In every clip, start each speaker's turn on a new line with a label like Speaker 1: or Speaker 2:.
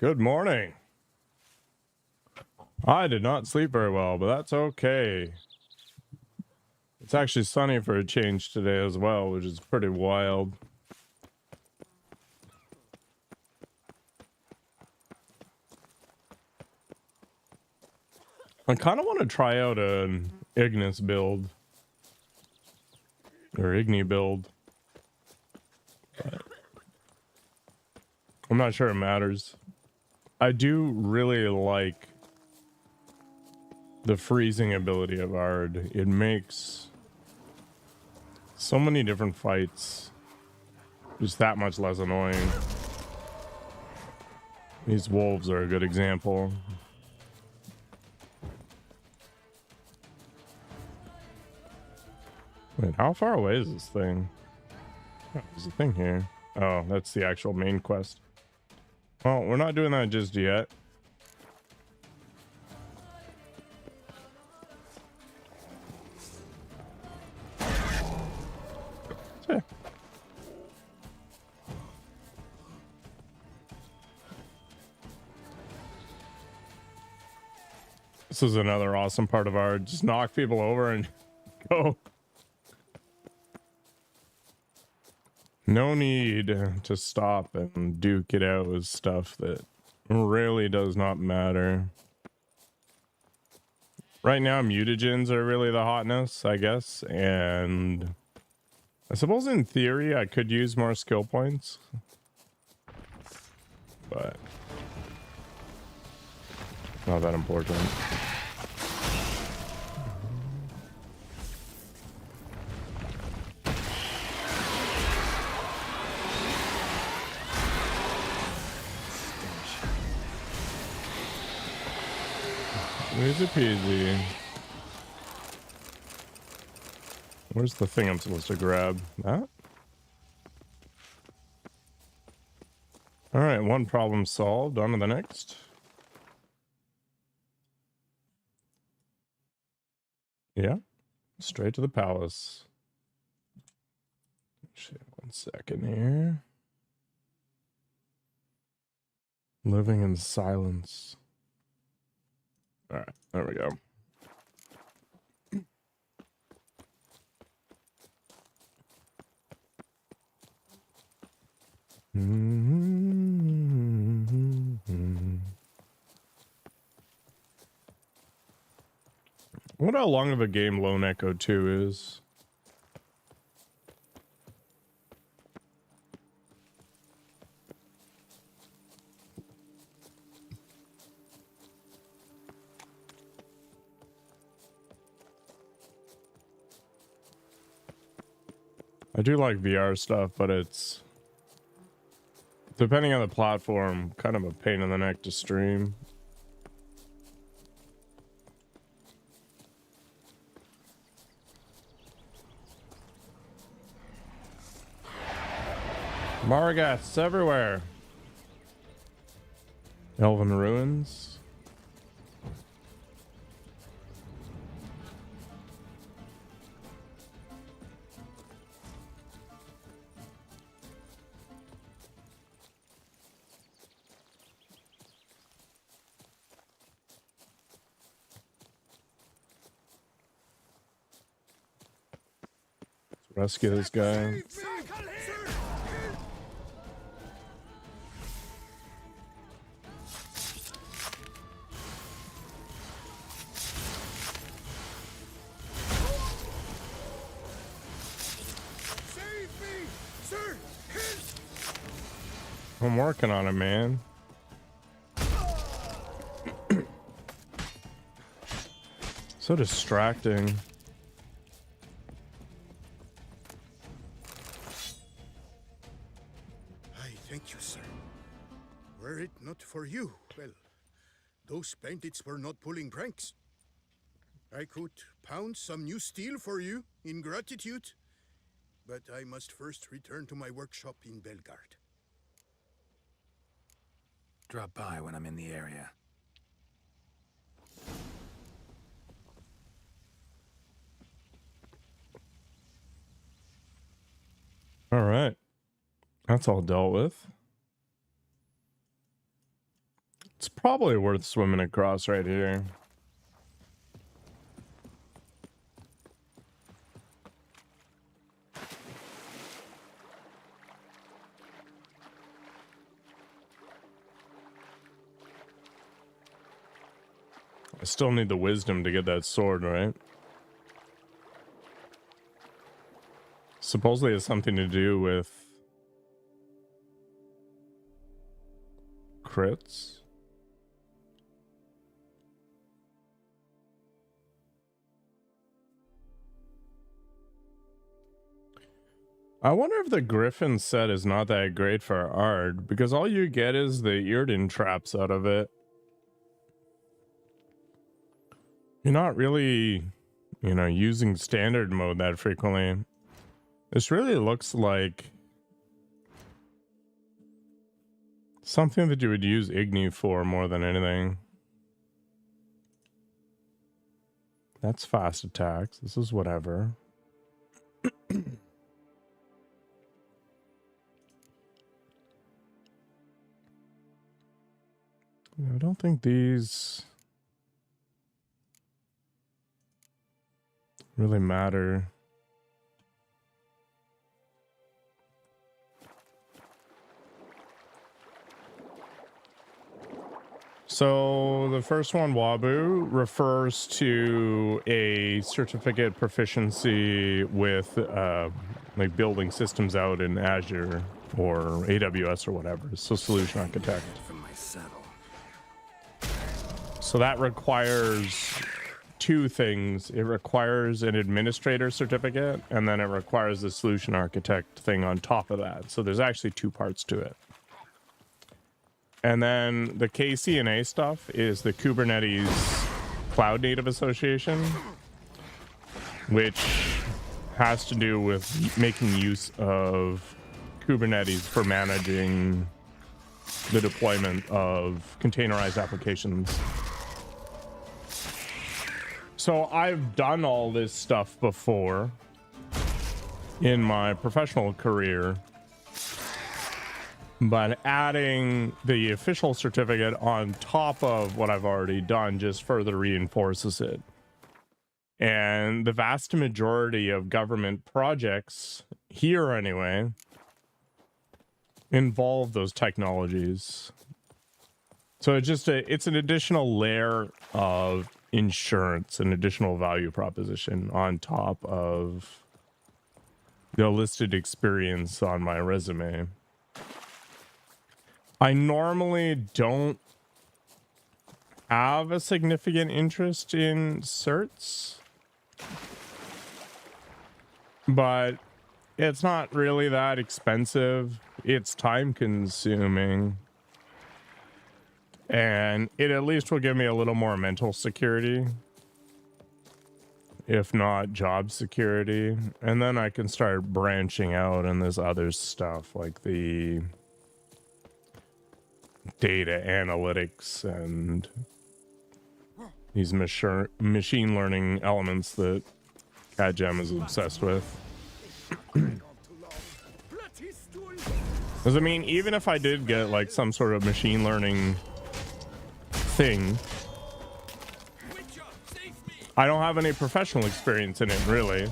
Speaker 1: Good morning. I did not sleep very well, but that's okay. It's actually sunny for a change today as well, which is pretty wild. I kind of want to try out an Ignis build. Or Igni build. But I'm not sure it matters. I do really like the freezing ability of Ard. It makes so many different fights just that much less annoying. These wolves are a good example. Wait, how far away is this thing? Oh, there's a thing here. Oh, that's the actual main quest. Well, we're not doing that just yet. Yeah. This is another awesome part of our just knock people over and go. No need to stop and duke it out with stuff that really does not matter. Right now, mutagens are really the hotness, I guess, and I suppose in theory I could use more skill points, but not that important. Easy peasy. Where's the thing I'm supposed to grab? That? Alright, one problem solved. On to the next. Yeah. Straight to the palace. Shit, 1 second here. Living in silence. Alright, there we go. I wonder how long of a game Lone Echo 2 is. I do like VR stuff, but it's, depending on the platform, kind of a pain in the neck to stream. Margaths everywhere. Elven ruins. Let's rescue this guy. I'm working on it, man. So distracting.
Speaker 2: I thank you, sir. Were it not for you, well, those bandits were not pulling pranks. I could pound some new steel for you in gratitude, but I must first return to my workshop in Belgard.
Speaker 3: Drop by when I'm in the area.
Speaker 1: All right. That's all dealt with. It's probably worth swimming across right here. I still need the wisdom to get that sword, right? Supposedly it's something to do with crits. I wonder if the Griffin set is not that great for Ard, because all you get is the Earden traps out of it. You're not really, you know, using standard mode that frequently. This really looks like something that you would use Igni for more than anything. That's fast attacks. This is whatever. I don't think these really matter. So the first one, Wabu, refers to a certificate proficiency with like building systems out in Azure or AWS or whatever. So solution architect.
Speaker 3: From my saddle.
Speaker 1: So that requires two things. It requires an administrator certificate, and then it requires the solution architect thing on top of that. So there's actually two parts to it. And then the KCNA stuff is the Kubernetes Cloud Native Association, which has to do with making use of Kubernetes for managing the deployment of containerized applications. So I've done all this stuff before in my professional career, but adding the official certificate on top of what I've already done just further reinforces it. And the vast majority of government projects here anyway involve those technologies. So it's just it's an additional layer of insurance, an additional value proposition on top of the listed experience on my resume. I normally don't have a significant interest in certs, but it's not really that expensive. It's time consuming, and it at least will give me a little more mental security, if not job security. And then I can start branching out in this other stuff like the data analytics and these machine learning elements that CADGEM is obsessed with. Because I mean, even if I did get like some sort of machine learning thing, I don't have any professional experience in it really.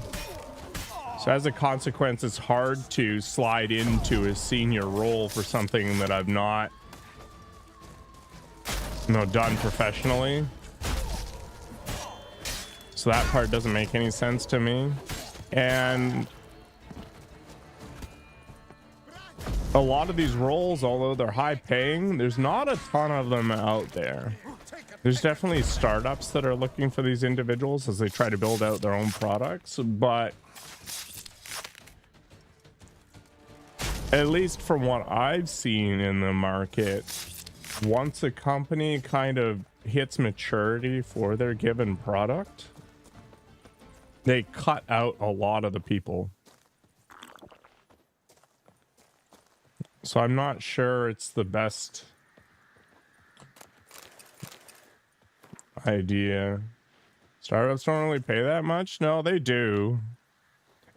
Speaker 1: So as a consequence, it's hard to slide into a senior role for something that I've not, you know, done professionally. So that part doesn't make any sense to me. And a lot of these roles, although they're high paying, there's not a ton of them out there. There's definitely startups that are looking for these individuals as they try to build out their own products, but at least from what I've seen in the market, once a company kind of hits maturity for their given product, they cut out a lot of the people. So I'm not sure it's the best idea. Startups don't really pay that much. No, they do.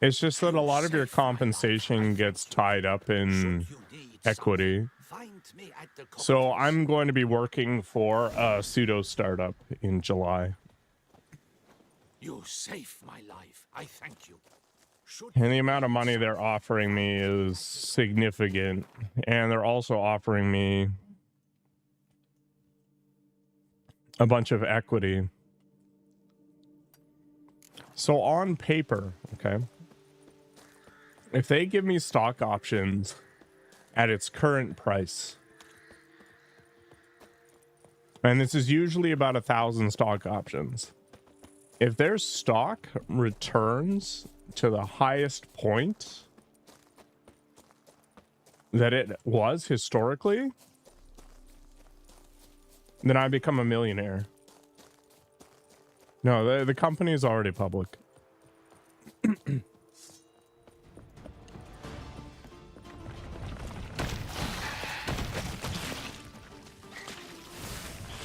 Speaker 1: It's just that a lot of your compensation gets tied up in equity.
Speaker 3: Find me at the
Speaker 1: So I'm going to be working for a pseudo startup in July.
Speaker 3: You saved my life. I thank you.
Speaker 1: And the amount of money they're offering me is significant. And they're also offering me a bunch of equity. So on paper, okay, if they give me stock options at its current price, and this is usually about 1,000 stock options, if their stock returns to the highest point that it was historically, then I become a millionaire. No, the company is already public.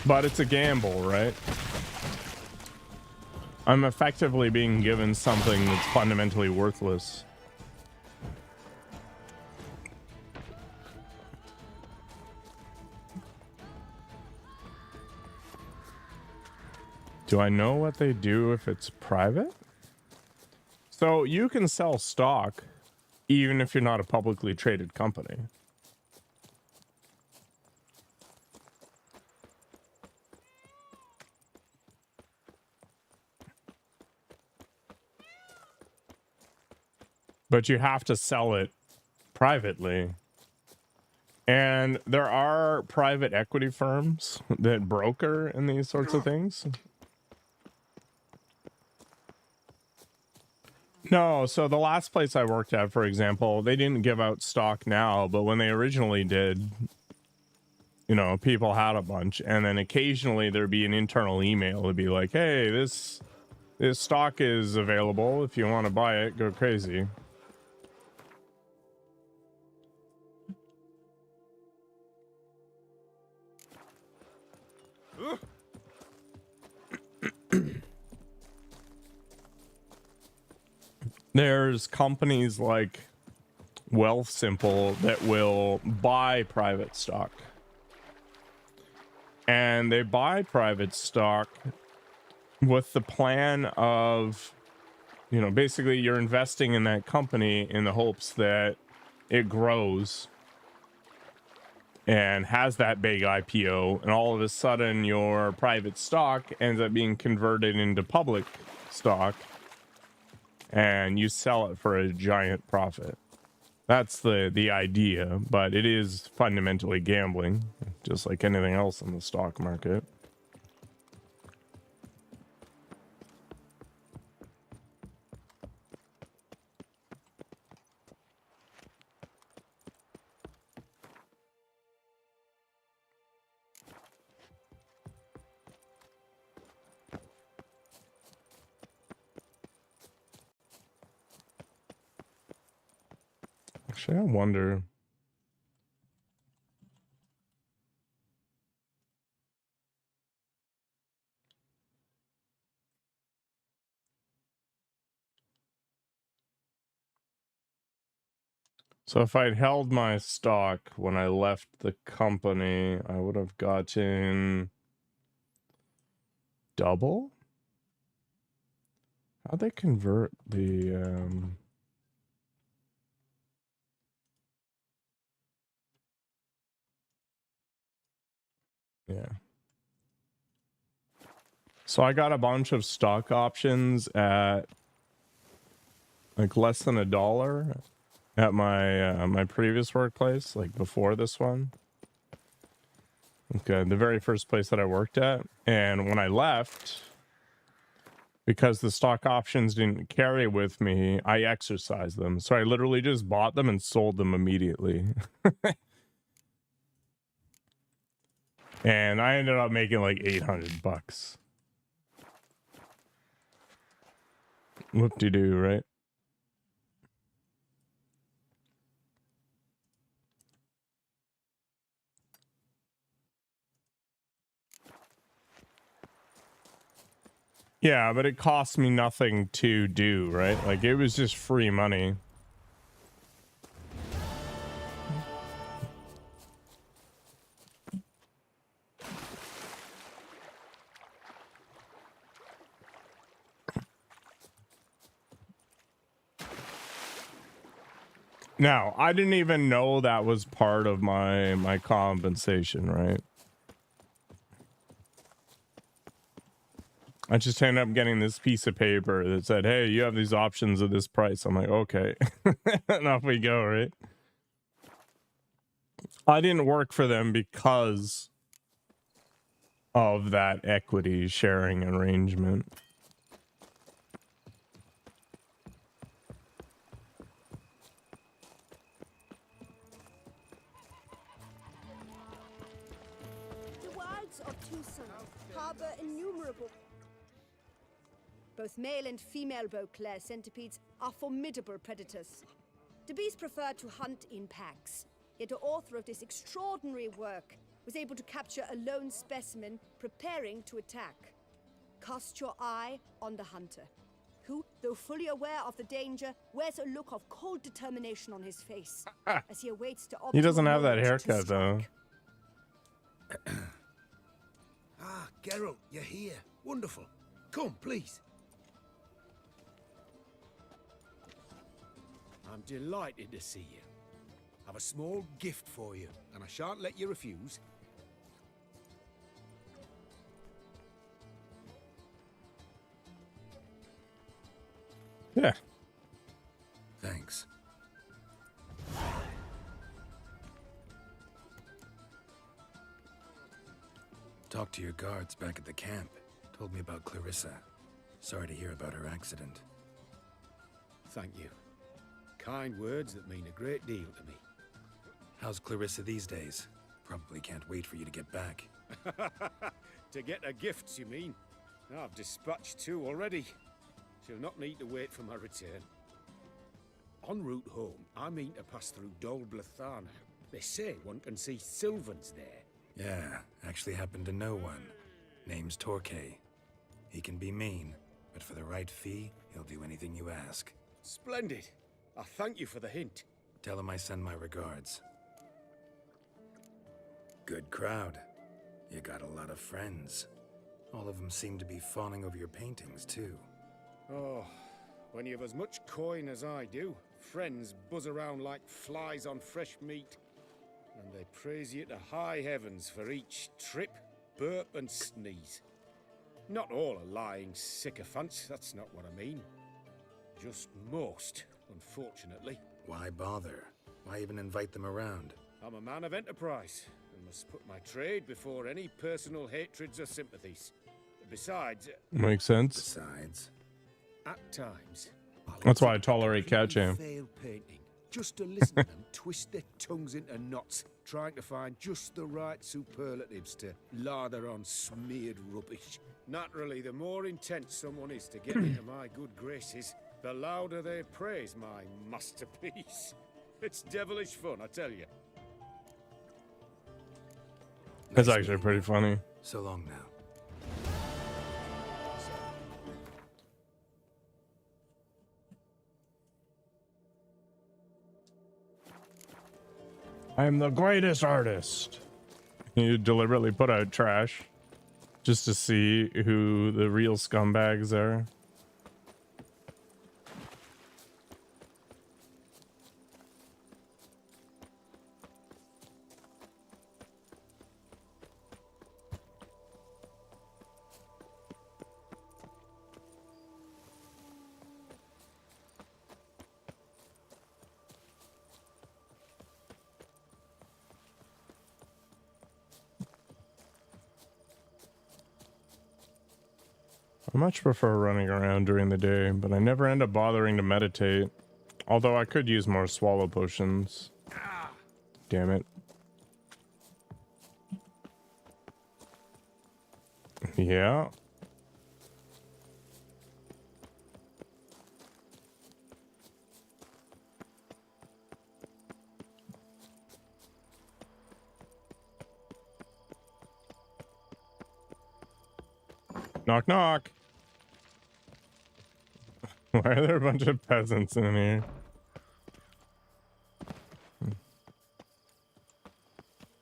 Speaker 1: But it's a gamble, right? I'm effectively being given something that's fundamentally worthless. Do I know what they do if it's private? So you can sell stock even if you're not a publicly traded company. But you have to sell it privately. And there are private equity firms that broker in these sorts of things. No, so the last place I worked at, for example, they didn't give out stock now, but when they originally did, you know, people had a bunch, and then occasionally there'd be an internal email to be like, hey, this stock is available. If you want to buy it, go crazy. There's companies like Wealthsimple that will buy private stock. And they buy private stock with the plan of, you know, basically you're investing in that company in the hopes that it grows and has that big IPO, and all of a sudden your private stock ends up being converted into public stock and you sell it for a giant profit. That's the idea, but it is fundamentally gambling, just like anything else in the stock market. Actually, I wonder. So if I'd held my stock when I left the company, I would have gotten double? How'd they convert the yeah. So I got a bunch of stock options at like less than $1 at my my previous workplace, like before this one. Okay, the very first place that I worked at, and when I left, because the stock options didn't carry with me, I exercised them. So I literally just bought them and sold them immediately. And I ended up making like $800. Whoop-de-doo, right? Yeah, but it cost me nothing to do, right? Like, it was just free money. Now, I didn't even know that was part of my compensation, right? I just ended up getting this piece of paper that said, "Hey, you have these options at this price." I'm like, "Okay." And off we go, right? I didn't work for them because of that equity sharing arrangement.
Speaker 4: The wilds of Tucson harbor innumerable. Both male and female Beauclair centipedes are formidable predators. The bees prefer to hunt in packs, yet the author of this extraordinary work was able to capture a lone specimen preparing to attack. Cast your eye on the hunter, who, though fully aware of the danger, wears a look of cold determination on his face as he awaits the
Speaker 1: He doesn't
Speaker 4: optimal
Speaker 1: have that
Speaker 4: moment to
Speaker 1: haircut, though.
Speaker 4: strike.
Speaker 5: Ah, Geralt, you're here. Wonderful. Come, please. I'm delighted to see you. I've a small gift for you, and I shan't let you refuse.
Speaker 1: Yeah.
Speaker 5: Thanks. Talked to your guards back at the camp. Told me about Clarissa. Sorry to hear about her accident. Thank you. Kind words that mean a great deal to me. How's Clarissa these days? Probably can't wait for you to get back. To get her gifts, you mean? I've dispatched 2 already. She'll not need to wait for my return. En route home, I mean to pass through Dol Blatharna. They say one can see Sylvans there. Yeah, actually happen to know one. Name's Torquay. He can be mean, but for the right fee, he'll do anything you ask. Splendid. I thank you for the hint. Tell him I send my regards. Good crowd. You got a lot of friends. All of them seem to be fawning over your paintings, too. Oh, when you have as much coin as I do, friends buzz around like flies on fresh meat. And they praise you to high heavens for each trip, burp and sneeze. Not all are lying sycophants, that's not what I mean. Just most, unfortunately. Why bother? Why even invite them around? I'm a man of enterprise, and must put my trade before any personal hatreds or sympathies. Besides...
Speaker 1: Makes sense.
Speaker 5: Besides... At times...
Speaker 1: That's why I tolerate Cat Jam.
Speaker 5: Fail painting, just to listen to them twist their tongues into knots, trying to find just the right superlatives to lather on smeared rubbish. Naturally, the more intense someone is to get into my good graces, the louder they praise my masterpiece. It's devilish fun, I tell you.
Speaker 1: It's actually pretty funny.
Speaker 5: So long now.
Speaker 1: I am the greatest artist. You deliberately put out trash just to see who the real scumbags are. I much prefer running around during the day, but I never end up bothering to meditate. Although I could use more swallow potions. Damn it. Yeah. Knock knock. Why are there a bunch of peasants in here?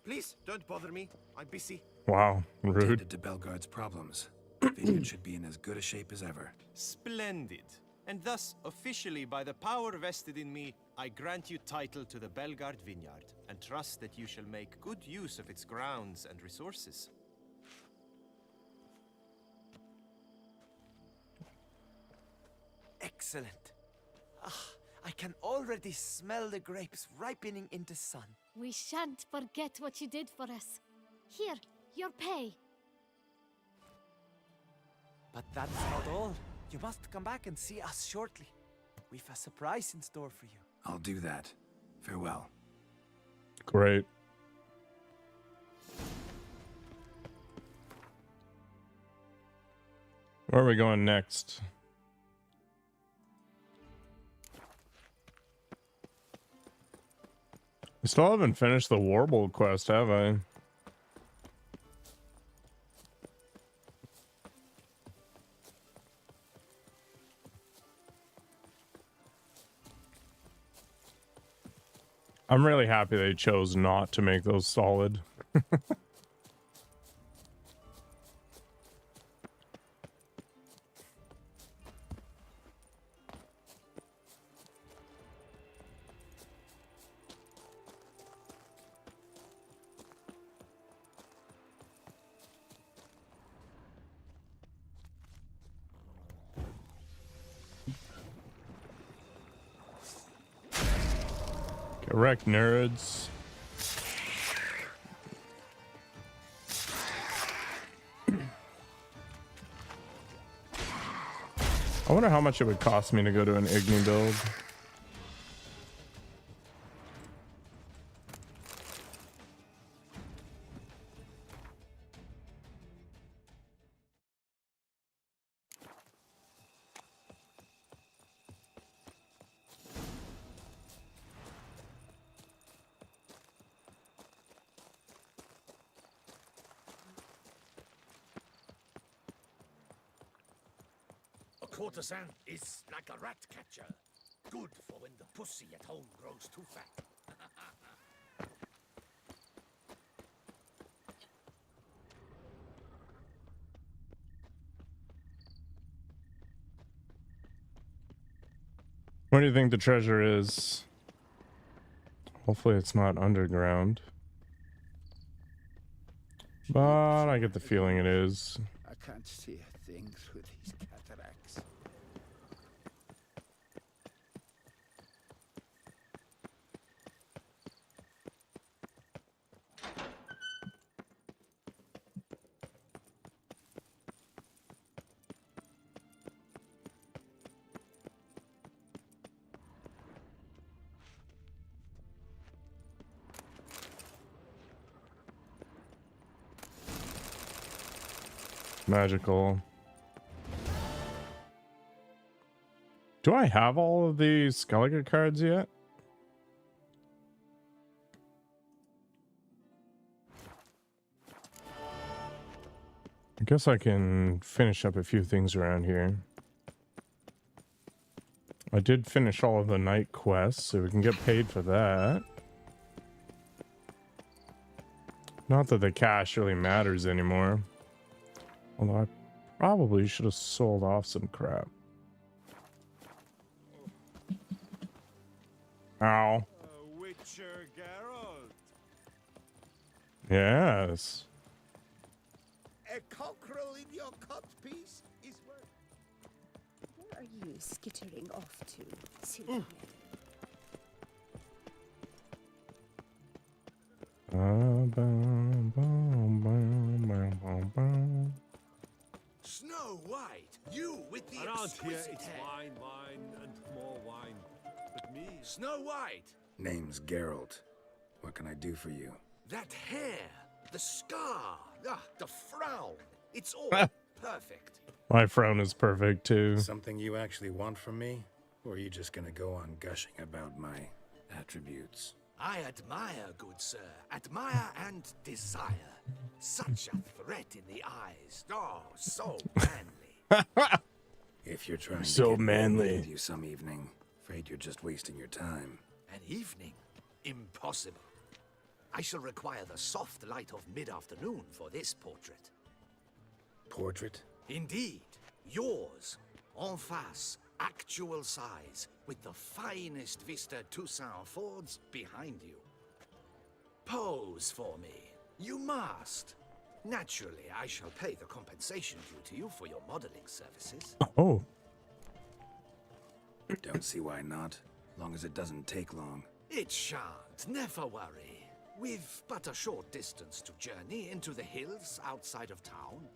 Speaker 6: Please, don't bother me. I'm busy.
Speaker 1: Wow, rude.
Speaker 5: Tended to Belgard's problems. Vineyard should be in as good a shape as ever.
Speaker 6: Splendid. And thus, officially, by the power vested in me, I grant you title to the Belgard Vineyard, and trust that you shall make good use of its grounds and resources.
Speaker 7: Excellent. Ah, I can already smell the grapes ripening in the sun.
Speaker 8: We shan't forget what you did for us. Here, your pay.
Speaker 7: But that's not all. You must come back and see us shortly. We've a surprise in store for you.
Speaker 5: I'll do that. Farewell.
Speaker 1: Great. Where are we going next? I still haven't finished the Warble quest, have I? I'm really happy they chose not to make those solid. Correct, nerds. I wonder how much it would cost me to go to an Igni build.
Speaker 3: A courtesan is like a rat catcher. Good for when the pussy at home grows too fat.
Speaker 1: Where do you think the treasure is? Hopefully it's not underground. But I get the feeling it is.
Speaker 9: I can't see a thing through these cataracts.
Speaker 1: Magical. Do I have all of the Skellige cards yet? I guess I can finish up a few things around here. I did finish all of the night quests, so we can get paid for that. Not that the cash really matters anymore. Although I probably should have sold off some crap. Ow.
Speaker 6: Witcher Geralt.
Speaker 1: Yes.
Speaker 9: A cockerel in your cut piece is worth.
Speaker 4: Where are you skittering off to, Sylvia?
Speaker 3: Snow White, you with the
Speaker 6: Around here
Speaker 3: exquisite
Speaker 6: it's
Speaker 3: hair.
Speaker 6: wine, wine, and more wine. But me...
Speaker 3: Snow White,
Speaker 5: Name's Geralt. What can I do for you?
Speaker 3: that hair, the scar, the frown. It's all perfect.
Speaker 1: My frown is perfect too.
Speaker 5: Something you actually want from me? Or are you just gonna go on gushing about my attributes?
Speaker 3: I admire, good sir. Admire and desire. Such a threat in the eyes. Oh, so manly.
Speaker 5: If you're trying
Speaker 1: So
Speaker 5: to get me
Speaker 1: manly.
Speaker 5: with you some evening, afraid you're just wasting your time.
Speaker 3: An evening? Impossible. I shall require the soft light of mid-afternoon for this portrait.
Speaker 5: Portrait?
Speaker 3: Indeed. Yours. En face. Actual size, with the finest Vista Toussaint Fords behind you. Pose for me. You must. Naturally, I shall pay the compensation due to you for your modeling services.
Speaker 1: Oh,
Speaker 5: Don't see why not, long as it doesn't take long.
Speaker 3: It shan't, never worry. We've but a short distance to journey into the hills outside of town.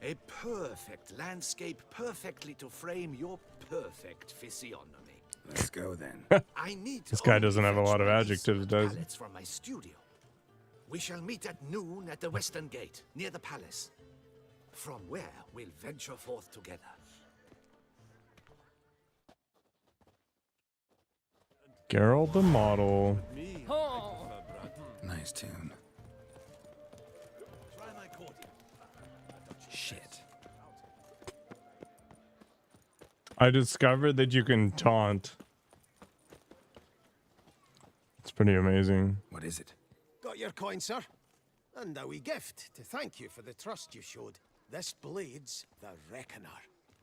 Speaker 3: A perfect landscape perfectly to frame your perfect physiognomy.
Speaker 5: Let's go then.
Speaker 3: I need
Speaker 1: This guy
Speaker 3: only
Speaker 1: doesn't have a
Speaker 3: fetch
Speaker 1: lot of
Speaker 3: my
Speaker 1: adjectives,
Speaker 3: Eastwood
Speaker 1: does he?
Speaker 3: palettes from my studio. We shall meet at noon at the western gate, near the palace. From where we'll venture forth together.
Speaker 1: Geralt the model.
Speaker 5: Nice tune.
Speaker 3: Try my cordial.
Speaker 5: Shit.
Speaker 1: I discovered that you can taunt. It's pretty amazing.
Speaker 5: What is it?
Speaker 9: Got your coin, sir? And a wee gift to thank you for the trust you showed. This blade's the Reckoner.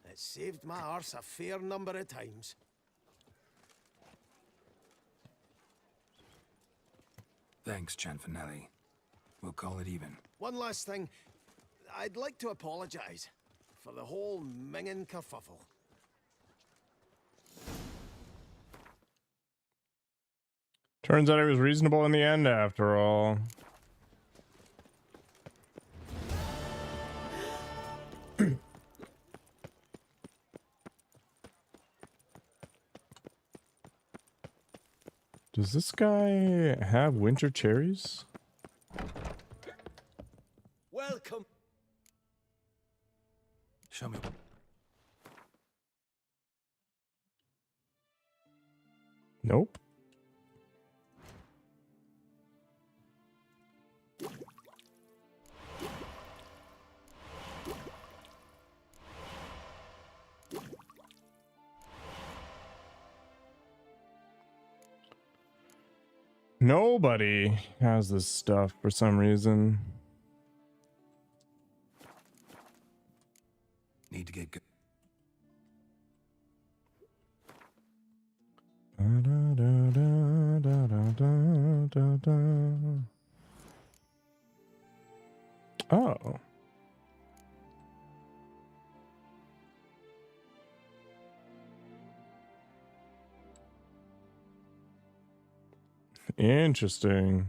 Speaker 9: It saved my arse a fair number of times.
Speaker 5: Thanks, Cianfanelli. We'll call it even.
Speaker 9: One last thing. I'd like to apologize for the whole mingin' kerfuffle.
Speaker 1: Turns out it was reasonable in the end after all. Does this guy have winter cherries?
Speaker 9: Welcome.
Speaker 5: Show me.
Speaker 1: Nope. Nobody has this stuff for some reason.
Speaker 5: Need to get good.
Speaker 1: Oh. Interesting.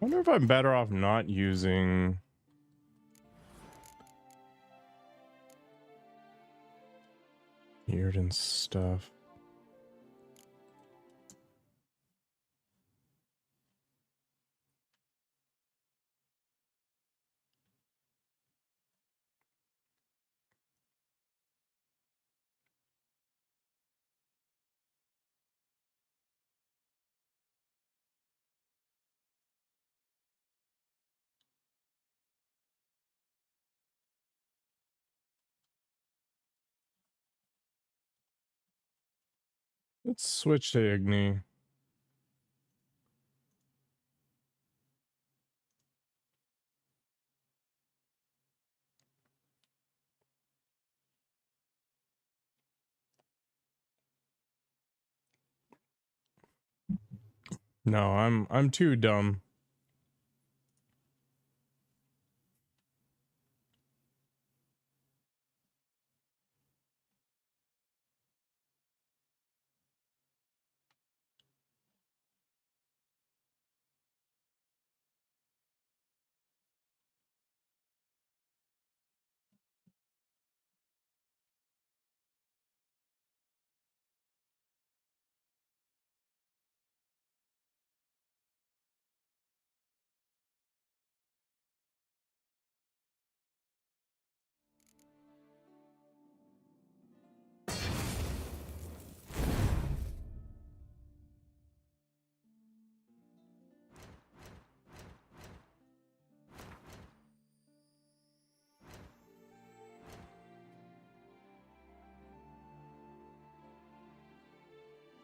Speaker 1: I wonder if I'm better off not using Beard and stuff. Let's switch to Igni. No, I'm too dumb.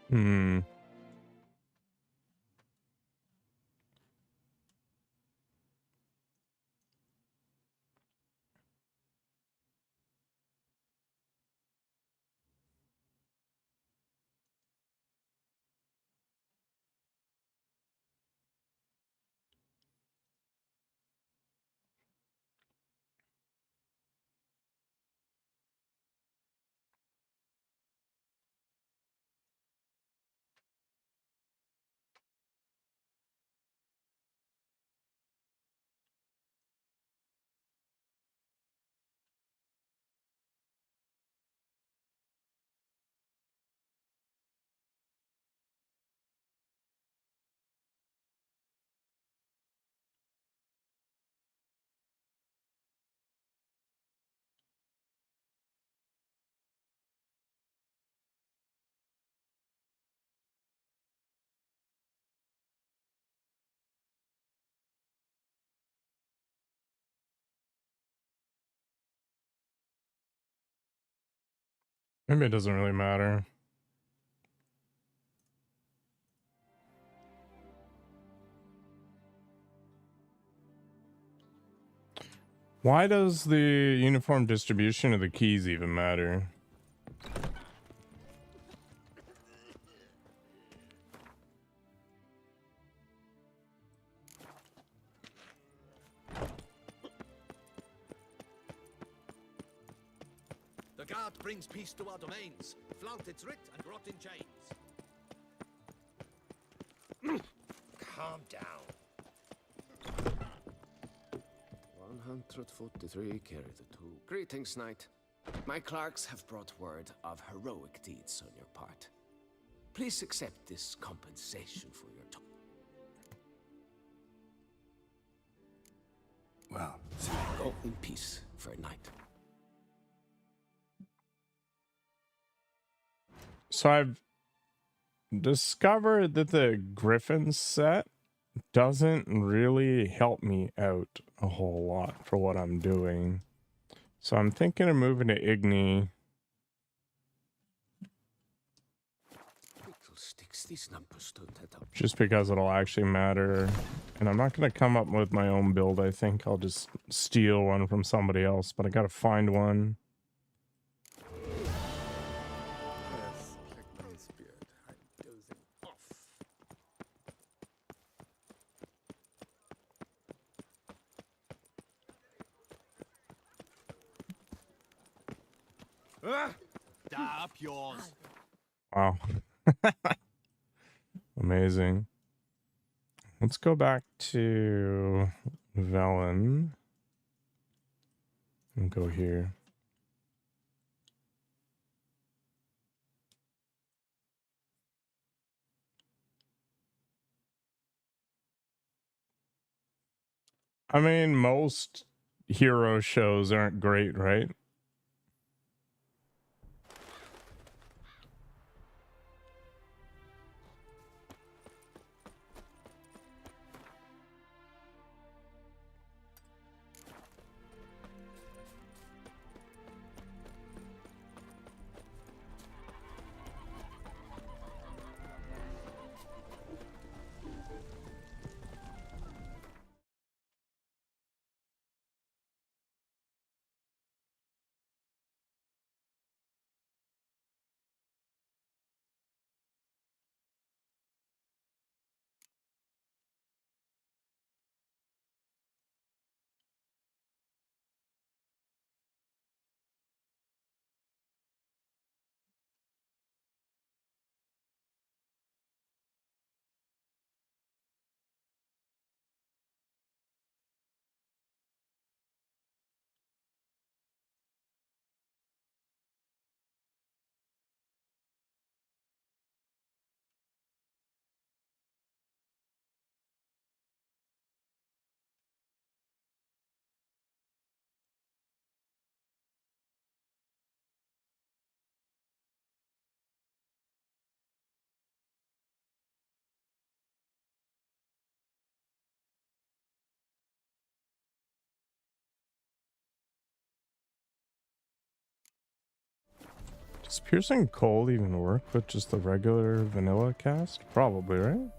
Speaker 1: Hmm. Maybe it doesn't really matter. Why does the uniform distribution of the keys even matter?
Speaker 3: The guard brings peace to our domains. Flout its writ and rot in chains.
Speaker 9: Calm down. 143 carry the two. Greetings, knight. My clerks have brought word of heroic deeds on your part. Please accept this compensation for your time.
Speaker 5: Well,
Speaker 9: Go in peace for a night.
Speaker 1: So I've discovered that the Griffin set doesn't really help me out a whole lot for what I'm doing. So I'm thinking of moving to Igni.
Speaker 9: Fiddlesticks, these numbers don't add up.
Speaker 1: Just because it'll actually matter. And I'm not going to come up with my own build, I think. I'll just steal one from somebody else, but I got to find one.
Speaker 6: Da up yours.
Speaker 1: Wow. Amazing. Let's go back to Velen and go here. I mean, most hero shows aren't great, right? Does piercing cold even work with just the regular vanilla cast? Probably, right?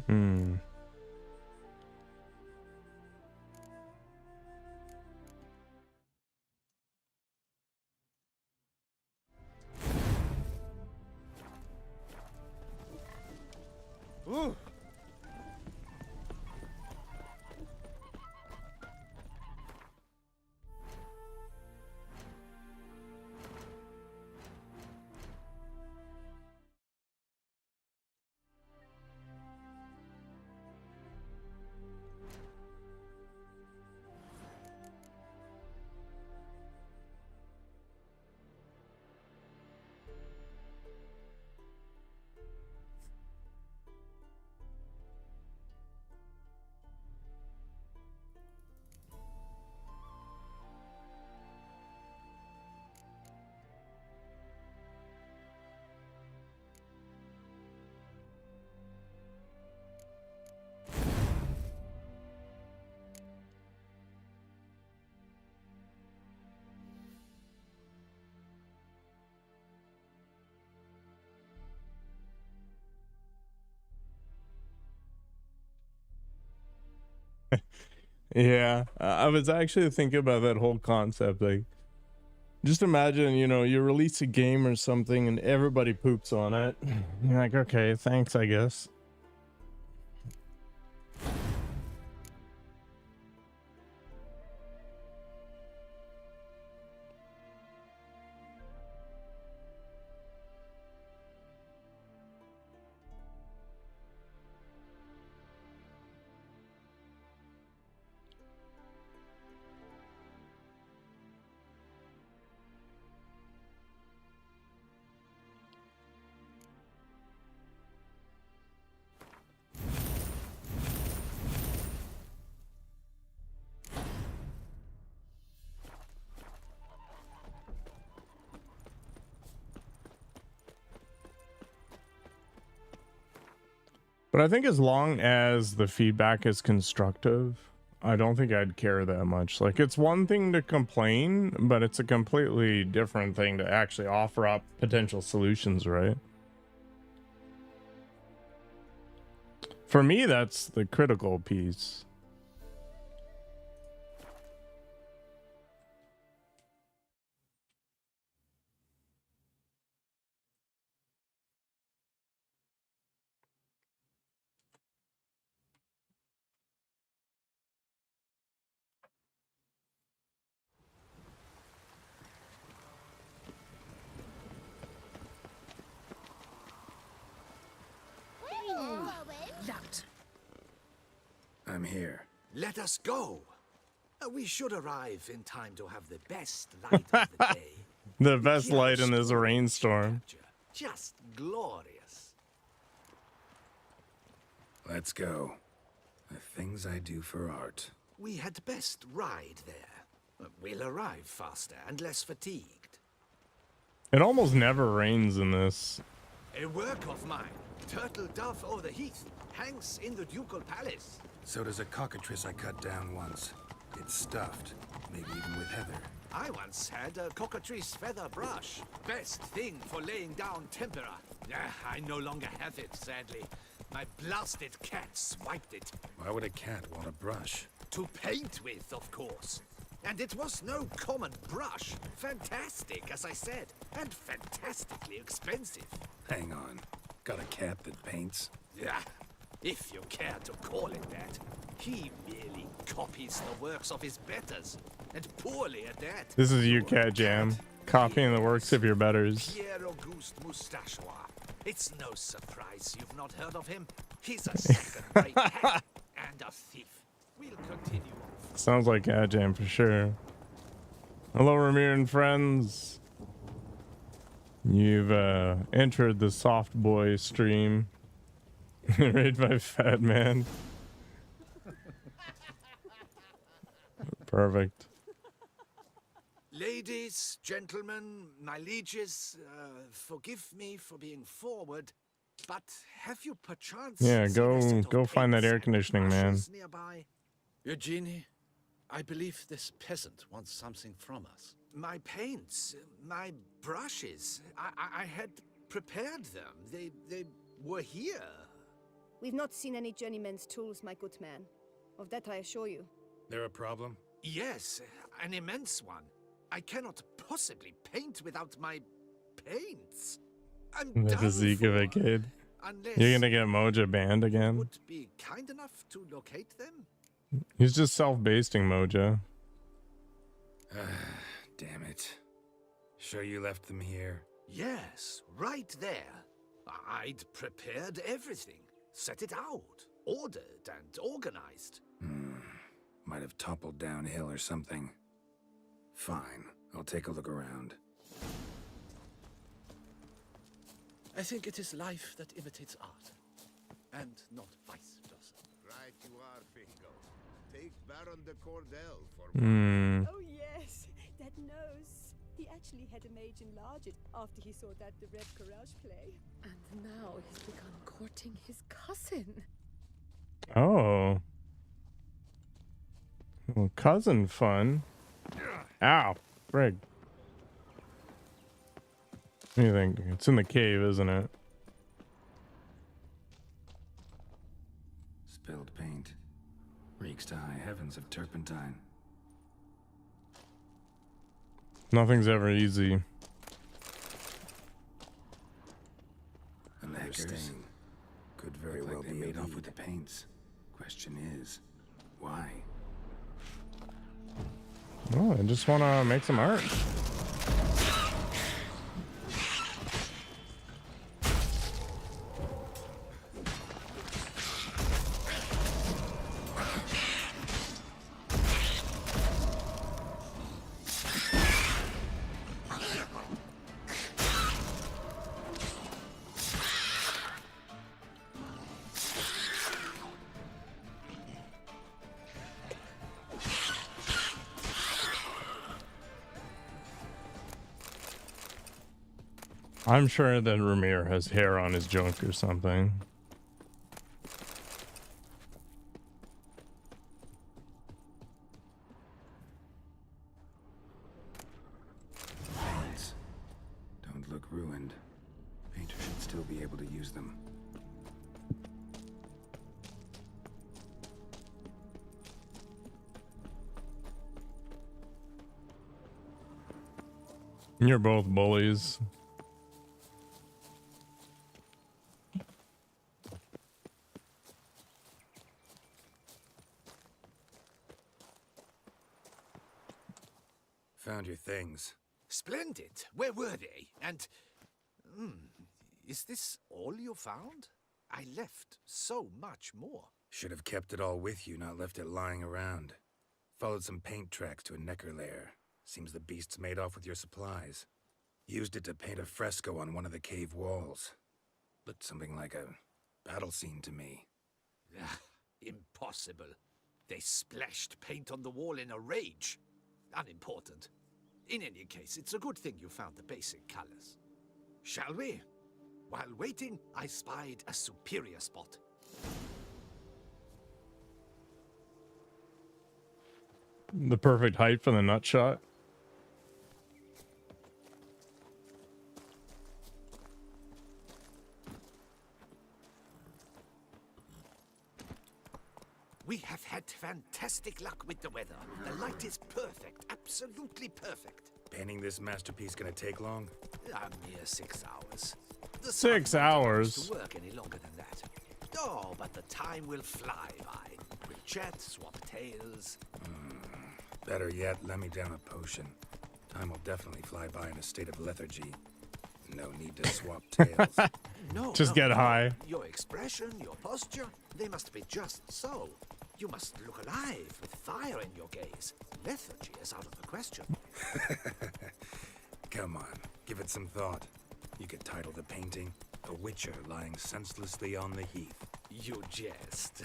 Speaker 1: Hmm.
Speaker 9: Ooh.
Speaker 1: Yeah, I was actually thinking about that whole concept. Like, just imagine, you know, you release a game or something and everybody poops on it. You're like, okay, thanks, I guess. But I think as long as the feedback is constructive, I don't think I'd care that much. Like, it's one thing to complain, but it's a completely different thing to actually offer up potential solutions, right? For me, that's the critical piece.
Speaker 5: I'm here.
Speaker 3: Let us go. We should arrive in time to have the best light of the day.
Speaker 1: The best light in this rainstorm.
Speaker 3: Just glorious.
Speaker 5: Let's go. The things I do for art.
Speaker 3: We had best ride there. We'll arrive faster and less fatigued.
Speaker 1: It almost never rains in this.
Speaker 3: A work of mine, Turtle Dove over the Heath, hangs in the Ducal Palace.
Speaker 5: So does a cockatrice I cut down once. It's stuffed, maybe even with heather.
Speaker 3: I once had a cockatrice feather brush. Best thing for laying down tempera. I no longer have it, sadly. My blasted cat swiped it.
Speaker 5: Why would a cat want a brush?
Speaker 3: To paint with, of course. And it was no common brush. Fantastic, as I said, and fantastically expensive.
Speaker 5: Hang on. Got a cat that paints?
Speaker 3: Yeah, if you care to call it that. He merely copies the works of his betters, and poorly at that.
Speaker 1: This is you, Cat Jam. Copying the works of your betters.
Speaker 3: Pierre Auguste Moustachois. It's no surprise you've not heard of him. He's a second-rate hack and a thief. We'll continue on.
Speaker 1: Sounds like Cat Jam for sure. Hello, Ramir and friends. You've entered the Soft Boy stream. Raid by Fat Man. Perfect.
Speaker 3: Ladies, gentlemen, my lieges, forgive me for being forward, but have you perchance
Speaker 1: Yeah,
Speaker 3: seen a set of
Speaker 1: go find that
Speaker 3: paints
Speaker 1: air
Speaker 3: and
Speaker 1: conditioning, man.
Speaker 3: brushes nearby? Eugenie, I believe this peasant wants something from us. My paints, my brushes, I had prepared them. They were here.
Speaker 4: We've not seen any journeyman's tools, my good man. Of that I assure you.
Speaker 5: There a problem?
Speaker 3: Yes, an immense one. I cannot possibly paint without my paints. I'm
Speaker 1: The
Speaker 3: done
Speaker 1: physique of a
Speaker 3: for,
Speaker 1: kid.
Speaker 3: unless
Speaker 1: You're gonna get Moja banned
Speaker 3: you
Speaker 1: again.
Speaker 3: would be kind enough to locate them.
Speaker 1: He's just self-basting Moja.
Speaker 5: Damn it. Sure you left them here?
Speaker 3: Yes, right there. I'd prepared everything, set it out, ordered and organized.
Speaker 5: Might have toppled downhill or something. Fine, I'll take a look around.
Speaker 3: I think it is life that imitates art, and not vice versa.
Speaker 2: Right you are, Fingo. Take Baron de Cordel for
Speaker 4: Oh yes, that nose. He actually had a mage enlarge it after he saw that the Red Courage play.
Speaker 10: And now he's begun courting his cousin.
Speaker 1: Oh. Well, cousin fun. Ow. Frig. What do you think? It's in the cave, isn't it?
Speaker 5: Spilled paint. Reeks to high heavens of turpentine.
Speaker 1: Nothing's ever easy.
Speaker 5: Another stain. Could very well be made off with the paints. Question is, why?
Speaker 1: Oh, I just want to make some art. I'm sure that Ramir has hair on his junk or something.
Speaker 5: Paints. Don't look ruined. Painter should still be able to use them.
Speaker 1: You're both bullies.
Speaker 5: Found your things.
Speaker 3: Splendid. Where were they? And, is this all you found? I left so much more.
Speaker 5: Should have kept it all with you, not left it lying around. Followed some paint tracks to a necker lair. Seems the beast's made off with your supplies. Used it to paint a fresco on one of the cave walls. Looked something like a battle scene to me.
Speaker 3: Impossible. They splashed paint on the wall in a rage. Unimportant. In any case, it's a good thing you found the basic colors. Shall we? While waiting, I spied a superior spot.
Speaker 1: The perfect height for the nut shot.
Speaker 3: We have had fantastic luck with the weather. The light is perfect, absolutely perfect.
Speaker 5: Painting this masterpiece gonna take long?
Speaker 3: A mere 6 hours. The
Speaker 1: 6
Speaker 3: sun won't allow us
Speaker 1: hours?
Speaker 3: to work any longer than that. Oh, but the time will fly by. We'll chat, swap tales.
Speaker 5: Better yet, let me down a potion. Time will definitely fly by in a state of lethargy. No need to swap tails.
Speaker 3: No,
Speaker 1: Just get high.
Speaker 3: Your expression, your posture, they must be just so. You must look alive with fire in your gaze. Lethargy is out of the question.
Speaker 5: Come on, give it some thought. You could title the painting, A Witcher Lying Senselessly on the Heath.
Speaker 3: You jest.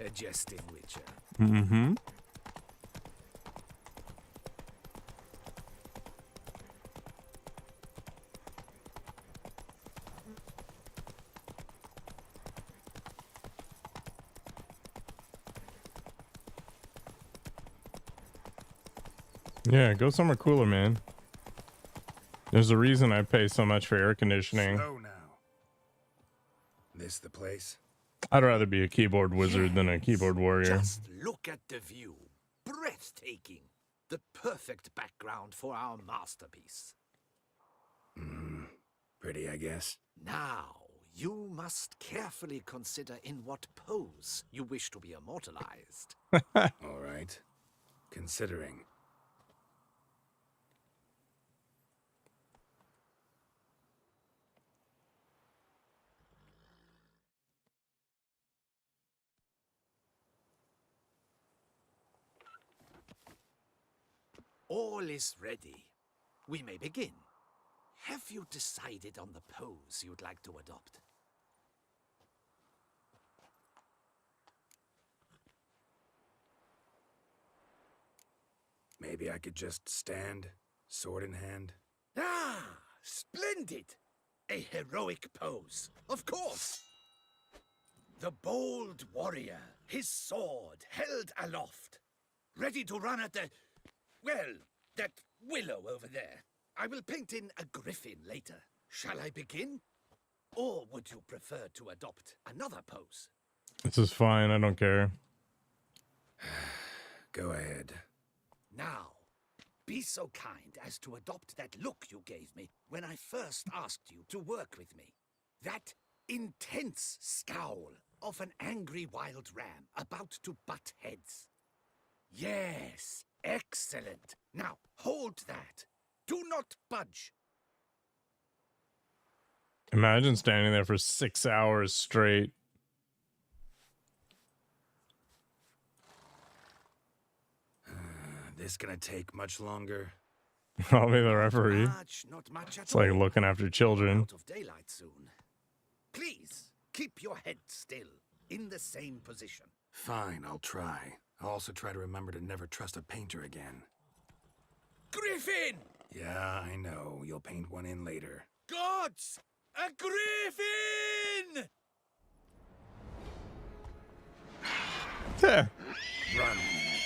Speaker 3: A jesting witcher.
Speaker 1: Mm-hmm. Yeah, go somewhere cooler, man. There's a reason I pay so much for air conditioning.
Speaker 5: Slow now. This the place?
Speaker 1: I'd rather be a keyboard wizard than a keyboard warrior.
Speaker 3: Just look at the view. Breathtaking. The perfect background for our masterpiece.
Speaker 5: Pretty, I guess.
Speaker 3: Now, you must carefully consider in what pose you wish to be immortalized.
Speaker 5: All right. Considering.
Speaker 3: All is ready. We may begin. Have you decided on the pose you'd like to adopt?
Speaker 5: Maybe I could just stand, sword in hand.
Speaker 3: Ah, splendid! A heroic pose, of course. The bold warrior, his sword held aloft, ready to run at the... well, that willow over there. I will paint in a griffin later. Shall I begin? Or would you prefer to adopt another pose?
Speaker 1: This is fine. I don't care.
Speaker 5: Go ahead.
Speaker 3: Now, be so kind as to adopt that look you gave me when I first asked you to work with me. That intense scowl of an angry wild ram about to butt heads. Yes, excellent. Now, hold that. Do not budge.
Speaker 1: Imagine standing there for 6 hours straight.
Speaker 5: This gonna take much longer?
Speaker 1: I'll be the referee.
Speaker 3: Not much at
Speaker 1: It's like
Speaker 3: all.
Speaker 1: looking after children.
Speaker 3: Out of daylight soon. Please, keep your head still, in the same position.
Speaker 5: Fine, I'll try. I'll also try to remember to never trust a painter again.
Speaker 3: Griffin!
Speaker 5: Yeah, I know. You'll paint one in later.
Speaker 3: Gods! A griffin!
Speaker 1: Yeah.
Speaker 5: Run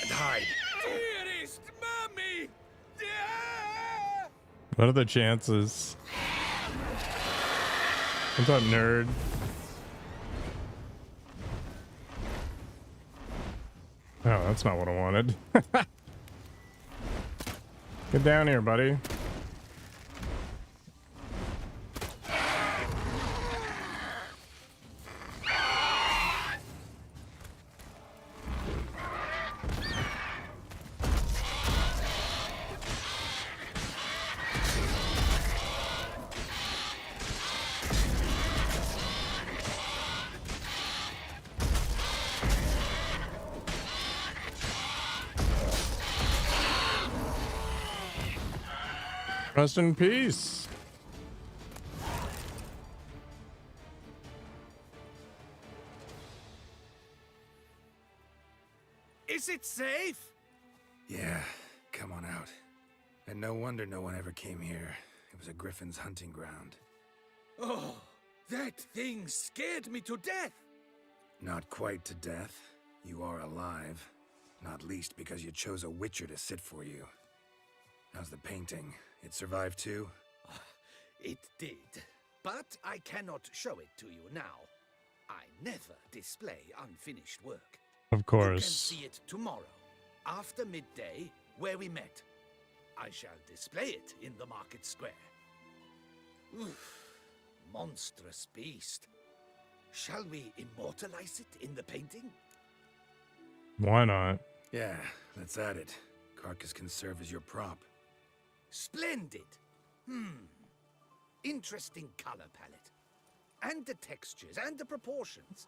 Speaker 5: and hide.
Speaker 3: Dearest mommy!
Speaker 1: What are the chances? What's up, nerd? Oh, that's not what I wanted. Get down here, buddy. Rest in peace.
Speaker 3: Is it safe?
Speaker 5: Yeah, come on out. And no wonder no one ever came here. It was a griffin's hunting ground.
Speaker 3: Oh, that thing scared me to death.
Speaker 5: Not quite to death. You are alive. Not least because you chose a witcher to sit for you. How's the painting? It survived too?
Speaker 3: It did. But I cannot show it to you now. I never display unfinished work.
Speaker 1: Of
Speaker 3: You can
Speaker 1: course.
Speaker 3: see it tomorrow, after midday, where we met. I shall display it in the market square. Oof, monstrous beast. Shall we immortalize it in the painting?
Speaker 1: Why not?
Speaker 5: Yeah, let's add it. Carcass can serve as your prop.
Speaker 3: Splendid! Interesting color palette. And the textures and the proportions.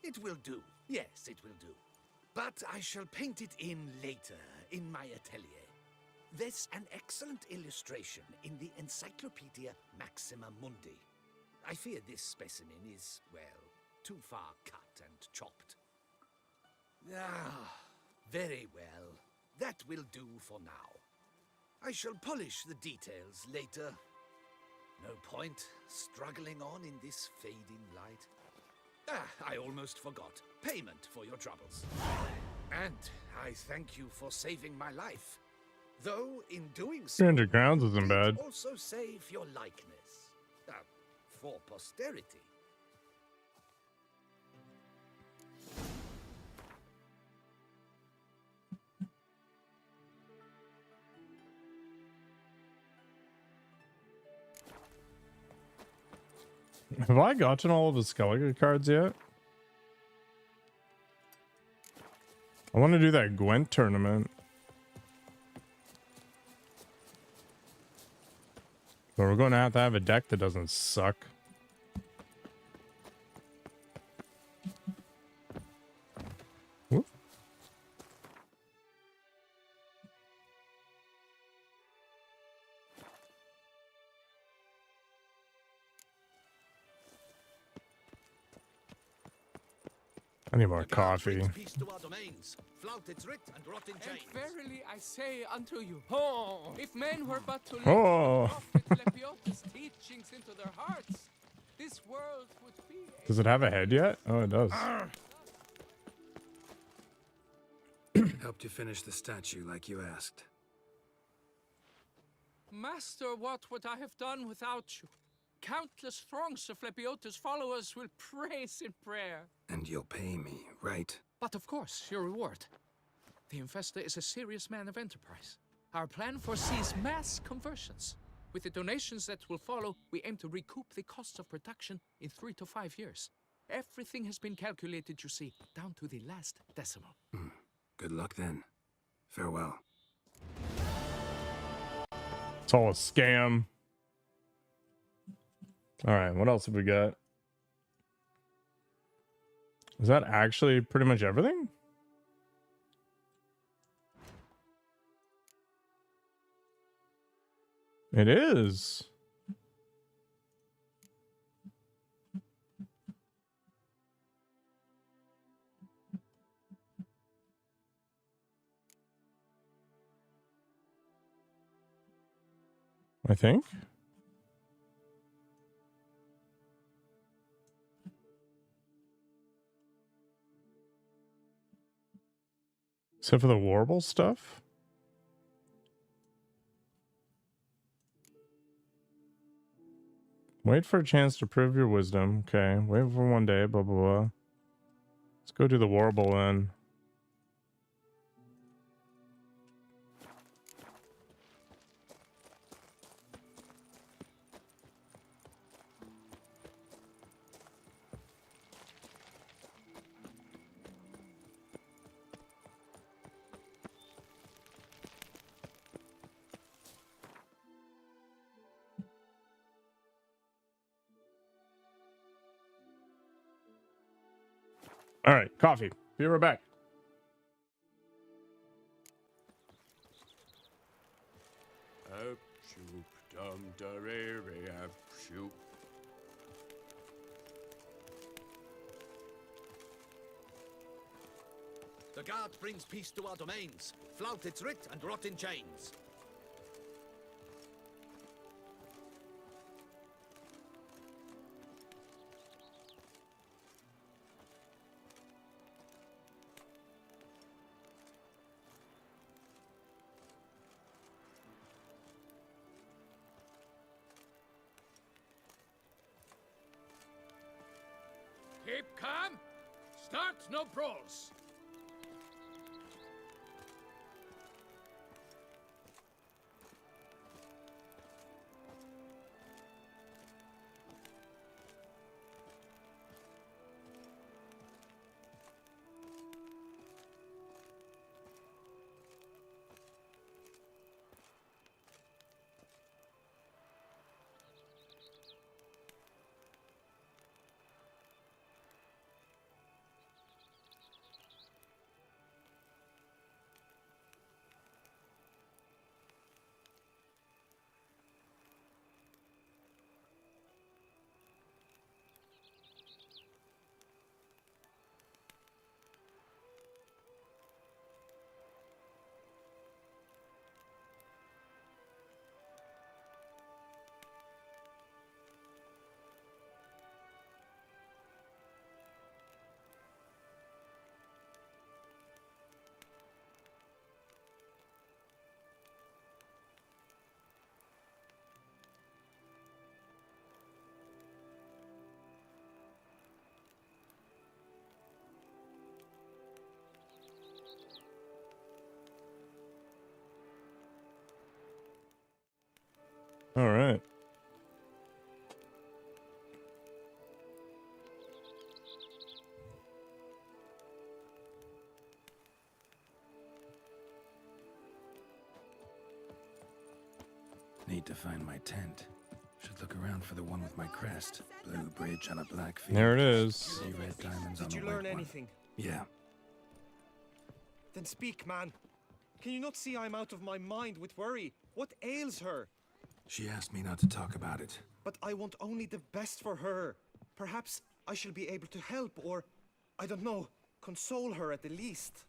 Speaker 3: It will do. Yes, it will do. But I shall paint it in later, in my atelier. There's an excellent illustration in the Encyclopedia Maxima Mundi. I fear this specimen is, well, too far cut and chopped. Ah, very well. That will do for now. I shall polish the details later. No point struggling on in this fading light. Ah, I almost forgot. Payment for your troubles. And I thank you for saving my life. Though in doing so,
Speaker 1: 300 crowns
Speaker 3: you
Speaker 1: isn't
Speaker 3: did
Speaker 1: bad.
Speaker 3: also save your likeness. For posterity.
Speaker 1: Have I gotten all of the Skellige cards yet? I want to do that Gwent tournament. But we're going to have a deck that doesn't suck. Whoop. I need more coffee.
Speaker 3: Peace to our domains. Flouted writ and rot in
Speaker 11: And
Speaker 3: chains.
Speaker 11: verily I say unto you, if men were but to
Speaker 1: Oh.
Speaker 11: let Prophet Lepiotus' teachings into their hearts, this world would be
Speaker 1: Does it have a head yet? Oh, it does.
Speaker 5: Helped you finish the statue like you asked.
Speaker 11: Master, what would I have done without you? Countless throngs of Lepiotus' followers will praise in prayer.
Speaker 5: And you'll pay me, right?
Speaker 11: But of course, your reward. The Infestor is a serious man of enterprise. Our plan foresees mass conversions. With the donations that will follow, we aim to recoup the cost of production in 3 to 5 years. Everything has been calculated, you see, down to the last decimal.
Speaker 5: Good luck then. Farewell.
Speaker 1: It's all a scam. All right, what else have we got? Is that actually pretty much everything? It is. I think. Except for the warble stuff. Wait for a chance to prove your wisdom. Okay. Wait for one day. Blah, blah, blah. Let's go do the warble then. All right, coffee. Be right back.
Speaker 3: The guard brings peace to our domains. Flout its writ and rot in chains.
Speaker 11: Keep calm. Start no brawls.
Speaker 1: All right.
Speaker 5: Need to find my tent. Should look around for the one with my crest. Blue bridge on a black field.
Speaker 1: There it is.
Speaker 5: See red diamonds on
Speaker 6: Did
Speaker 5: the
Speaker 6: you
Speaker 5: white
Speaker 6: learn
Speaker 5: one.
Speaker 6: anything?
Speaker 5: Yeah.
Speaker 6: Then speak, man. Can you not see I'm out of my mind with worry? What ails her?
Speaker 5: She asked me not to talk about it.
Speaker 6: But I want only the best for her. Perhaps I shall be able to help, or, I don't know, console her at the least.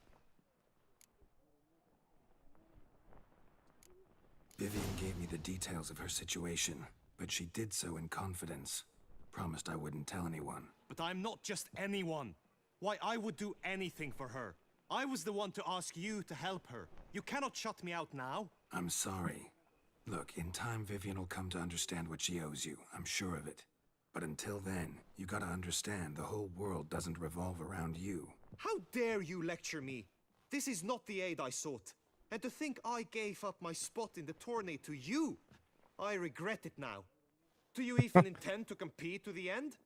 Speaker 5: Vivian gave me the details of her situation, but she did so in confidence. Promised I wouldn't tell anyone.
Speaker 6: But I'm not just anyone. Why, I would do anything for her. I was the one to ask you to help her. You cannot shut me out now.
Speaker 5: I'm sorry. Look, in time Vivian will come to understand what she owes you. I'm sure of it. But until then, you gotta understand the whole world doesn't revolve around you.
Speaker 6: How dare you lecture me? This is not the aid I sought. And to think I gave up my spot in the tourney to you. I regret it now. Do you even intend to compete to the end?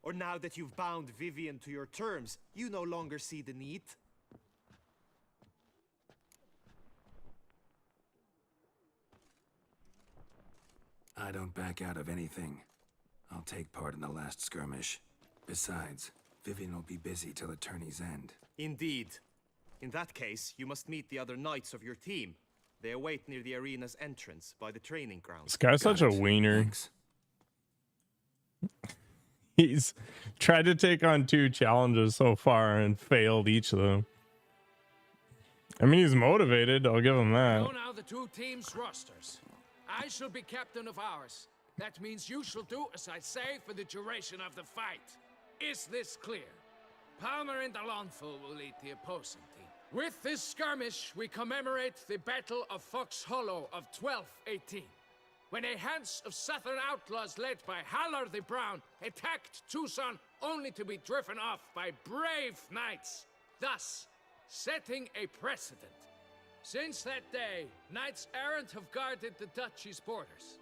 Speaker 6: Or now that you've bound Vivian to your terms, you no longer see the need?
Speaker 5: I don't back out of anything. I'll take part in the last skirmish. Besides, Vivian will be busy till the tourney's end.
Speaker 6: Indeed. In that case, you must meet the other knights of your team. They await near the arena's entrance by the training ground.
Speaker 1: This guy's such a wiener.
Speaker 5: Thanks.
Speaker 1: He's tried to take on 2 challenges so far and failed each of them. I mean, he's motivated. I'll give him that.
Speaker 11: Know now the 2 teams' rosters. I shall be captain of ours. That means you shall do as I say for the duration of the fight. Is this clear? Palmer and Alonso will lead the opposing team. With this skirmish, we commemorate the Battle of Fox Hollow of 1218, when a Hans of Southern outlaws led by Halar the Brown attacked Tucson only to be driven off by brave knights, thus setting a precedent. Since that day, knights errant have guarded the duchy's borders.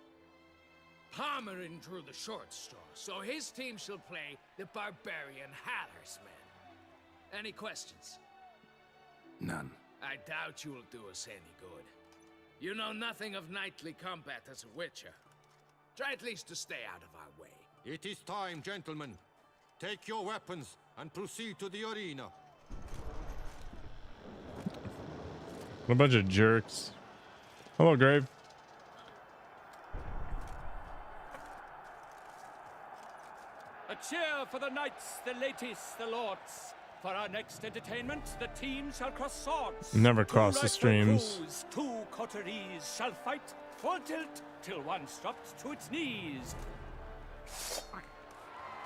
Speaker 11: Palmerin drew the short straw, so his team shall play the barbarian Halar's men. Any questions?
Speaker 5: None.
Speaker 11: I doubt you'll do us any good. You know nothing of knightly combat as a witcher. Try at least to stay out of our way.
Speaker 12: It is time, gentlemen. Take your weapons and proceed to the arena.
Speaker 1: What a bunch of jerks. Hello, Grave.
Speaker 13: A cheer for the knights, the ladies, the lords. For our next entertainment, the team shall cross swords.
Speaker 1: Never cross the
Speaker 13: rightful
Speaker 1: streams.
Speaker 13: crews, 2 coteries shall fight full tilt till one's dropped to its knees.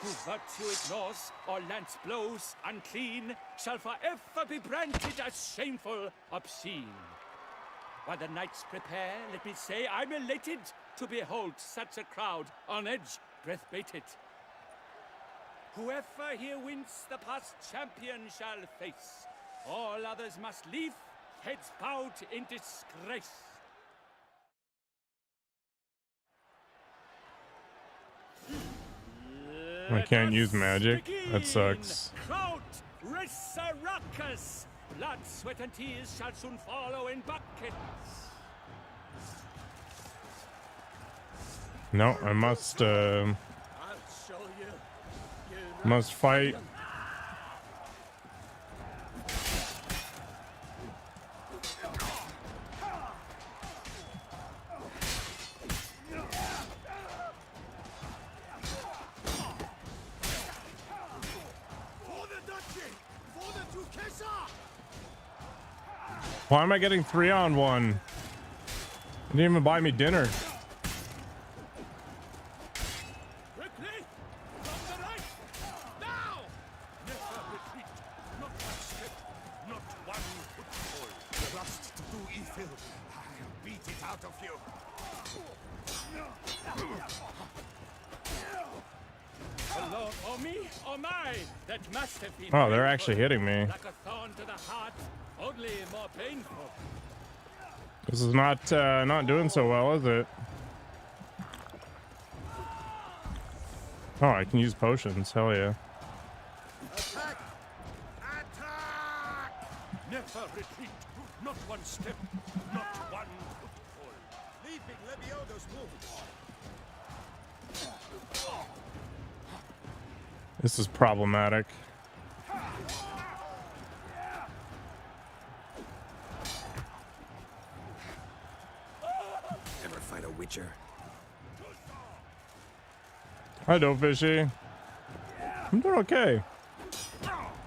Speaker 13: Who virtue ignores or lance blows unclean shall forever be branded as shameful, obscene. While the knights prepare, let me say I'm elated to behold such a crowd on edge, breath-baited. Whoever here wins the past champion shall face. All others must leave, heads bowed in disgrace.
Speaker 1: I can't use magic. That sucks.
Speaker 13: Crowd, race a ruckus. Blood, sweat, and tears shall soon follow in buckets.
Speaker 1: No, I must
Speaker 13: I'll show you.
Speaker 1: must fight. Why am I getting 3-on-1? They didn't even buy me dinner.
Speaker 13: Quickly! From the right! Now! Never retreat! Not one step! Not one footfall!
Speaker 9: Lust to do evil. I'll beat it out of you.
Speaker 13: Alone or me or mine? That must have been
Speaker 1: Oh, they're
Speaker 13: painful.
Speaker 1: actually hitting me.
Speaker 13: Like a thorn to the heart, only more painful.
Speaker 1: This is not doing so well, is it? Oh, I can use potions. Hell yeah.
Speaker 9: Attack! Attack!
Speaker 13: Never retreat. Not one step. Not one footfall.
Speaker 9: Leaping Lebioda's wounds.
Speaker 1: This is problematic.
Speaker 5: Ever fight a witcher?
Speaker 1: Hi, Dopefishy. I'm doing okay.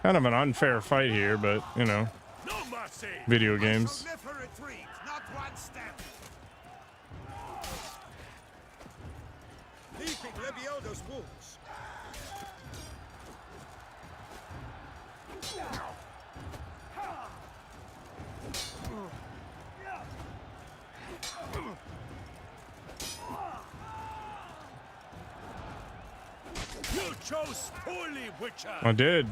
Speaker 1: Kind of an unfair fight here, but you know,
Speaker 13: No mercy.
Speaker 1: video games.
Speaker 9: Never retreat. Not one step. Leaping Lebioda's wounds.
Speaker 13: You chose poorly, Witcher.
Speaker 1: I did.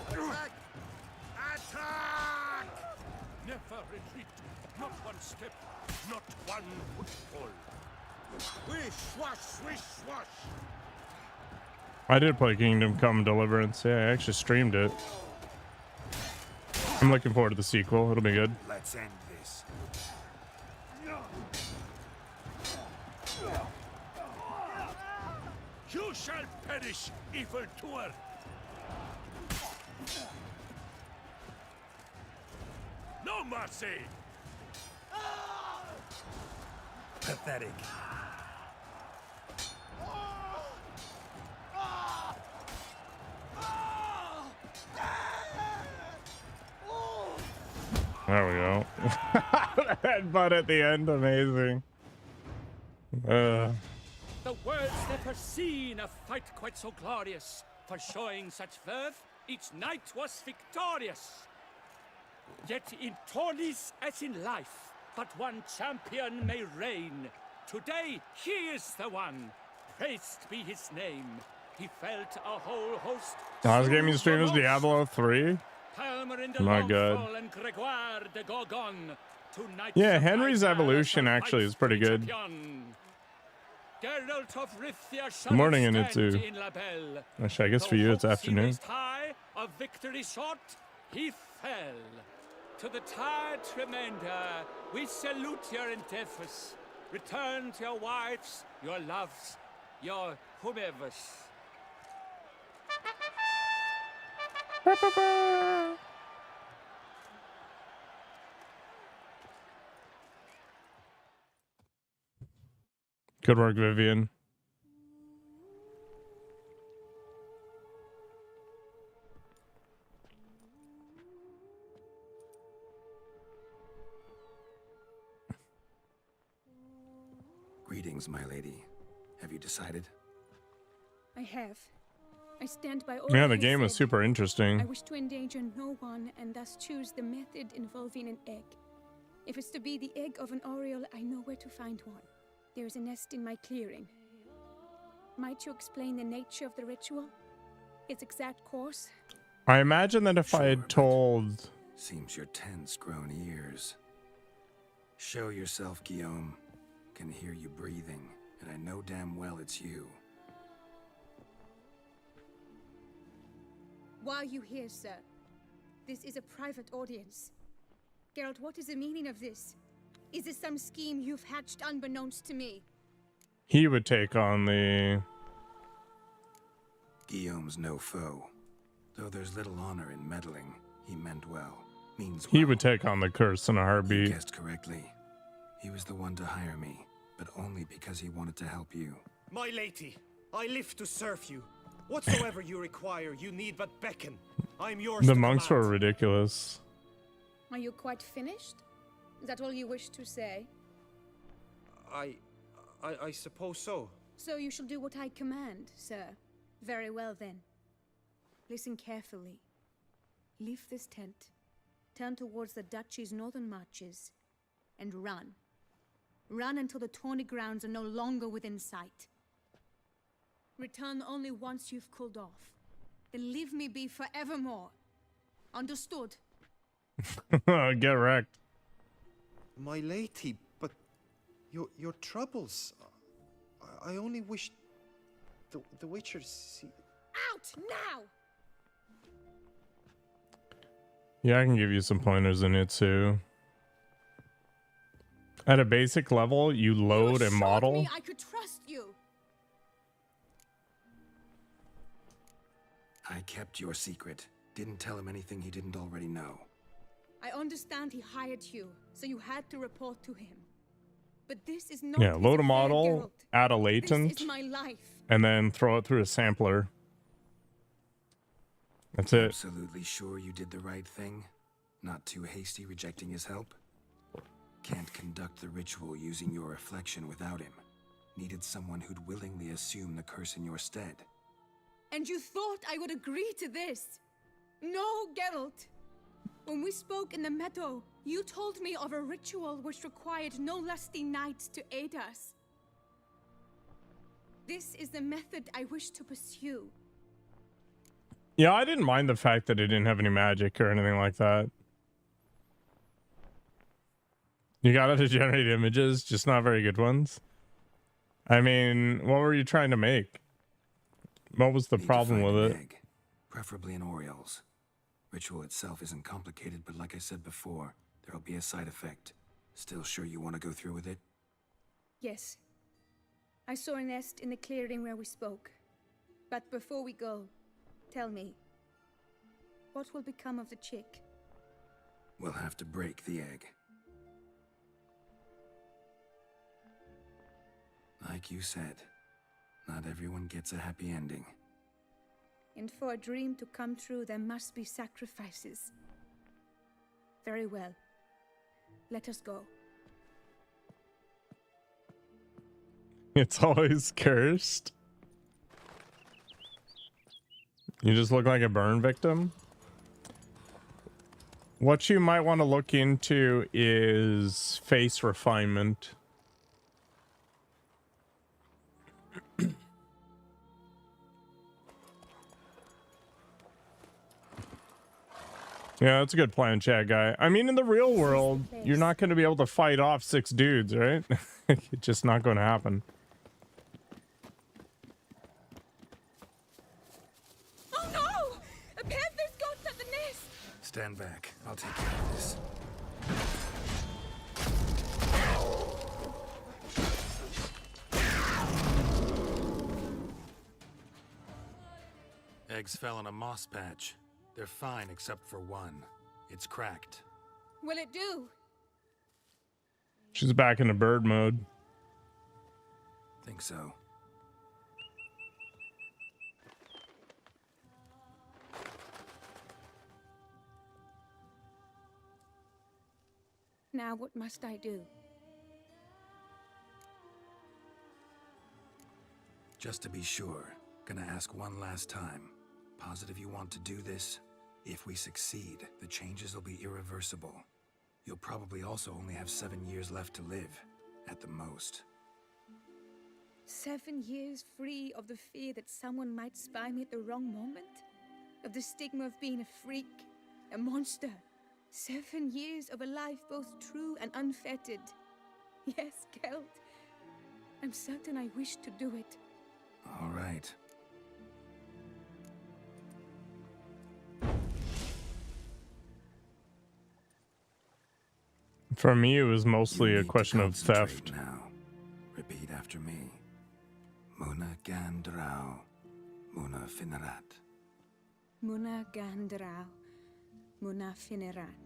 Speaker 9: Attack! Attack!
Speaker 13: Never retreat. Not one step. Not one footfall.
Speaker 9: Wish, swash, swish, swash.
Speaker 1: I did play Kingdom Come Deliverance. Yeah, I actually streamed it. I'm looking forward to the sequel. It'll be good.
Speaker 5: Let's end this.
Speaker 13: You shall perish, evildoer. No mercy.
Speaker 5: Pathetic.
Speaker 1: There we go. Headbutt at the end, amazing.
Speaker 13: The world's never seen a fight quite so glorious. For showing such verve, each knight was victorious. Yet in tourneys as in life, but one champion may reign. Today he is the one. Praised be his name. He felt a whole host.
Speaker 1: Last game you streamed was Diablo 3. My god.
Speaker 13: And Gregoire de Gorgon. Tonight
Speaker 1: Yeah, Henry's Evolution actually is pretty good.
Speaker 13: Geralt of Rithia shall
Speaker 1: Good morning,
Speaker 13: stand
Speaker 1: Initsu.
Speaker 13: in La Belle.
Speaker 1: Actually, I guess for you it's
Speaker 13: Though hopes
Speaker 1: afternoon.
Speaker 13: He raised high, a victory short, he fell. To the tired remainder, we salute your endeavors. Return to your wives, your loves, your whomevers.
Speaker 1: Good work, Vivian.
Speaker 5: Greetings, my lady. Have you decided?
Speaker 10: I have. I stand by all
Speaker 1: Yeah, the
Speaker 10: he
Speaker 1: game was
Speaker 10: said.
Speaker 1: super
Speaker 10: I
Speaker 1: interesting.
Speaker 10: wish to endanger no one and thus choose the method involving an egg. If it's to be the egg of an oriole, I know where to find one. There is a nest in my clearing. Might you explain the nature of the ritual? Its exact course?
Speaker 1: I imagine that if I had told...
Speaker 5: Seems your tense grown ears. Show yourself, Guillaume. Can hear you breathing, and I know damn well it's you.
Speaker 10: Why are you here, sir? This is a private audience. Geralt, what is the meaning of this? Is this some scheme you've hatched unbeknownst to me?
Speaker 1: He would take on the...
Speaker 5: Guillaume's no foe. Though there's little honor in meddling, he meant well. Means
Speaker 1: He
Speaker 5: well.
Speaker 1: would take on the curse in a
Speaker 5: You
Speaker 1: heartbeat.
Speaker 5: guessed correctly. He was the one to hire me, but only because he wanted to help you.
Speaker 6: My lady, I live to serve you. Whatsoever you require, you need but beckon. I'm yours
Speaker 1: The
Speaker 6: to
Speaker 1: monks were
Speaker 6: command.
Speaker 1: ridiculous.
Speaker 10: Are you quite finished? Is that all you wish to say?
Speaker 6: I suppose so.
Speaker 10: So you shall do what I command, sir. Very well then. Listen carefully. Leave this tent, turn towards the duchy's northern marches, and run. Run until the tourney grounds are no longer within sight. Return only once you've cooled off. Then leave me be forevermore. Understood?
Speaker 1: Get wrecked.
Speaker 6: My lady, but Your troubles. I only wish the Witcher see.
Speaker 10: Out now!
Speaker 1: Yeah, I can give you some pointers in it too. At a basic level, you load
Speaker 10: You
Speaker 1: a
Speaker 10: assured
Speaker 1: model.
Speaker 10: me I could trust you.
Speaker 5: I kept your secret. Didn't tell him anything he didn't already know.
Speaker 10: I understand he hired you, so you had to report to him. But this is not
Speaker 1: Yeah,
Speaker 10: his
Speaker 1: load a
Speaker 10: affair,
Speaker 1: model,
Speaker 10: Geralt.
Speaker 1: add a
Speaker 10: This
Speaker 1: latent,
Speaker 10: is my life.
Speaker 1: and then throw it through a sampler. That's it.
Speaker 5: Absolutely sure you did the right thing? Not too hasty rejecting his help? Can't conduct the ritual using your reflection without him. Needed someone who'd willingly assume the curse in your stead.
Speaker 10: And you thought I would agree to this? No, Geralt. When we spoke in the meadow, you told me of a ritual which required no lusty knights to aid us. This is the method I wish to pursue.
Speaker 1: Yeah, I didn't mind the fact that it didn't have any magic or anything like that. You got it to generate images, just not very good ones. I mean, what were you trying to make? What was the
Speaker 5: Need to
Speaker 1: problem
Speaker 5: find
Speaker 1: with
Speaker 5: an
Speaker 1: it?
Speaker 5: egg, preferably an Oriole's. Ritual itself isn't complicated, but like I said before, there'll be a side effect. Still sure you want to go through with it?
Speaker 10: Yes. I saw a nest in the clearing where we spoke. But before we go, tell me, what will become of the chick?
Speaker 5: We'll have to break the egg. Like you said, not everyone gets a happy ending.
Speaker 10: And for a dream to come true, there must be sacrifices. Very well. Let us go.
Speaker 1: It's always cursed. You just look like a burn victim. What you might want to look into is face refinement. Yeah, that's a good plan, Chad guy. I mean, in the real world, you're not going to be able to fight off 6 dudes, right? It's just not going to happen.
Speaker 10: Oh no! A panther's got at the nest!
Speaker 5: Stand back. I'll take care of this. Eggs fell in a moss patch. They're fine except for one. It's cracked.
Speaker 10: Will it do?
Speaker 1: She's back into bird mode.
Speaker 5: Think so.
Speaker 10: Now what must I do?
Speaker 5: Just to be sure, gonna ask one last time. Positive you want to do this? If we succeed, the changes will be irreversible. You'll probably also only have 7 years left to live, at the most.
Speaker 10: 7 years free of the fear that someone might spy me at the wrong moment? Of the stigma of being a freak, a monster? 7 years of a life both true and unfettered. Yes, Geralt. I'm certain I wish to do it.
Speaker 5: All right.
Speaker 1: For me, it was mostly
Speaker 5: You
Speaker 1: a
Speaker 5: need to
Speaker 1: question of
Speaker 5: concentrate
Speaker 1: theft.
Speaker 5: Now. Repeat after me. Muna Gandrau, Muna Finerat.
Speaker 10: Muna Gandrau, Muna Finerat.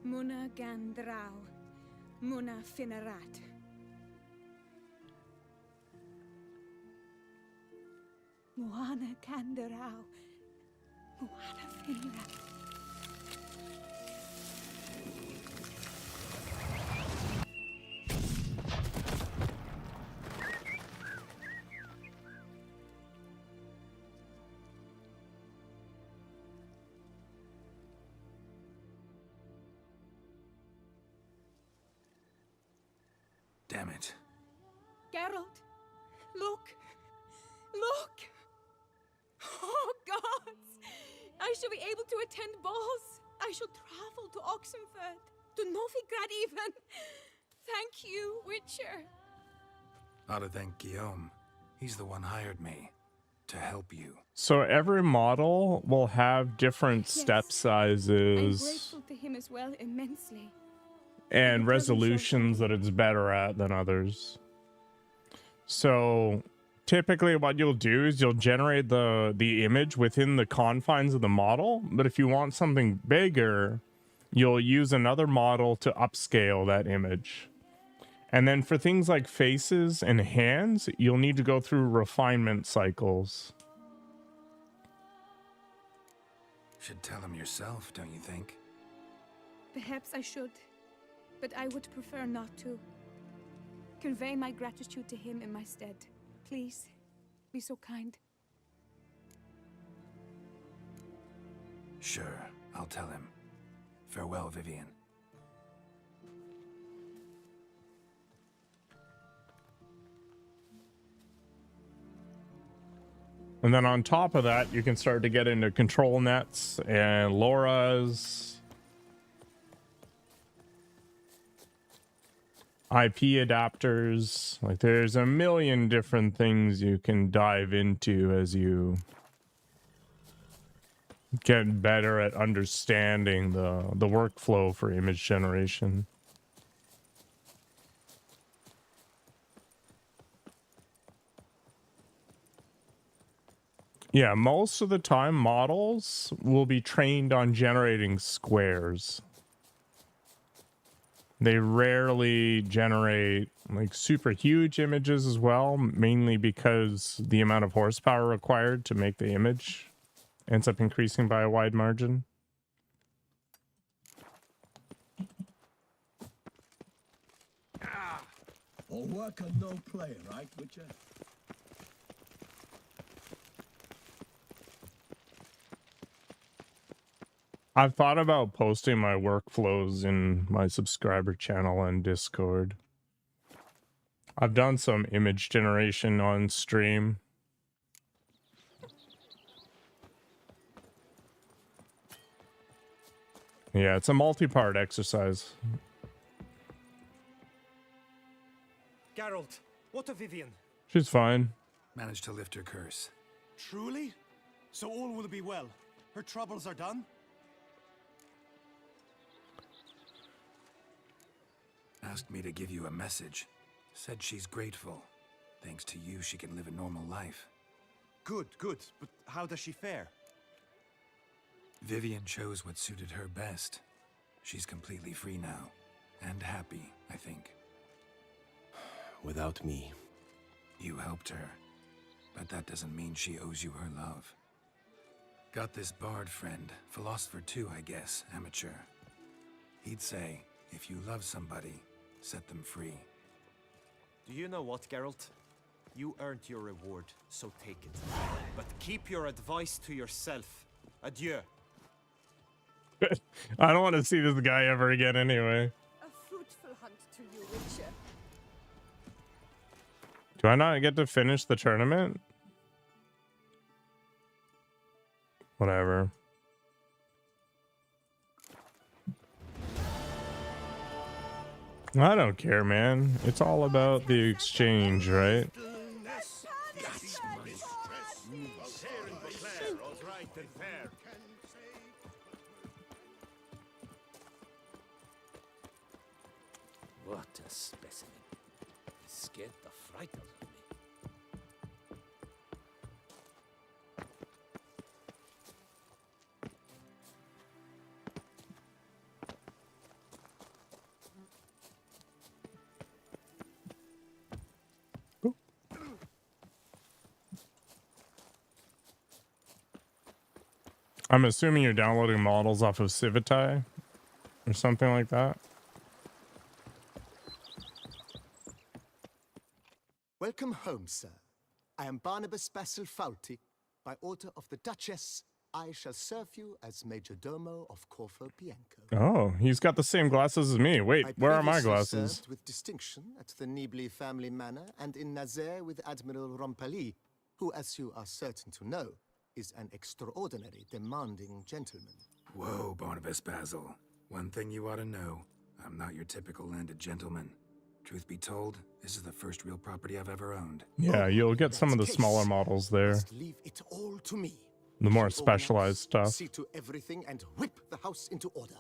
Speaker 10: Muna Gandrau, Muna Finerat. Muana Gandrau, Muana Finerat.
Speaker 5: Damn it.
Speaker 10: Geralt, look! Look! Oh, gods! I shall be able to attend balls. I shall travel to Oxenford, to Novigrad even. Thank you, Witcher.
Speaker 5: Ought to thank Guillaume. He's the one hired me to help you.
Speaker 1: So every model will have different step
Speaker 10: I'm
Speaker 1: sizes
Speaker 10: grateful to him as well, immensely.
Speaker 1: and resolutions that it's better at than others. So typically what you'll do is you'll generate the image within the confines of the model, but if you want something bigger, you'll use another model to upscale that image. And then for things like faces and hands, you'll need to go through refinement cycles.
Speaker 5: Should tell him yourself, don't you think?
Speaker 10: Perhaps I should, but I would prefer not to. Convey my gratitude to him in my stead. Please, be so kind.
Speaker 5: Sure, I'll tell him. Farewell, Vivian.
Speaker 1: And then on top of that, you can start to get into control nets and LoRa's, IP adapters. Like there's a million different things you can dive into as you get better at understanding the workflow for image generation. Yeah, most of the time models will be trained on generating squares. They rarely generate like super huge images as well, mainly because the amount of horsepower required to make the image ends up increasing by a wide margin.
Speaker 14: All work and no play, right, Witcher?
Speaker 1: I've thought about posting my workflows in my subscriber channel and Discord. I've done some image generation on stream. Yeah, it's a multi-part exercise.
Speaker 6: Geralt, what of Vivian?
Speaker 1: She's fine.
Speaker 5: Managed to lift her curse.
Speaker 6: Truly? So all will be well. Her troubles are done?
Speaker 5: Asked me to give you a message. Said she's grateful. Thanks to you, she can live a normal life.
Speaker 6: Good, good. But how does she fare?
Speaker 5: Vivian chose what suited her best. She's completely free now. And happy, I think.
Speaker 9: Without me.
Speaker 5: You helped her. But that doesn't mean she owes you her love. Got this bard friend. Philosopher too, I guess. Amateur. He'd say, if you love somebody, set them free.
Speaker 6: Do you know what, Geralt? You earned your reward, so take it. But keep your advice to yourself. Adieu.
Speaker 1: I don't want to see this guy ever again anyway.
Speaker 4: A fruitful hunt to you, Witcher.
Speaker 1: Do I not get to finish the tournament? Whatever. I don't care, man. It's all about the exchange, right?
Speaker 3: What a specimen. He scared the fright out of me.
Speaker 1: I'm assuming you're downloading models off of Civitai or something like that.
Speaker 15: Welcome home, sir. I am Barnabas Basil Fawlty. By order of the Duchess, I shall serve you as Major Domo of Corvo Bianco.
Speaker 1: Oh, he's got the same glasses as me. Wait, where are my
Speaker 15: previously
Speaker 1: glasses?
Speaker 15: served with distinction at the Nibli family manor and in Nazaire with Admiral Rompali, who, as you are certain to know, is an extraordinary demanding gentleman.
Speaker 5: Whoa, Barnabas Basil. One thing you ought to know. I'm not your typical landed gentleman. Truth be told, this is the first real property I've ever owned.
Speaker 1: Yeah, you'll get some of the smaller models there.
Speaker 15: Leave it all to me.
Speaker 1: The more
Speaker 15: Organize,
Speaker 1: specialized stuff.
Speaker 15: See to everything and whip the house into order.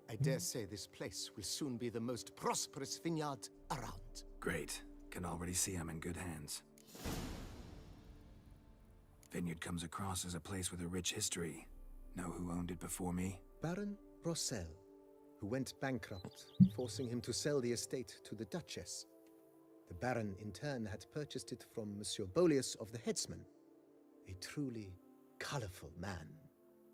Speaker 15: I dare say this place will soon be the most prosperous vineyard around.
Speaker 5: Great. Can already see I'm in good hands. Vineyard comes across as a place with a rich history. Know who owned it before me?
Speaker 15: Baron Rossel, who went bankrupt, forcing him to sell the estate to the Duchess. The Baron, in turn, had purchased it from Monsieur Bolius of the Headsman, a truly colorful man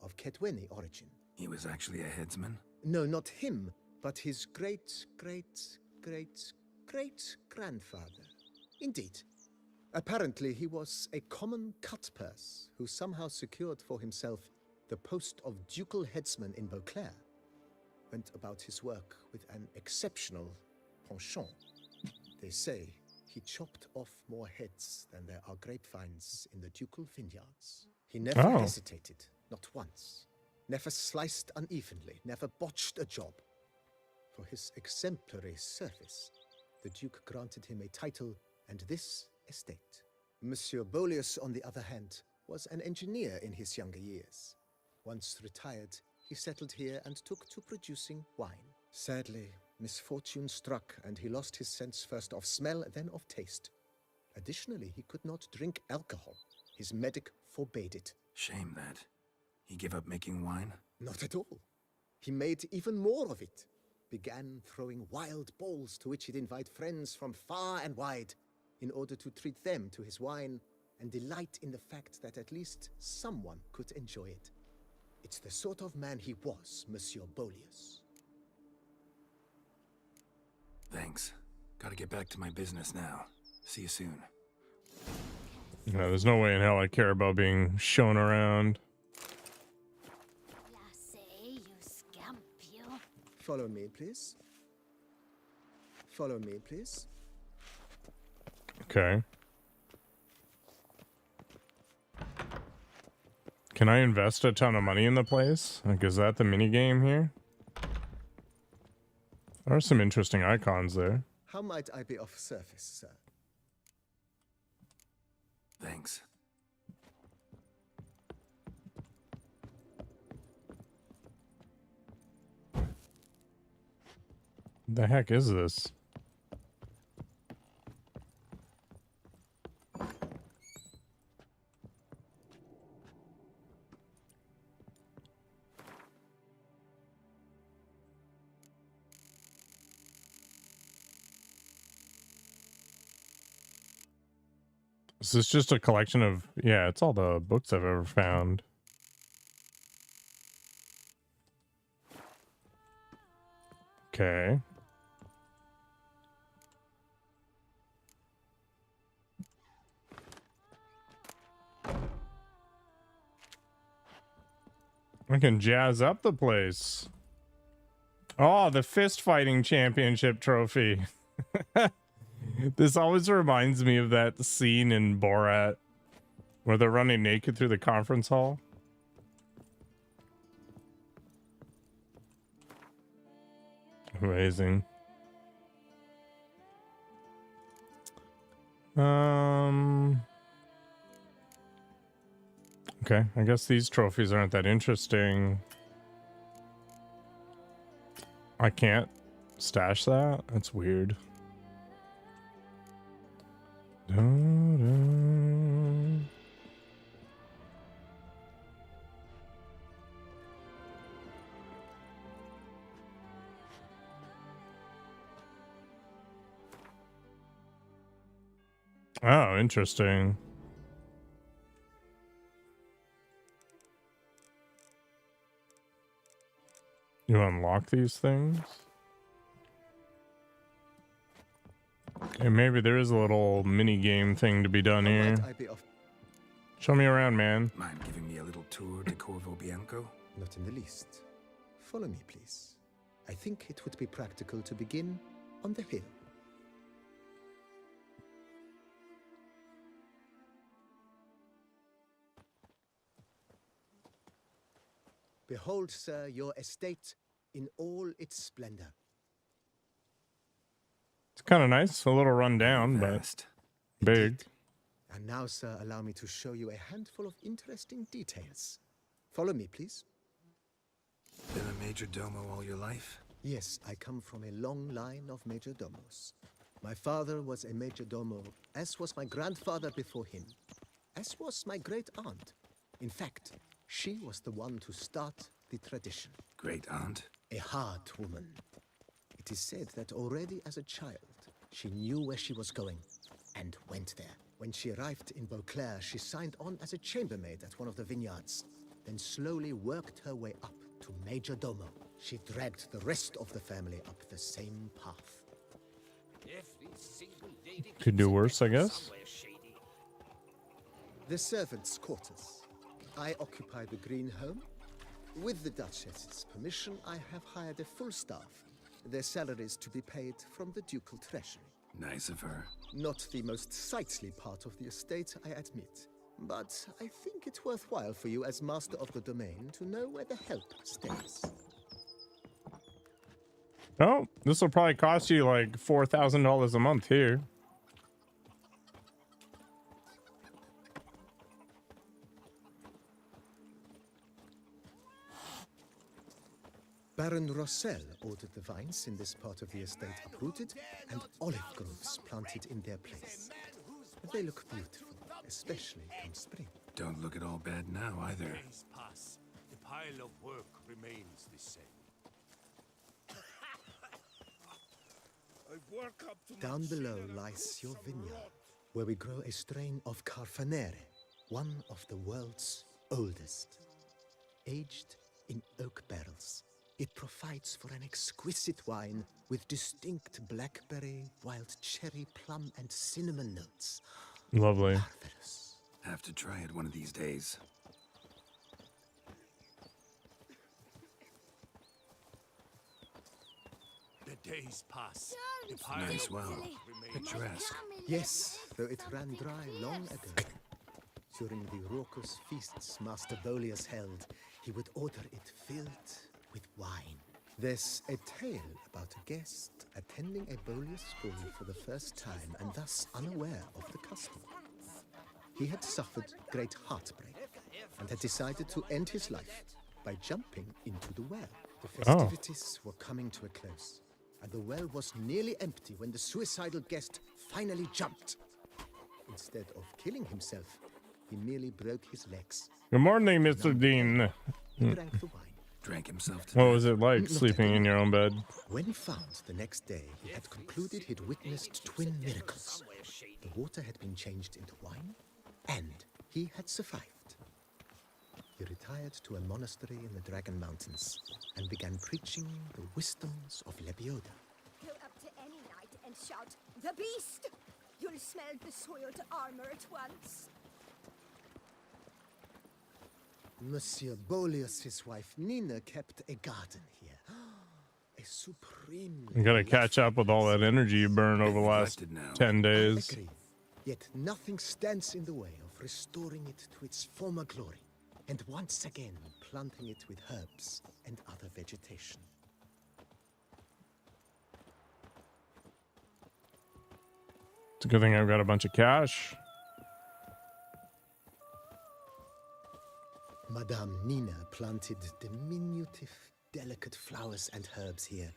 Speaker 15: of Ketweni origin.
Speaker 5: He was actually a headsman?
Speaker 15: No, not him, but his great-great-great-great-grandfather. Indeed. Apparently, he was a common cut-purse who somehow secured for himself the post of ducal headsman in Beauclair. Went about his work with an exceptional penchant. They say he chopped off more heads than there are grapevines in the ducal vineyards. He never hesitated, not once. Never sliced unevenly, never botched a job. For his exemplary service, the Duke granted him a title and this estate. Monsieur Bolius, on the other hand, was an engineer in his younger years. Once retired, he settled here and took to producing wine. Sadly, misfortune struck and he lost his sense first of smell, then of taste. Additionally, he could not drink alcohol. His medic forbade it.
Speaker 5: Shame that. He gave up making wine?
Speaker 15: Not at all. He made even more of it. Began throwing wild balls to which he'd invite friends from far and wide in order to treat them to his wine and delight in the fact that at least someone could enjoy it. It's the sort of man he was, Monsieur Bolius.
Speaker 5: Thanks. Gotta get back to my business now. See you soon.
Speaker 1: No, there's no way in hell I care about being shown around.
Speaker 15: Follow me, please. Follow me, please.
Speaker 1: Okay. Can I invest a ton of money in the place? Like, is that the mini game here? There are some interesting icons there.
Speaker 15: How might I be of service, sir?
Speaker 5: Thanks.
Speaker 1: The heck is this? Is this just a collection of... Yeah, it's all the books I've ever found. Okay. I can jazz up the place. Oh, the fist fighting championship trophy. This always reminds me of that scene in Borat where they're running naked through the conference hall. Amazing. Okay, I guess these trophies aren't that interesting. I can't stash that? That's weird. Oh, interesting. You unlock these things? Okay, maybe there is a little mini game thing to be done here. Show me around, man.
Speaker 5: Mind giving me a little tour to Corvo Bianco?
Speaker 15: Not in the least. Follow me, please. I think it would be practical to begin on the hill. Behold, sir, your estate in all its splendor.
Speaker 1: kind of nice. A little run down, but big.
Speaker 15: And now, sir, allow me to show you a handful of interesting details. Follow me, please.
Speaker 5: Been a major domo all your life?
Speaker 15: Yes, I come from a long line of major domos. My father was a major domo, as was my grandfather before him, as was my great aunt. In fact, she was the one to start the tradition.
Speaker 5: Great aunt?
Speaker 15: A hard woman. It is said that already as a child, she knew where she was going and went there. When she arrived in Beauclair, she signed on as a chambermaid at one of the vineyards, then slowly worked her way up to Major Domo. She dragged the rest of the family up the same path.
Speaker 1: Could do worse, I guess.
Speaker 15: The servants' quarters. I occupy the green home. With the Duchess's permission, I have hired a full staff. Their salaries to be paid from the ducal treasury.
Speaker 5: Nice of her.
Speaker 15: Not the most sightly part of the estate, I admit. But I think it worthwhile for you as master of the domain to know where the help stays.
Speaker 1: Oh, this will probably cost you like $4,000 a month here.
Speaker 15: Baron Rossel ordered the vines in this part of the estate uprooted and olive groves planted in their place. They look beautiful, especially come spring.
Speaker 5: Don't look at all bad now either.
Speaker 14: Days pass. The pile of work remains the same.
Speaker 15: Down below lies your vineyard, where we grow a strain of Carfanere, one of the world's oldest. Aged in oak barrels, it provides for an exquisite wine with distinct blackberry, wild cherry, plum, and cinnamon notes.
Speaker 1: Lovely.
Speaker 15: Marvelous.
Speaker 5: Have to try it one of these days.
Speaker 14: The days pass. The
Speaker 5: Nice well. Picturesque.
Speaker 15: Yes, though it ran dry long ago. During the raucous feasts Master Bolius held, he would order it filled with wine. There's a tale about a guest attending a Bolius ball for the first time and thus unaware of the custom. He had suffered great heartbreak and had decided to end his life by jumping into the well. The festivities were coming to a close, and the well was nearly empty when the suicidal guest finally jumped. Instead of killing himself, he merely broke his legs.
Speaker 1: Good morning, Mr. Dean.
Speaker 15: He drank the wine.
Speaker 5: Drank himself to
Speaker 1: What
Speaker 5: death.
Speaker 1: was it like sleeping in your own bed?
Speaker 15: When found the next day, he had concluded he'd witnessed twin miracles. The water had been changed into wine, and he had survived. He retired to a monastery in the Dragon Mountains and began preaching the wisdoms of Lebioda.
Speaker 4: Go up to any knight and shout, "The beast!" You'll smell the soiled armor at once.
Speaker 15: Monsieur Bolius' wife Nina kept a garden here. A supreme.
Speaker 1: You gotta catch up with all that energy you burned over the last 10 days.
Speaker 15: Agree. Yet nothing stands in the way of restoring it to its former glory, and once again planting it with herbs and other vegetation.
Speaker 1: It's a good thing I've got a bunch of cash.
Speaker 15: Madame Nina planted diminutive, delicate flowers and herbs here.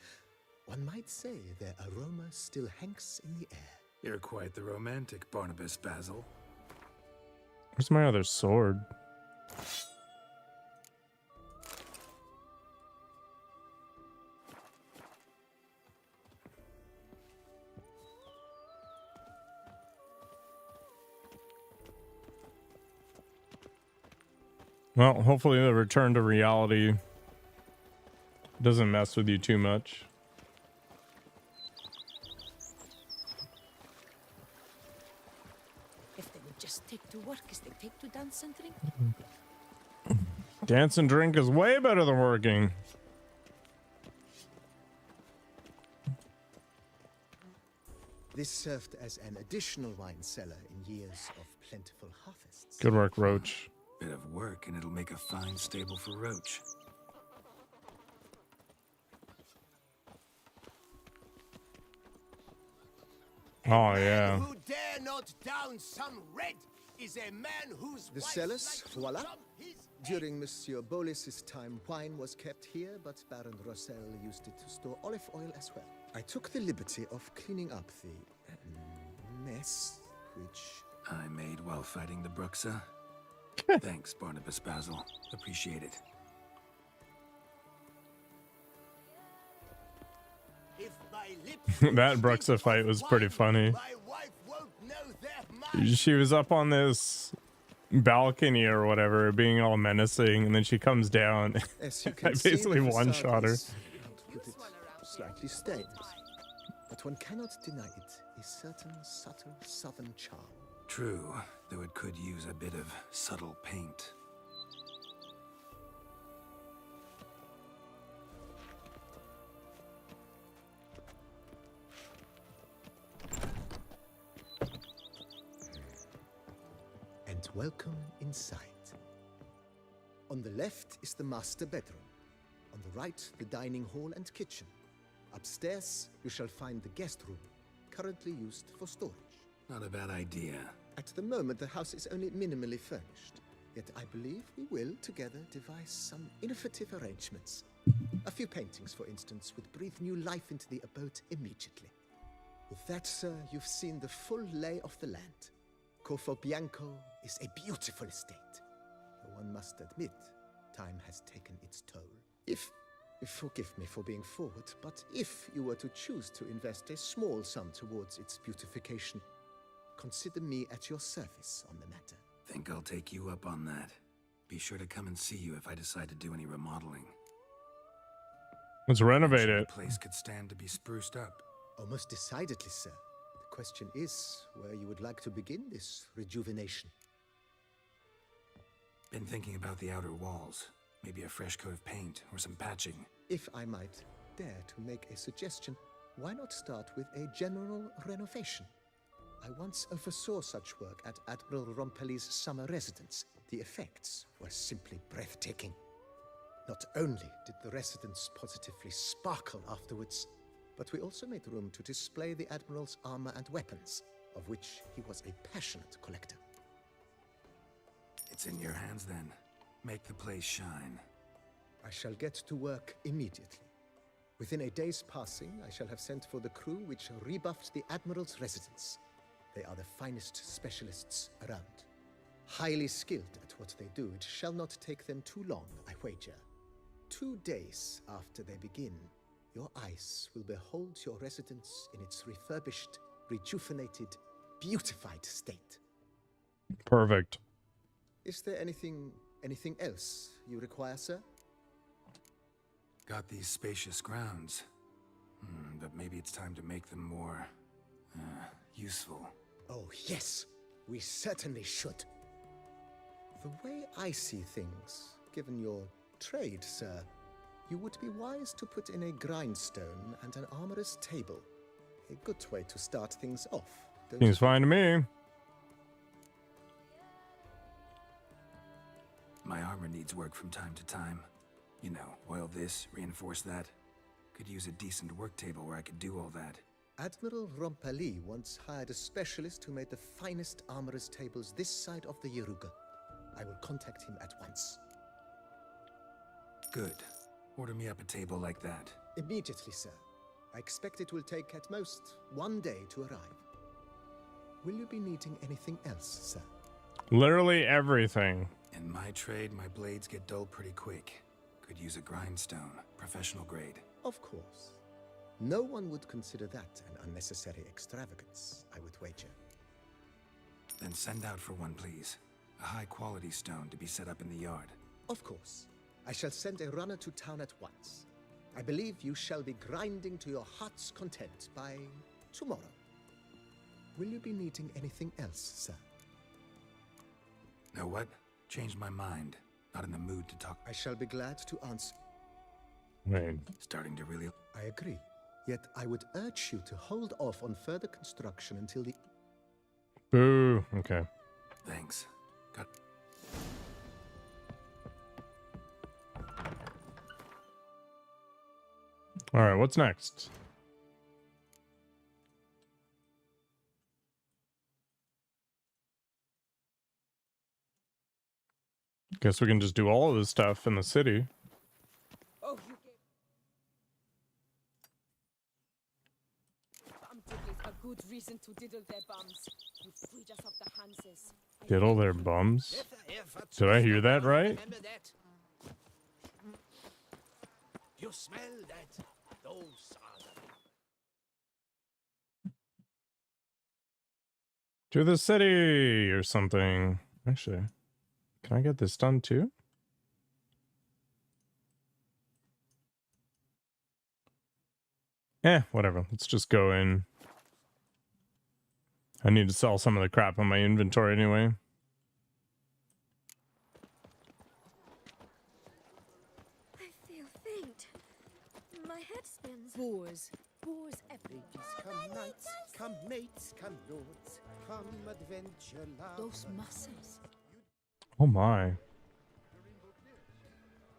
Speaker 15: One might say their aroma still hangs in the air.
Speaker 5: You're quite the romantic, Barnabas Basil.
Speaker 1: Where's my other sword? Well, hopefully the return to reality doesn't mess with you too much.
Speaker 16: If they would just take to work as they take to dance and drink.
Speaker 1: Dance and drink is way better than working.
Speaker 15: This served as an additional wine cellar in years of plentiful harvests.
Speaker 1: Good work, Roach.
Speaker 5: Bit of work, and it'll make a fine stable for Roach.
Speaker 1: Oh, yeah.
Speaker 9: Who dare not down some red is a man whose
Speaker 15: The
Speaker 9: wife
Speaker 15: cellars,
Speaker 9: likes
Speaker 15: voila.
Speaker 9: from his
Speaker 15: During Monsieur Bolis's time, wine was kept here, but Baron Rossel used it to store olive oil as well. I took the liberty of cleaning up the mess, which...
Speaker 5: I made while fighting the Bruxa. Thanks, Barnabas Basil. Appreciate it.
Speaker 9: If my lips
Speaker 1: That Bruxa fight was pretty funny.
Speaker 9: my wife won't know their
Speaker 1: She was up on this balcony or whatever, being all menacing, and then she comes down.
Speaker 15: As you
Speaker 1: I
Speaker 15: can see,
Speaker 1: basically
Speaker 15: the
Speaker 1: one-shot her.
Speaker 15: facade is, put it, slightly stained. But one cannot deny it, a certain subtle southern charm.
Speaker 5: True, though it could use a bit of subtle paint.
Speaker 15: And welcome inside. On the left is the master bedroom. On the right, the dining hall and kitchen. Upstairs, you shall find the guest room, currently used for storage.
Speaker 5: Not a bad idea.
Speaker 15: At the moment, the house is only minimally furnished. Yet I believe we will, together, devise some innovative arrangements. A few paintings, for instance, would breathe new life into the abode immediately. With that, sir, you've seen the full lay of the land. Corvo Bianco is a beautiful estate. Though one must admit, time has taken its toll. Forgive me for being forward, but if you were to choose to invest a small sum towards its beautification, consider me at your service on the matter.
Speaker 5: Think I'll take you up on that. Be sure to come and see you if I decide to do any remodeling.
Speaker 1: Let's renovate
Speaker 5: The
Speaker 1: it.
Speaker 5: place could stand to be spruced up.
Speaker 15: Oh, most decidedly, sir. The question is where you would like to begin this rejuvenation.
Speaker 5: Been thinking about the outer walls. Maybe a fresh coat of paint or some patching.
Speaker 15: If I might dare to make a suggestion, why not start with a general renovation? I once oversaw such work at Admiral Rompelli's summer residence. The effects were simply breathtaking. Not only did the residence positively sparkle afterwards, but we also made room to display the Admiral's armor and weapons, of which he was a passionate collector.
Speaker 5: It's in your hands then. Make the place shine.
Speaker 15: I shall get to work immediately. Within a day's passing, I shall have sent for the crew which rebuffed the Admiral's residence. They are the finest specialists around. Highly skilled at what they do, it shall not take them too long, I wager. 2 days after they begin, your eyes will behold your residence in its refurbished, rejuvenated, beautified state.
Speaker 1: Perfect.
Speaker 15: Is there anything else you require, sir?
Speaker 5: Got these spacious grounds. But maybe it's time to make them more... useful.
Speaker 15: Oh, yes. We certainly should. The way I see things, given your trade, sir, you would be wise to put in a grindstone and an armorer's table. A good way to start things off, don't
Speaker 1: Seems fine to me.
Speaker 5: My armor needs work from time to time. You know, oil this, reinforce that. Could use a decent work table where I could do all that.
Speaker 15: Admiral Rompelli once hired a specialist who made the finest armorer's tables this side of the Yaruga. I will contact him at once.
Speaker 5: Good. Order me up a table like that.
Speaker 15: Immediately, sir. I expect it will take at most 1 day to arrive. Will you be needing anything else, sir?
Speaker 1: Literally everything.
Speaker 5: In my trade, my blades get dull pretty quick. Could use a grindstone, professional grade.
Speaker 15: Of course. No one would consider that an unnecessary extravagance, I would wager.
Speaker 5: Then send out for one, please. A high-quality stone to be set up in the yard.
Speaker 15: Of course. I shall send a runner to town at once. I believe you shall be grinding to your heart's content by tomorrow. Will you be needing anything else, sir?
Speaker 5: Know what? Changed my mind. Not in the mood to talk.
Speaker 15: I shall be glad to answer.
Speaker 1: Wait.
Speaker 5: Starting to really...
Speaker 15: I agree. Yet I would urge you to hold off on further construction until the...
Speaker 1: Boo. Okay.
Speaker 5: Thanks. Got...
Speaker 1: All right, what's next? Guess we can just do all of this stuff in the city.
Speaker 16: Oh, you gave Bumdiddles a good reason to diddle their bums. You freed us of the Hanses.
Speaker 1: Diddle their bums? Did I hear that right?
Speaker 3: Remember that? You smell that? Those are the...
Speaker 1: To the city or something. Actually, can I get this done too? Whatever. Let's just go in. I need to sell some of the crap on my inventory anyway.
Speaker 4: I feel faint. My head spins.
Speaker 16: Boars. Boars everywhere.
Speaker 9: Come knights, come mates, come lords, come adventure lovers.
Speaker 16: Those muscles.
Speaker 1: Oh my.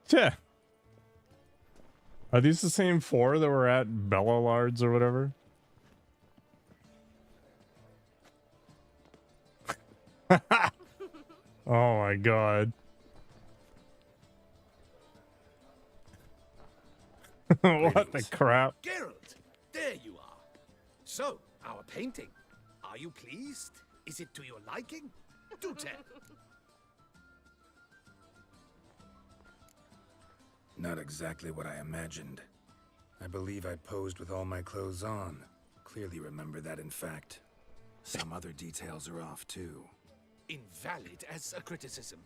Speaker 1: Yeah. Are these the same 4 that were at Bellalards or whatever? Oh my god. What the crap?
Speaker 3: Geralt, there you are. So, our painting. Are you pleased? Is it to your liking? Do tell.
Speaker 5: Not exactly what I imagined. I believe I posed with all my clothes on. Clearly remember that, in fact. Some other details are off, too.
Speaker 3: Invalid as a criticism.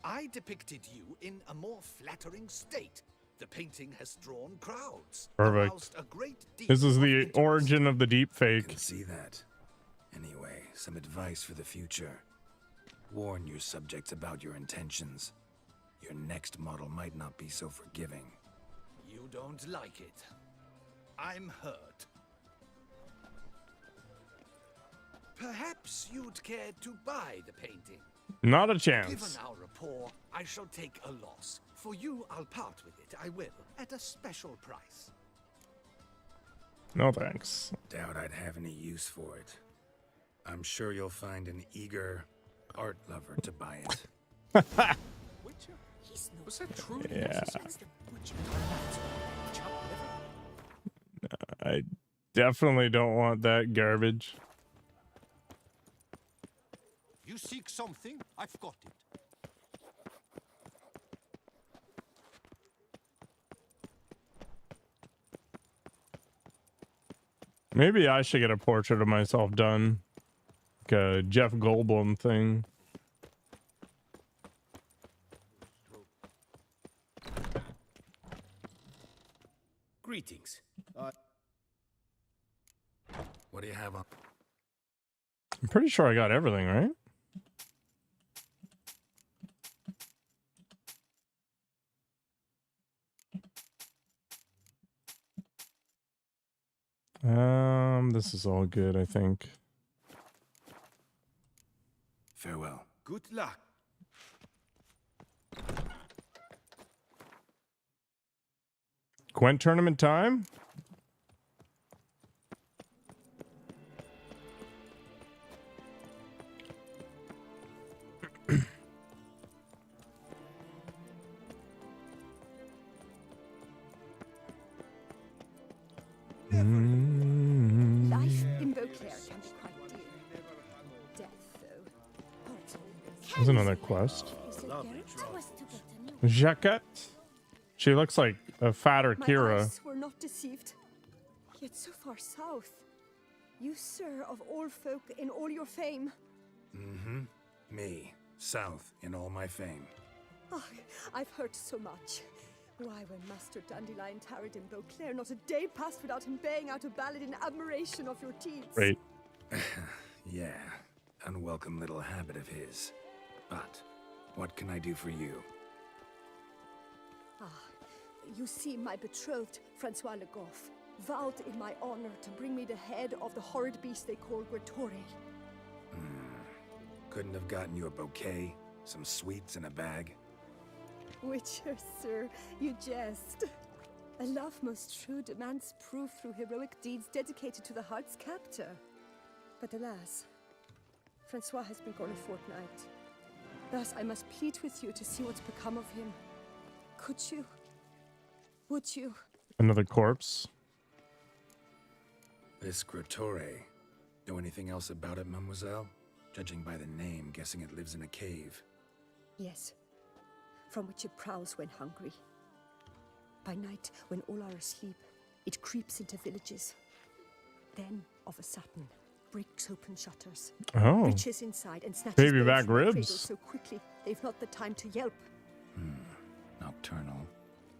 Speaker 3: I depicted you in a more flattering state. The painting has drawn crowds.
Speaker 1: Perfect.
Speaker 3: Aroused a great deal
Speaker 1: This is
Speaker 3: of
Speaker 1: the
Speaker 3: interest.
Speaker 1: origin of the deep
Speaker 5: I
Speaker 1: fake.
Speaker 5: can see that. Anyway, some advice for the future. Warn your subjects about your intentions. Your next model might not be so forgiving.
Speaker 3: You don't like it. I'm hurt. Perhaps you'd care to buy the painting.
Speaker 1: Not a
Speaker 3: Given
Speaker 1: chance.
Speaker 3: our rapport, I shall take a loss. For you, I'll part with it. I will, at a special price.
Speaker 1: No thanks.
Speaker 5: Doubt I'd have any use for it. I'm sure you'll find an eager art lover to buy it.
Speaker 11: Witcher? Was that true?
Speaker 1: Yeah.
Speaker 11: That's the Witcher. Chop liver?
Speaker 1: I definitely don't want that garbage.
Speaker 12: You seek something? I've got it.
Speaker 1: Maybe I should get a portrait of myself done. Like a Jeff Goldblum thing.
Speaker 9: Greetings.
Speaker 5: What do you have on?
Speaker 1: I'm pretty sure I got everything, right? This is all good, I think.
Speaker 5: Farewell.
Speaker 9: Good luck.
Speaker 1: Gwent tournament time?
Speaker 4: Life in Beauclair can be quite dear. Death, though.
Speaker 1: There's another quest.
Speaker 4: Is it Geralt?
Speaker 1: Jacquette? She looks like a fatter
Speaker 4: My
Speaker 1: Kira.
Speaker 4: eyes were not deceived. Yet so far south. You, sir, of all folk in all your fame.
Speaker 5: Mm-hmm. Me, south in all my fame.
Speaker 4: Oh, I've heard so much. Why, when Master Dandelion tarried in Beauclair, not a day passed without him baying out a ballad in admiration of your deeds.
Speaker 1: Great.
Speaker 5: Yeah, unwelcome little habit of his. But what can I do for you?
Speaker 4: Ah, you see, my betrothed, Francois Le Goff, vowed in my honor to bring me the head of the horrid beast they call Gretore.
Speaker 5: Couldn't have gotten you a bouquet, some sweets in a bag?
Speaker 4: Witcher, sir, you jest. A love most true demands proof through heroic deeds dedicated to the heart's captor. But alas, Francois has been gone a fortnight. Thus, I must plead with you to see what's become of him. Could you? Would you?
Speaker 1: Another corpse.
Speaker 5: This Grottore. Know anything else about it, mademoiselle? Judging by the name, guessing it lives in a cave.
Speaker 4: Yes. From which it prowls when hungry. By night, when all are asleep, it creeps into villages. Then, of a sudden, breaks open shutters.
Speaker 1: Oh.
Speaker 4: Reaches inside and snatches
Speaker 1: Baby
Speaker 4: birds
Speaker 1: back
Speaker 4: from the cradle
Speaker 1: ribs.
Speaker 4: so quickly they've not the time to yelp.
Speaker 5: Nocturnal.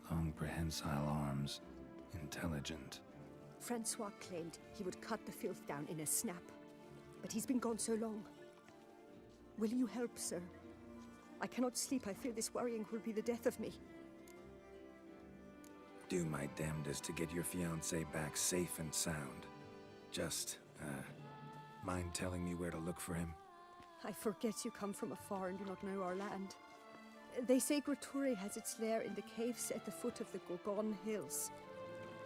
Speaker 5: Long prehensile arms. Intelligent.
Speaker 4: Francois claimed he would cut the filth down in a snap. But he's been gone so long. Will you help, sir? I cannot sleep. I fear this worrying will be the death of me.
Speaker 5: Do my damnedest to get your fiancé back safe and sound. Just, mind telling me where to look for him?
Speaker 4: I forget you come from afar and do not know our land. They say Grottore has its lair in the caves at the foot of the Gorgon Hills.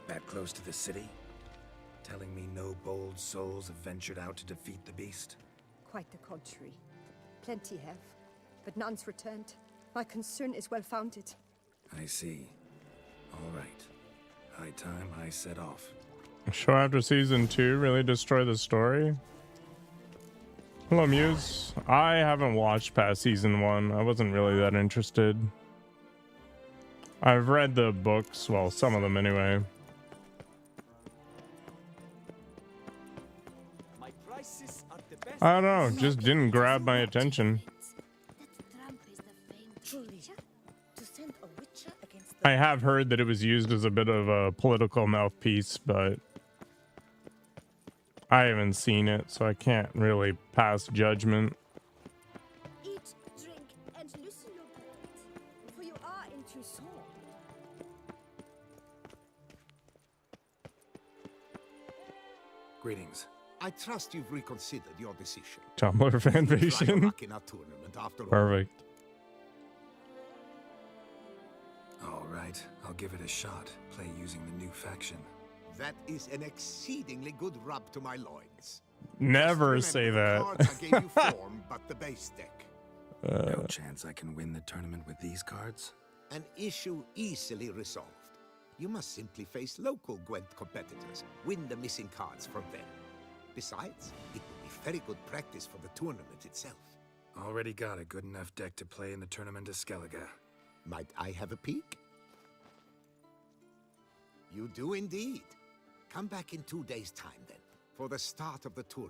Speaker 5: That close to the city? Telling me no bold souls have ventured out to defeat the beast?
Speaker 4: Quite the contrary. Plenty have, but none's returned. My concern is well founded.
Speaker 5: I see. All right. High time I set off.
Speaker 1: Show after season 2 really destroy the story? Hello, Muse. I haven't watched past season 1. I wasn't really that interested. I've read the books, well, some of them anyway. I don't know, just didn't grab my attention. I have heard that it was used as a bit of a political mouthpiece, but I haven't seen it, so I can't really pass judgment.
Speaker 4: Eat, drink, and loosen your girds, for you are in Toussaint.
Speaker 5: Greetings.
Speaker 14: I trust you've reconsidered your decision.
Speaker 1: Tumblr fanfiction.
Speaker 14: Luck in our tournament after all.
Speaker 1: Perfect.
Speaker 5: All right, I'll give it a shot. Play using the new faction.
Speaker 14: That is an exceedingly good rub to my loins.
Speaker 1: Never
Speaker 14: Just
Speaker 1: say
Speaker 14: remember, the
Speaker 1: that.
Speaker 14: cards I gave you form, but the base deck.
Speaker 5: No chance I can win the tournament with these cards?
Speaker 14: An issue easily resolved. You must simply face local Gwent competitors, win the missing cards from them. Besides, it will be very good practice for the tournament itself.
Speaker 5: Already got a good enough deck to play in the tournament of Skellige.
Speaker 14: Might I have a peek? You do indeed. Come back in 2 days' time then, for the start of the tourney.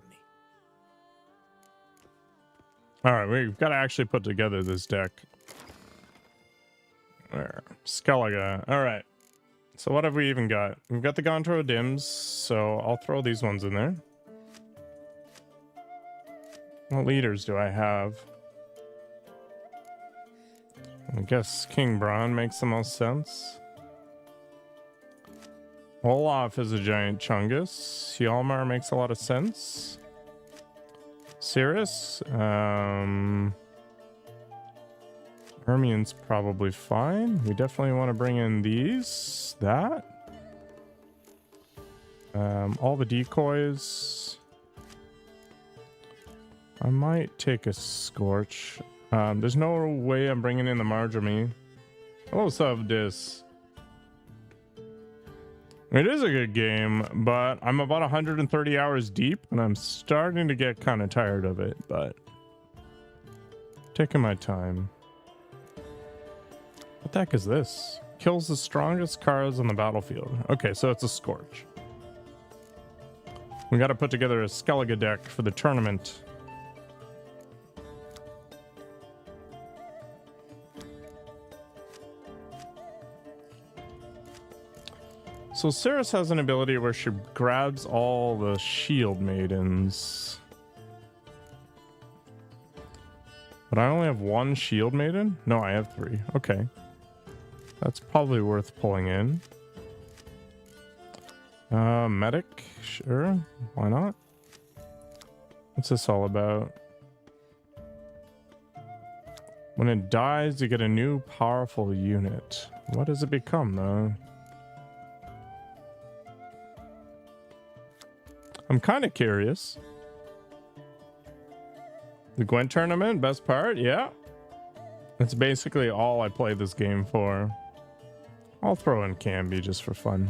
Speaker 1: All right, we've got to actually put together this deck. There, Skellige. All right. So what have we even got? We've got the Gontro Dims, so I'll throw these ones in there. What leaders do I have? I guess King Bron makes the most sense. Olaf is a giant Chungus. Hjalmar makes a lot of sense. Cirrus, Hermion's probably fine. We definitely want to bring in these. That. All the decoys. I might take a Scorch. There's no way I'm bringing in the Marjorie. Oh, sub this. It is a good game, but I'm about 130 hours deep, and I'm starting to get kind of tired of it, but taking my time. What the heck is this? Kills the strongest cards on the battlefield. Okay, so it's a Scorch. We got to put together a Skellige deck for the tournament. So Cirrus has an ability where she grabs all the shield maidens. But I only have one shield maiden? No, I have 3. Okay. That's probably worth pulling in. Medic? Sure. Why not? What's this all about? When it dies, you get a new powerful unit. What does it become, though? I'm kind of curious. The Gwent tournament, best part, yeah. That's basically all I play this game for. I'll throw in Canby just for fun.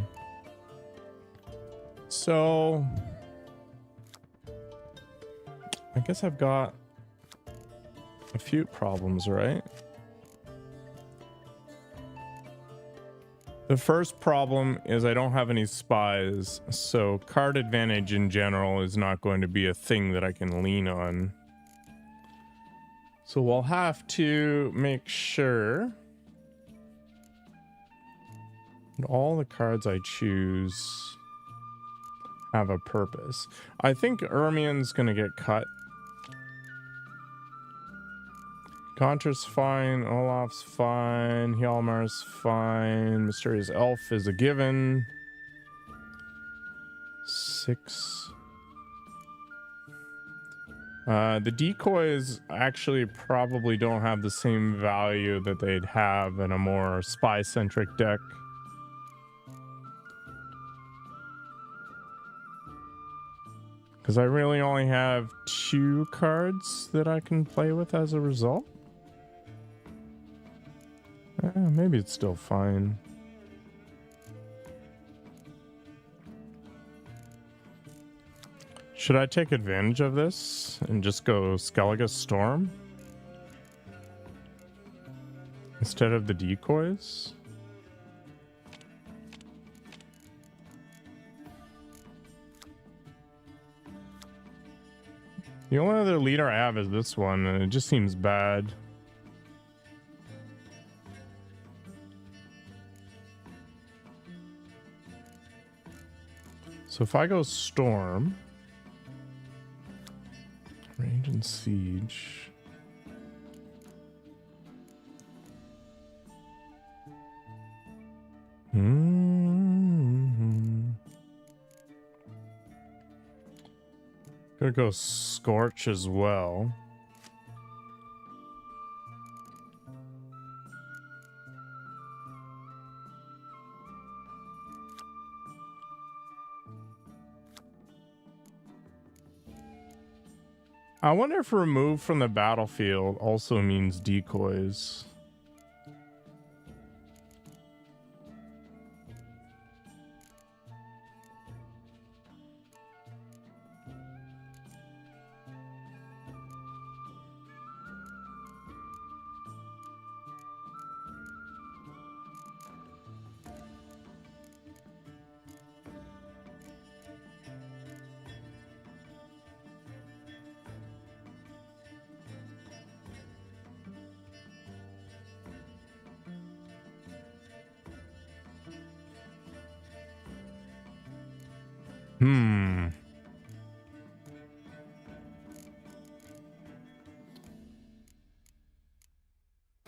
Speaker 1: So I guess I've got a few problems, right? The first problem is I don't have any spies, so card advantage in general is not going to be a thing that I can lean on. So we'll have to make sure that all the cards I choose have a purpose. I think Ermion's gonna get cut. Contra's fine, Olaf's fine, Hjalmar's fine, Mysterious Elf is a given. 6. The decoys actually probably don't have the same value that they'd have in a more spy-centric deck. Because I really only have 2 cards that I can play with as a result. Maybe it's still fine. Should I take advantage of this and just go Skellige Storm instead of the decoys? The only other leader I have is this one, and it just seems bad. So if I go Storm, Range and Siege. Gonna go Scorch as well. I wonder if remove from the battlefield also means decoys.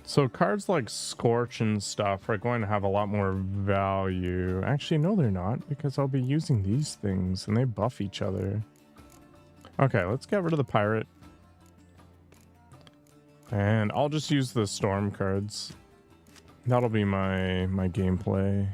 Speaker 1: So cards like Scorch and stuff are going to have a lot more value. Actually, no, they're not, because I'll be using these things and they buff each other. Okay, let's get rid of the pirate. And I'll just use the storm cards. That'll be my gameplay.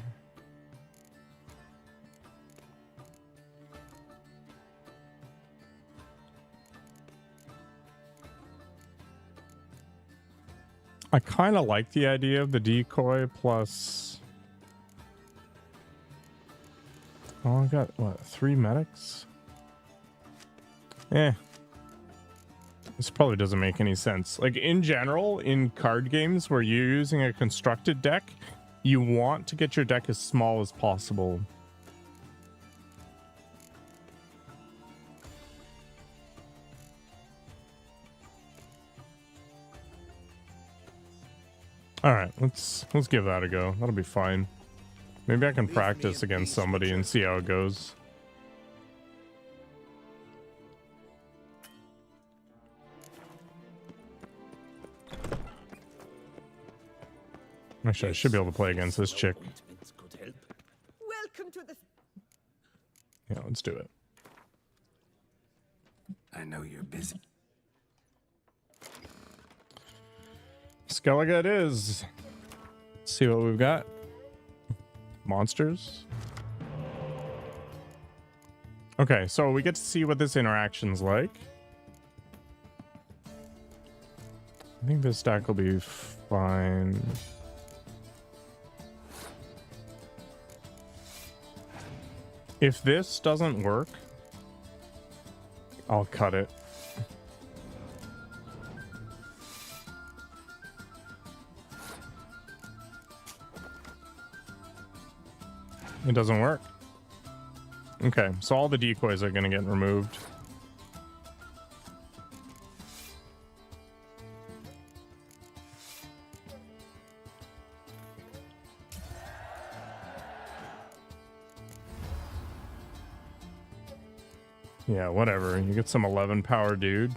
Speaker 1: I kind of like the idea of the decoy plus... Oh, I got, what, 3 medics? This probably doesn't make any sense. Like, in general, in card games where you're using a constructed deck, you want to get your deck as small as possible. All right, let's give that a go. That'll be fine. Maybe I can practice against somebody and see how it goes. Actually, I should be able to play against this chick.
Speaker 16: Welcome to the...
Speaker 1: Yeah, let's do it.
Speaker 5: I know you're busy.
Speaker 1: Skellige it is. Let's see what we've got. Monsters. Okay, so we get to see what this interaction's like. I think this deck will be fine. If this doesn't work, I'll cut it. It doesn't work. Okay, so all the decoys are going to get removed. Yeah, whatever. You get some 11 power dude.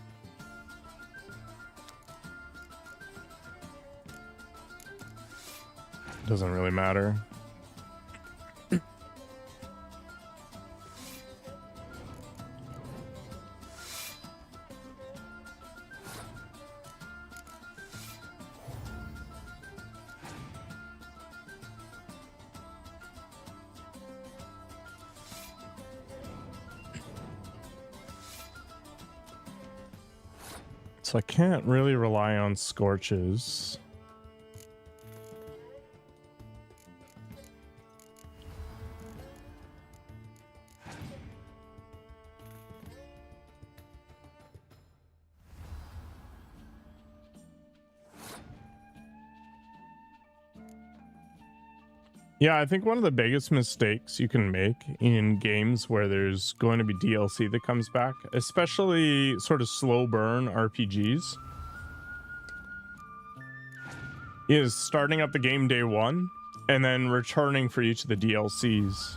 Speaker 1: Doesn't really matter. So I can't really rely on scorches. Yeah, I think one of the biggest mistakes you can make in games where there's going to be DLC that comes back, especially sort of slow burn RPGs, is starting up the game day one and then returning for each of the DLCs.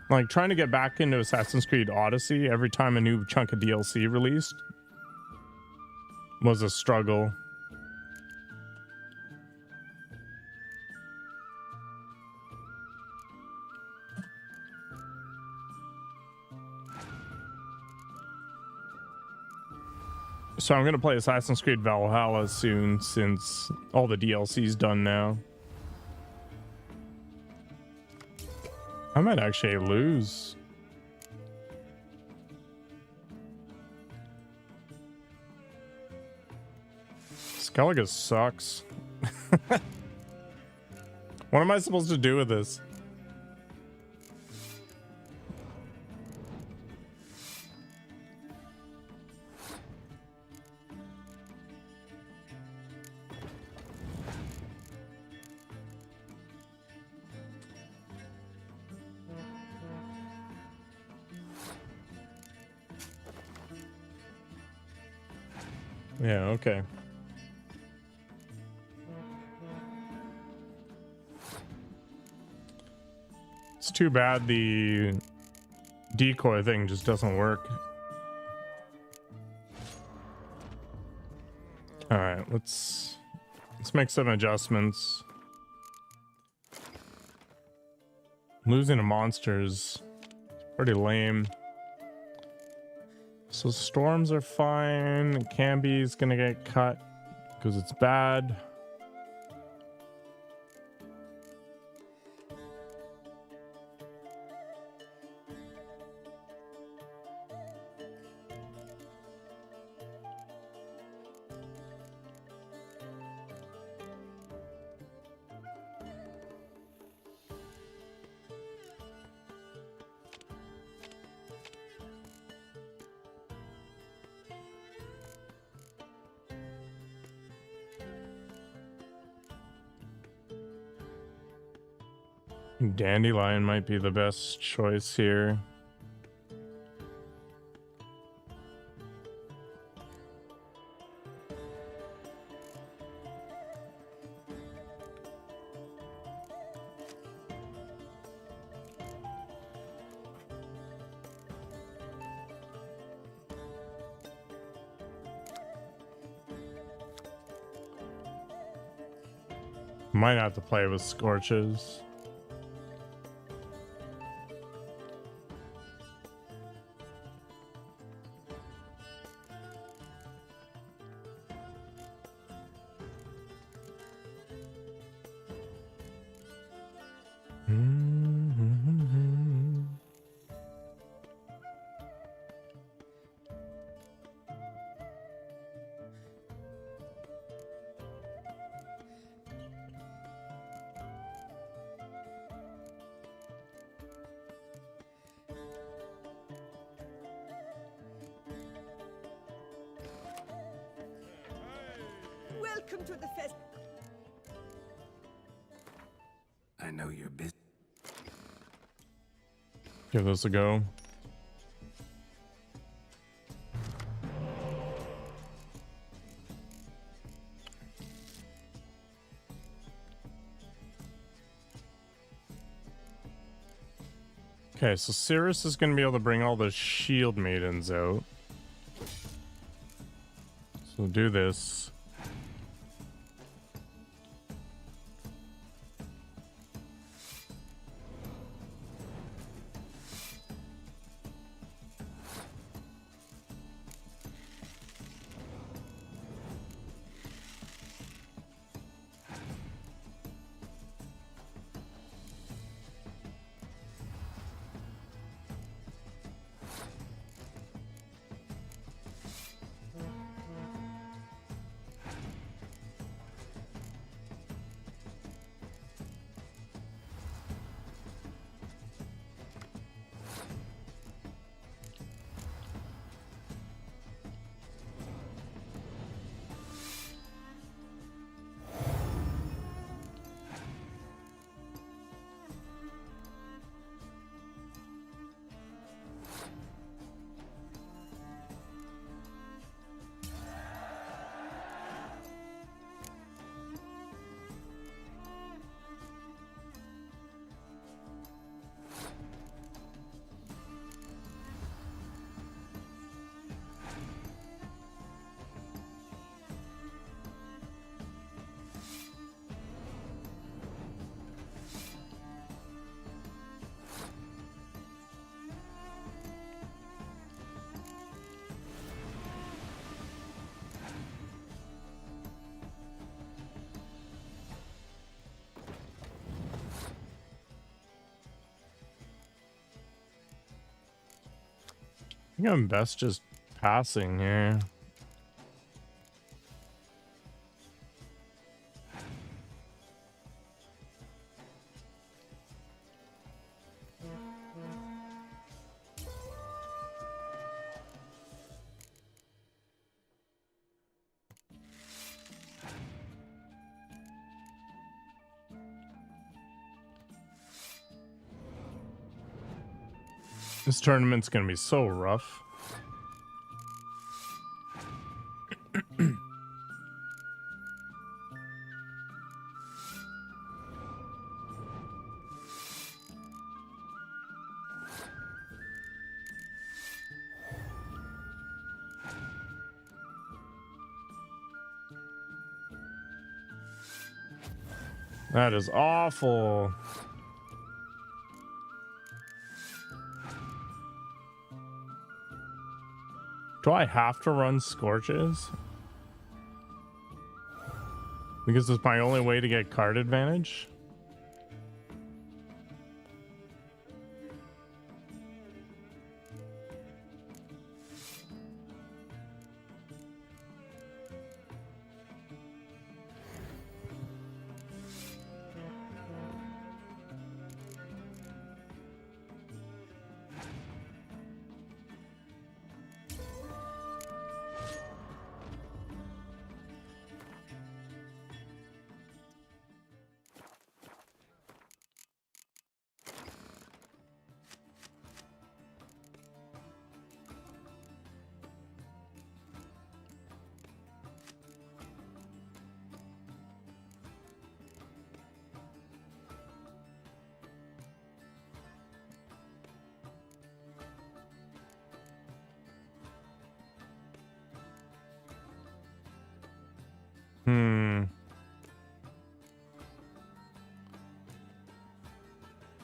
Speaker 1: Like trying to get back into Assassin's Creed Odyssey every time a new chunk of DLC released was a struggle. So I'm gonna play Assassin's Creed Valhalla soon, since all the DLC's done now. I might actually lose. Skellige sucks. What am I supposed to do with this? Yeah, okay. It's too bad the decoy thing just doesn't work. All right, let's make some adjustments. Losing to monsters pretty lame. So storms are fine. Camby's gonna get cut because it's bad. Dandelion might be the best choice here. Might have to play with Scorches.
Speaker 4: Welcome to the fest.
Speaker 5: I know you're busy.
Speaker 1: Give this a go. Okay, so Cirrus is going to be able to bring all the shield maidens out. So do this. I think I'm best just passing here. This tournament's gonna be so rough. That is awful. Do I have to run Scorches? Because it's my only way to get card advantage?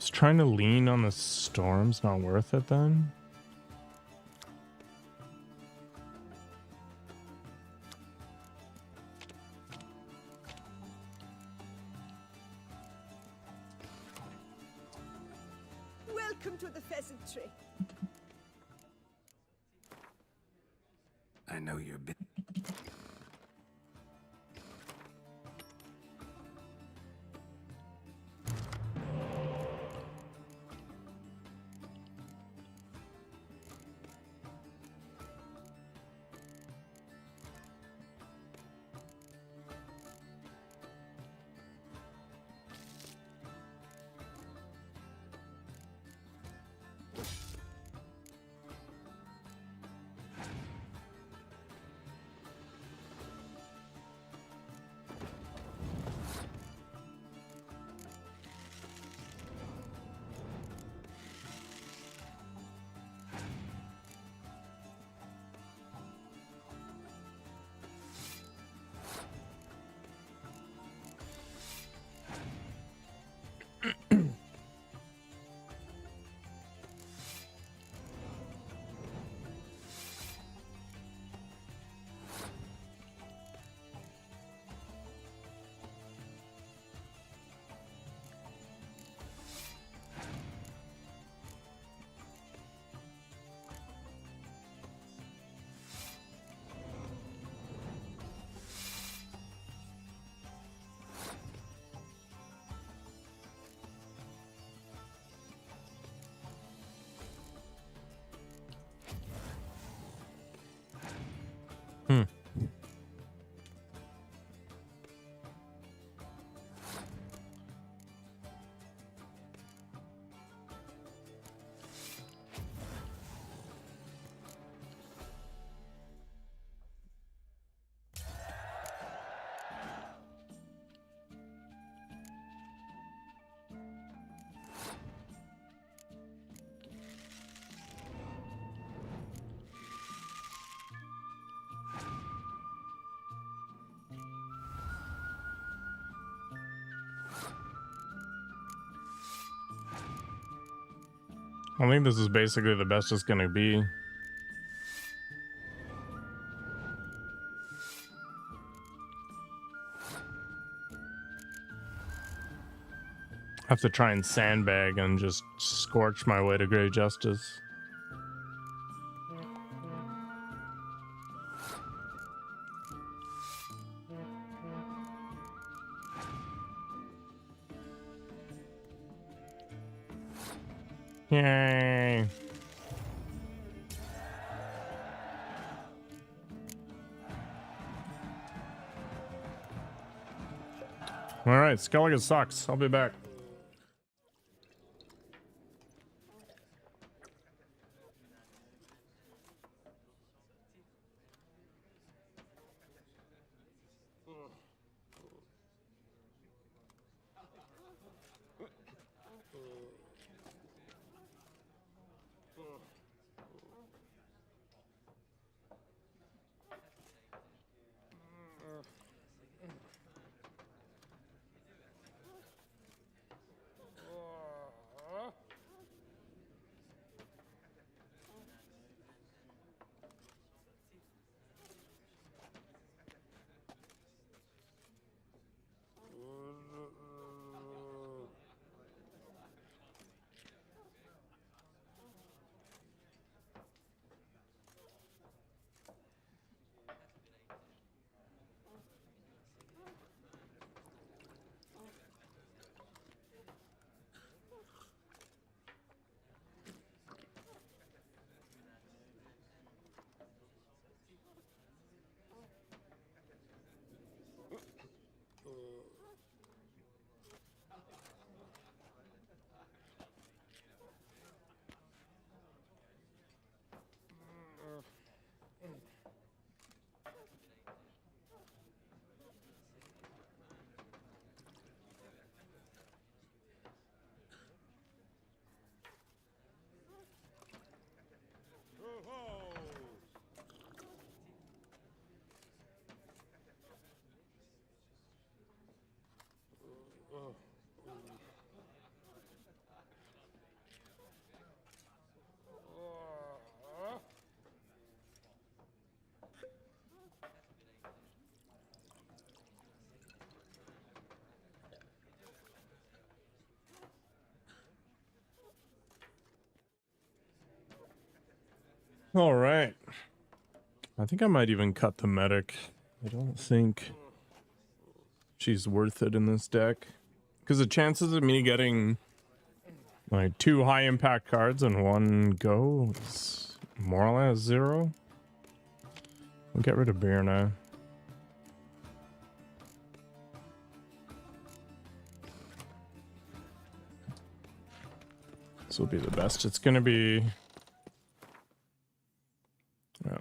Speaker 1: Is trying to lean on the storms not worth it then?
Speaker 4: Welcome to the pheasantry.
Speaker 5: I know you're busy.
Speaker 1: I think this is basically the best it's gonna be. I have to try and sandbag and just scorch my way to Grey Justice. Yay. All right, Skellige sucks. I'll be back. All right. I think I might even cut the medic. I don't think she's worth it in this deck. Because the chances of me getting like 2 high impact cards in one go is more or less 0. We'll get rid of beer now. This will be the best. It's going to be...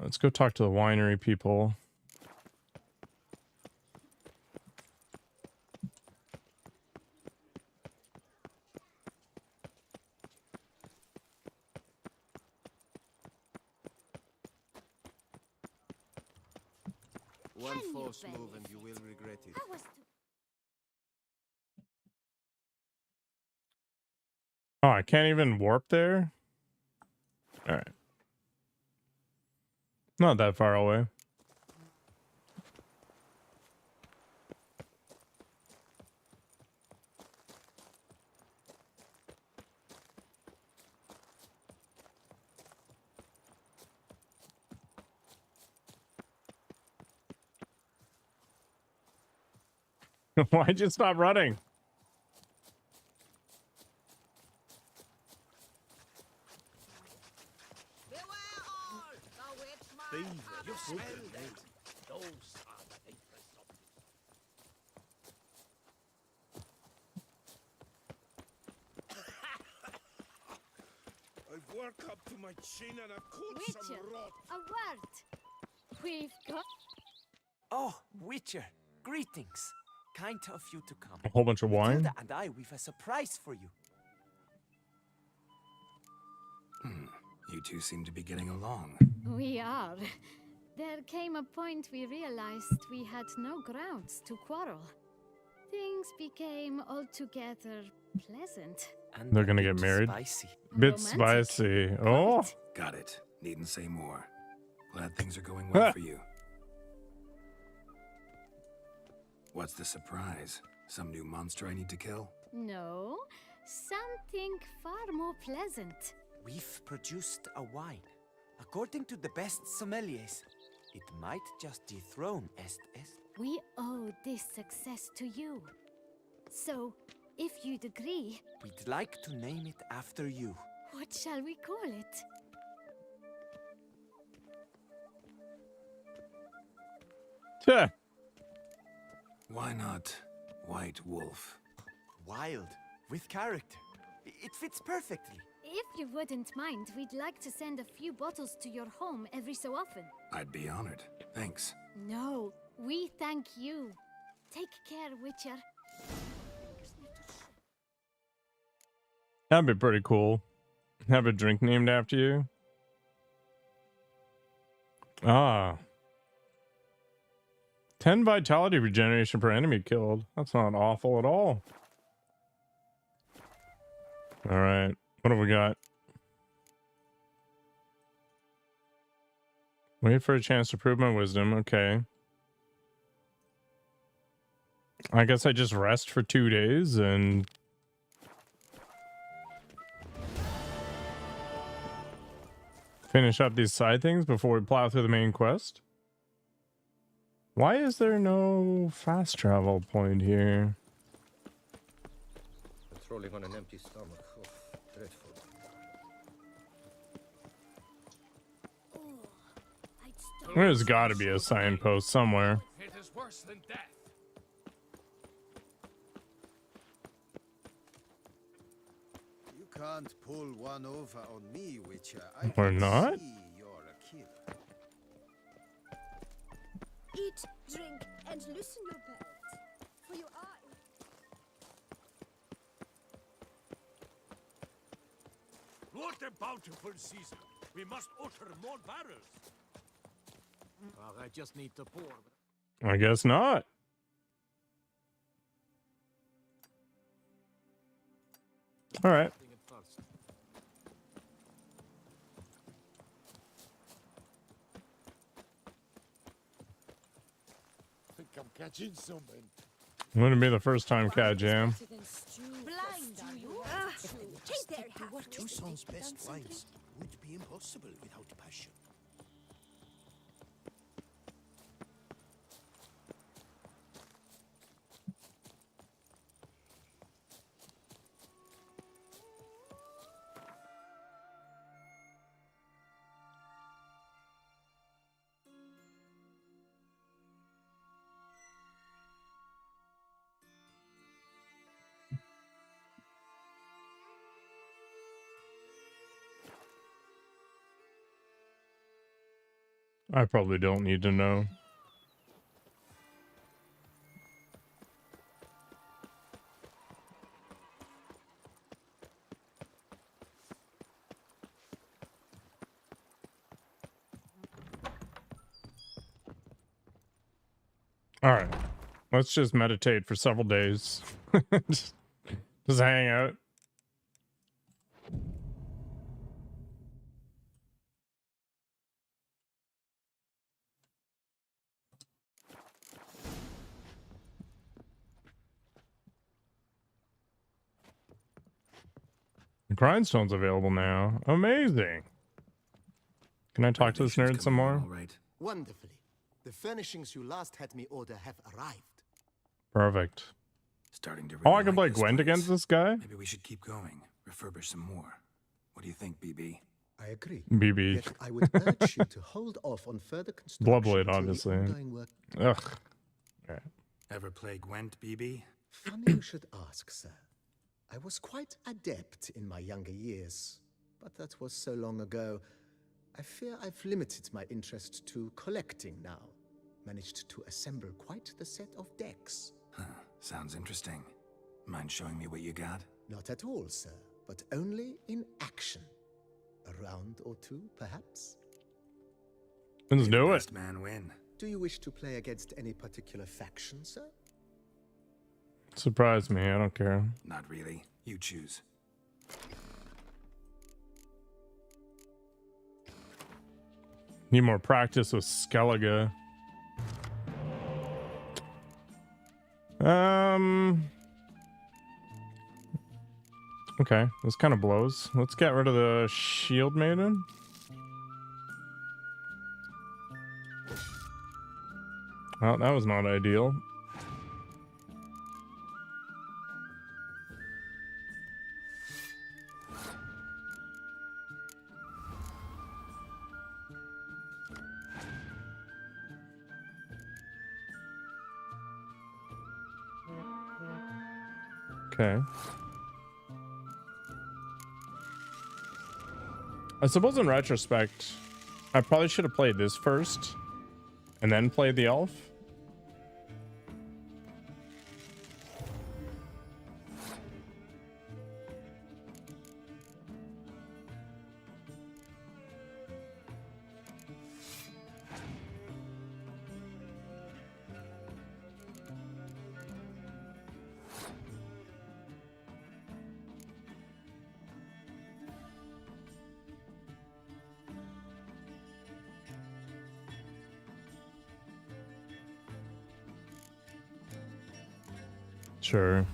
Speaker 1: let's go talk to the winery people.
Speaker 9: One false move and you will regret it.
Speaker 1: Oh, I can't even warp there? Alright. Not that far away. Why'd you stop running?
Speaker 9: You smell that?
Speaker 3: Those are the interests of
Speaker 9: I've worked up to my chin and I've caught some
Speaker 8: Witcher,
Speaker 9: rot.
Speaker 8: a word. We've got...
Speaker 7: Oh, Witcher, greetings. Kind of you to come.
Speaker 1: A whole bunch of wine?
Speaker 7: Matilda and I, we've a surprise for you.
Speaker 5: You two seem to be getting along.
Speaker 8: We are. There came a point we realized we had no grounds to quarrel. Things became altogether pleasant.
Speaker 7: And
Speaker 1: They're
Speaker 7: a
Speaker 1: gonna
Speaker 7: bit
Speaker 1: get married?
Speaker 7: Spicy.
Speaker 1: Bit spicy. Oh.
Speaker 5: Got it. Needn't say more. Glad things are going well for you. What's the surprise? Some new monster I need to kill?
Speaker 8: No, something far more pleasant.
Speaker 7: We've produced a wine. According to the best sommeliers, it might just dethrone Est.
Speaker 8: We owe this success to you. So, if you'd agree,
Speaker 7: We'd like to name it after you.
Speaker 8: what shall we call it?
Speaker 1: Tuh.
Speaker 5: Why not White Wolf?
Speaker 7: Wild, with character. It fits perfectly.
Speaker 8: If you wouldn't mind, we'd like to send a few bottles to your home every so often.
Speaker 5: I'd be honored. Thanks.
Speaker 8: No, we thank you. Take care, Witcher.
Speaker 1: That'd be pretty cool. Have a drink named after you. Ah. 10 vitality regeneration per enemy killed. That's not awful at all. All right. What have we got? Wait for a chance to prove my wisdom. Okay. I guess I just rest for 2 days and... finish up these side things before we plow through the main quest. Why is there no fast travel point here?
Speaker 12: Patrolling on an empty stomach. Oh, dreadful.
Speaker 1: There's got to be a signpost somewhere.
Speaker 11: It is worse than death.
Speaker 9: You can't pull one over on me, Witcher.
Speaker 1: Or not?
Speaker 9: You're a killer.
Speaker 4: Eat, drink, and loosen your belt, for you are...
Speaker 12: What a bountiful season! We must utter more barrels.
Speaker 9: Well, I just need to pour.
Speaker 1: I guess not. All right.
Speaker 9: I think I'm catching something.
Speaker 1: Wouldn't be the first time, Cat Jam.
Speaker 4: Blind, are you? Take their hat.
Speaker 9: Toussaint's best wines would be impossible without passion.
Speaker 1: I probably don't need to know. All right. Let's just meditate for several days. just hang out. The grindstone's available now. Amazing. Can I talk to this nerd some more?
Speaker 15: Wonderfully. The furnishings you last had me order have arrived.
Speaker 1: Perfect.
Speaker 5: Starting to
Speaker 1: Oh, I can play
Speaker 5: this
Speaker 1: Gwent
Speaker 5: place.
Speaker 1: against this guy?
Speaker 5: Maybe we should keep going. Refurbish some more. What do you think, BB?
Speaker 15: I agree.
Speaker 1: BB.
Speaker 15: Yet I would urge you to hold off on further construction.
Speaker 1: Bloodblade,
Speaker 15: till the
Speaker 1: obviously.
Speaker 15: ongoing work-
Speaker 1: Ugh. All right.
Speaker 5: Ever play Gwent, BB?
Speaker 15: Funny you should ask, sir. I was quite adept in my younger years, but that was so long ago. I fear I've limited my interest to collecting now. Managed to assemble quite the set of decks.
Speaker 5: Huh. Sounds interesting. Mind showing me what you got?
Speaker 15: Not at all, sir, but only in action. A round or two, perhaps?
Speaker 1: Let's do it.
Speaker 5: Best man win.
Speaker 15: Do you wish to play against any particular faction, sir?
Speaker 1: Surprise me. I don't care.
Speaker 5: Not really. You choose.
Speaker 1: Need more practice with Skellige. Okay, this kind of blows. Let's get rid of the Shield Maiden. Well, that was not ideal. Okay. I suppose in retrospect, I probably should have played this first and then played the elf. Sure.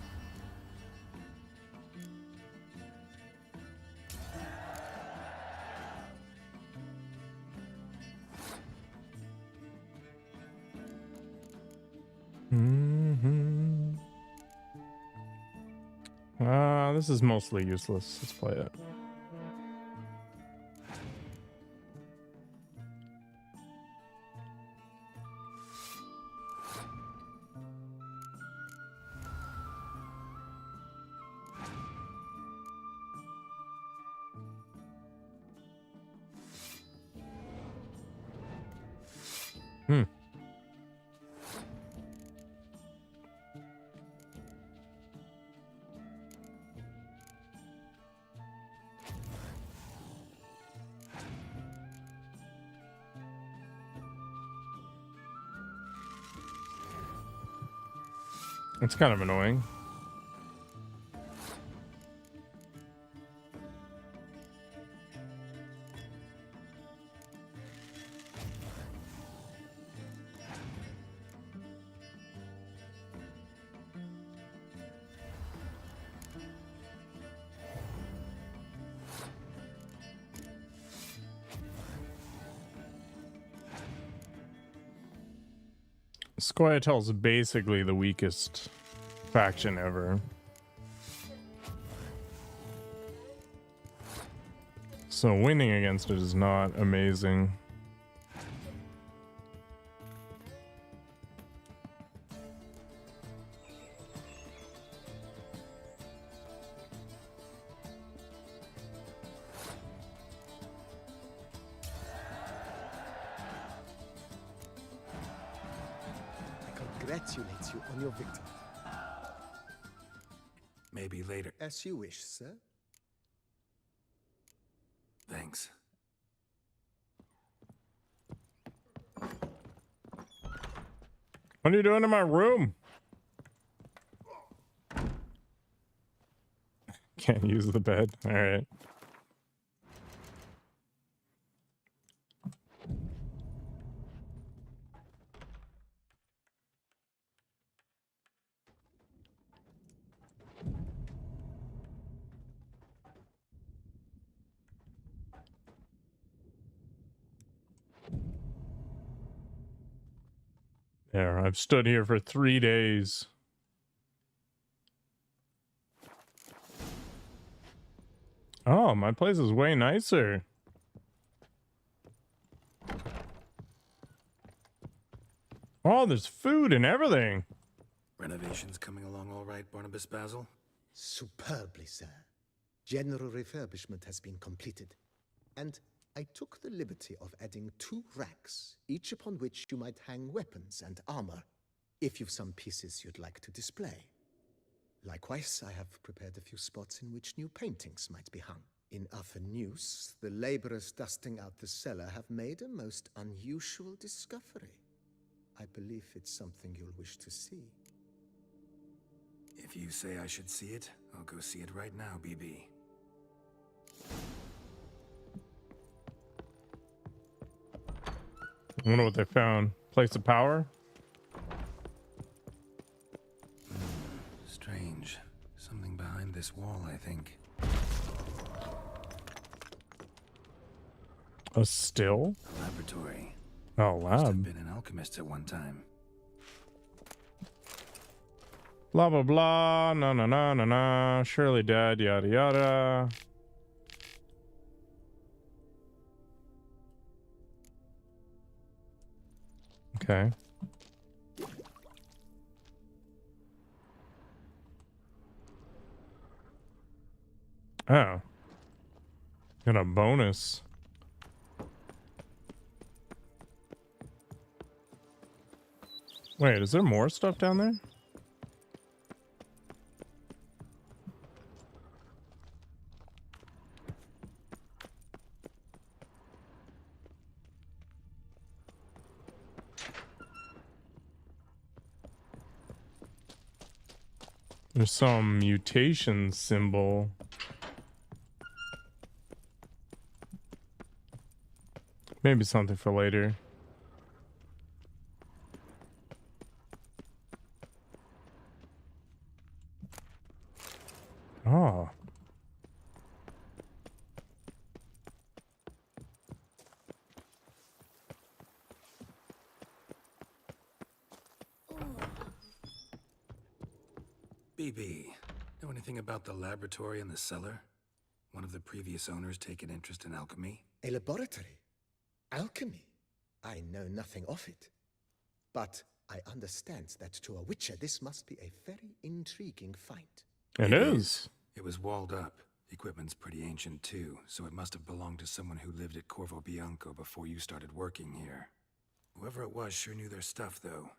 Speaker 1: This is mostly useless. Let's play it. It's kind of annoying. Scoia'tael's basically the weakest faction ever. So winning against it is not amazing.
Speaker 15: I congratulate you on your victory.
Speaker 5: Maybe later.
Speaker 15: As you wish, sir.
Speaker 5: Thanks.
Speaker 1: What are you doing in my room? Can't use the bed. All right. There, I've stood here for 3 days. Oh, my place is way nicer. Oh, there's food and everything.
Speaker 5: Renovations coming along all right, Barnabas Basil?
Speaker 15: Superbly, sir. General refurbishment has been completed. And I took the liberty of adding 2 racks, each upon which you might hang weapons and armor, if you've some pieces you'd like to display. Likewise, I have prepared a few spots in which new paintings might be hung. In other news, the laborers dusting out the cellar have made a most unusual discovery. I believe it's something you'll wish to see.
Speaker 5: If you say I should see it, I'll go see it right now, BB.
Speaker 1: I wonder what they found. Place of power?
Speaker 5: Strange. Something behind this wall, I think.
Speaker 1: A still?
Speaker 5: A laboratory.
Speaker 1: Oh,
Speaker 5: Must have
Speaker 1: lab.
Speaker 5: been an alchemist at one time.
Speaker 1: Blah, blah, blah. No, no, no, no, no. Surely dead. Yada, yada. Okay. Oh. Got a bonus. Wait, is there more stuff down there? There's some mutation symbol. Maybe something for later. Oh.
Speaker 5: BB, know anything about the laboratory in the cellar? One of the previous owners take an interest in alchemy?
Speaker 15: A laboratory? Alchemy? I know nothing of it. But I understand that to a witcher this must be a very intriguing find.
Speaker 1: It is.
Speaker 5: It was walled up. Equipment's pretty ancient too, so it must have belonged to someone who lived at Corvo Bianco before you started working here. Whoever it was sure knew their stuff, though.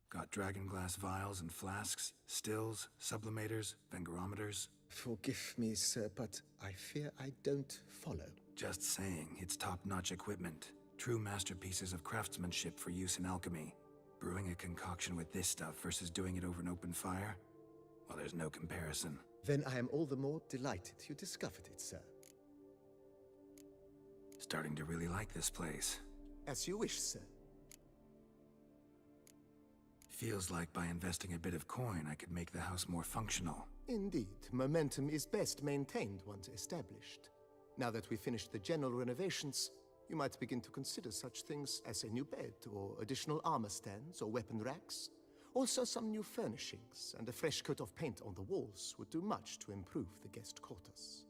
Speaker 5: Got dragon glass vials and flasks, stills, sublimators, vengerometers.
Speaker 15: Forgive me, sir, but I fear I don't follow.
Speaker 5: Just saying, it's top-notch equipment. True masterpieces of craftsmanship for use in alchemy. Brewing a concoction with this stuff versus doing it over an open fire? Well, there's no comparison.
Speaker 15: Then I am all the more delighted you discovered it, sir.
Speaker 5: Starting to really like this place.
Speaker 15: As you wish, sir.
Speaker 5: Feels like by investing a bit of coin, I could make the house more functional.
Speaker 15: Indeed, momentum is best maintained once established. Now that we've finished the general renovations, you might begin to consider such things as a new bed, or additional armor stands, or weapon racks. Also, some new furnishings and a fresh coat of paint on the walls would do much to improve the guest quarters.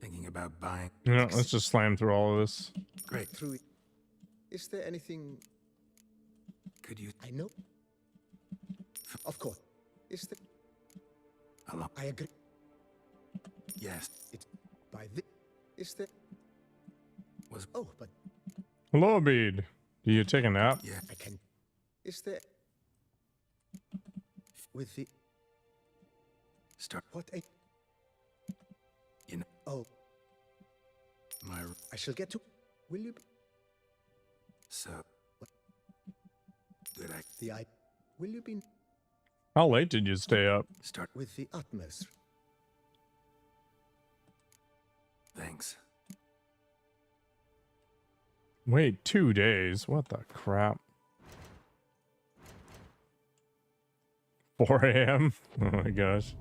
Speaker 5: Thinking about buying...
Speaker 1: Yeah, let's just slam through all of this.
Speaker 5: Great.
Speaker 15: Through it. Is there anything...
Speaker 5: Could you...
Speaker 15: I know. Of course. Is there...
Speaker 5: Hello?
Speaker 15: I agree.
Speaker 5: Yes.
Speaker 15: It... By this... Is there...
Speaker 5: Was...
Speaker 15: Oh, but...
Speaker 1: Hello, Bede. Do you take a nap?
Speaker 5: Yeah.
Speaker 15: I can... Is there... With the...
Speaker 5: Start...
Speaker 15: What a...
Speaker 5: You know...
Speaker 15: Oh.
Speaker 5: My...
Speaker 15: I shall get to... Will you...
Speaker 5: So... Good I...
Speaker 15: The I... Will you be...
Speaker 1: How late did you stay up?
Speaker 5: Start...
Speaker 15: With the utmost...
Speaker 5: Thanks.
Speaker 1: Wait, 2 days? What the crap? 4 a.m.? Oh my gosh.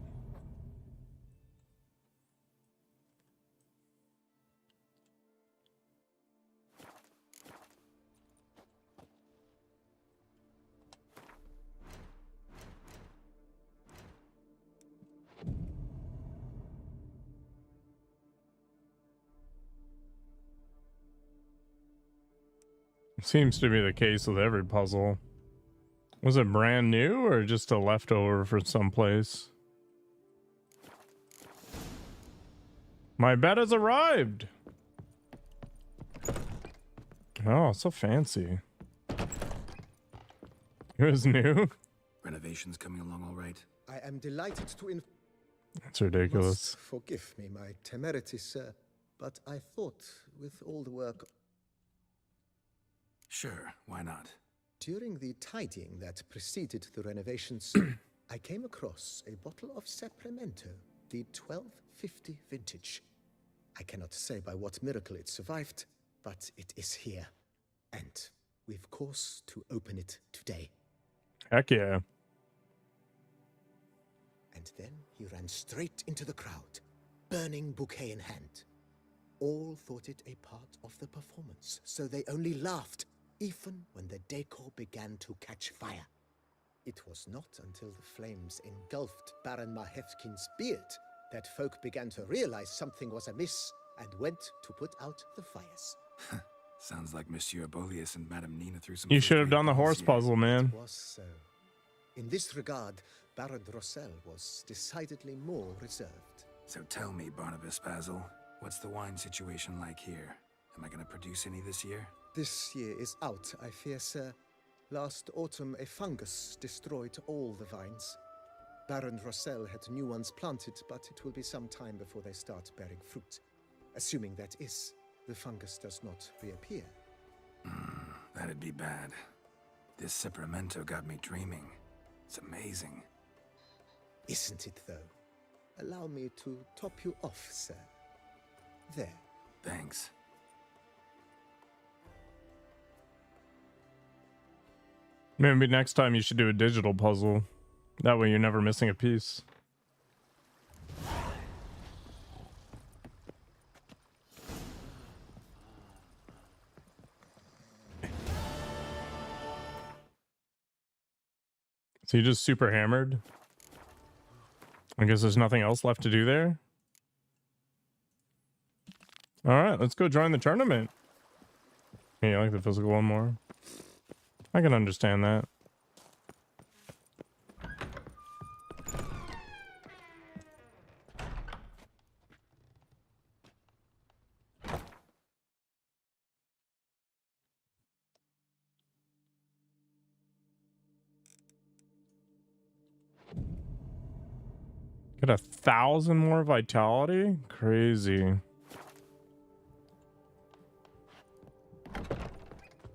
Speaker 1: Seems to be the case with every puzzle. Was it brand new or just a leftover for someplace? My bed has arrived! Oh, so fancy. It was new?
Speaker 5: Renovations coming along all right?
Speaker 15: I am delighted to
Speaker 1: That's ridiculous.
Speaker 15: Must forgive me my temerity, sir, but I thought with all the work...
Speaker 5: Sure, why not?
Speaker 15: During the tidying that preceded the renovations, I came across a bottle of Sapramento, the 1250 vintage. I cannot say by what miracle it survived, but it is here. And we've course to open it today.
Speaker 1: Heck yeah.
Speaker 15: And then he ran straight into the crowd, burning bouquet in hand. All thought it a part of the performance, so they only laughed, even when the decor began to catch fire. It was not until the flames engulfed Baron Mahevkin's beard that folk began to realize something was amiss and went to put out the fires.
Speaker 5: Sounds like Monsieur Bolius and Madame Nina threw some.
Speaker 1: You should have done the horse puzzle, man.
Speaker 15: It was so. In this regard, Baron Rossel was decidedly more reserved.
Speaker 5: So tell me, Barnabas Basil, what's the wine situation like here? Am I going to produce any this year?
Speaker 15: This year is out, I fear, sir. Last autumn, a fungus destroyed all the vines. Baron Rossel had new ones planted, but it will be some time before they start bearing fruit. Assuming that is, the fungus does not reappear.
Speaker 5: That'd be bad. This Cyperamento got me dreaming. It's amazing.
Speaker 15: Isn't it, though? Allow me to top you off, sir. There.
Speaker 5: Thanks.
Speaker 1: Maybe next time you should do a digital puzzle. That way you're never missing a piece. So you just super hammered? I guess there's nothing else left to do there. Alright, let's go join the tournament. Hey, I like the physical one more. I can understand that. Get 1,000 more vitality? Crazy.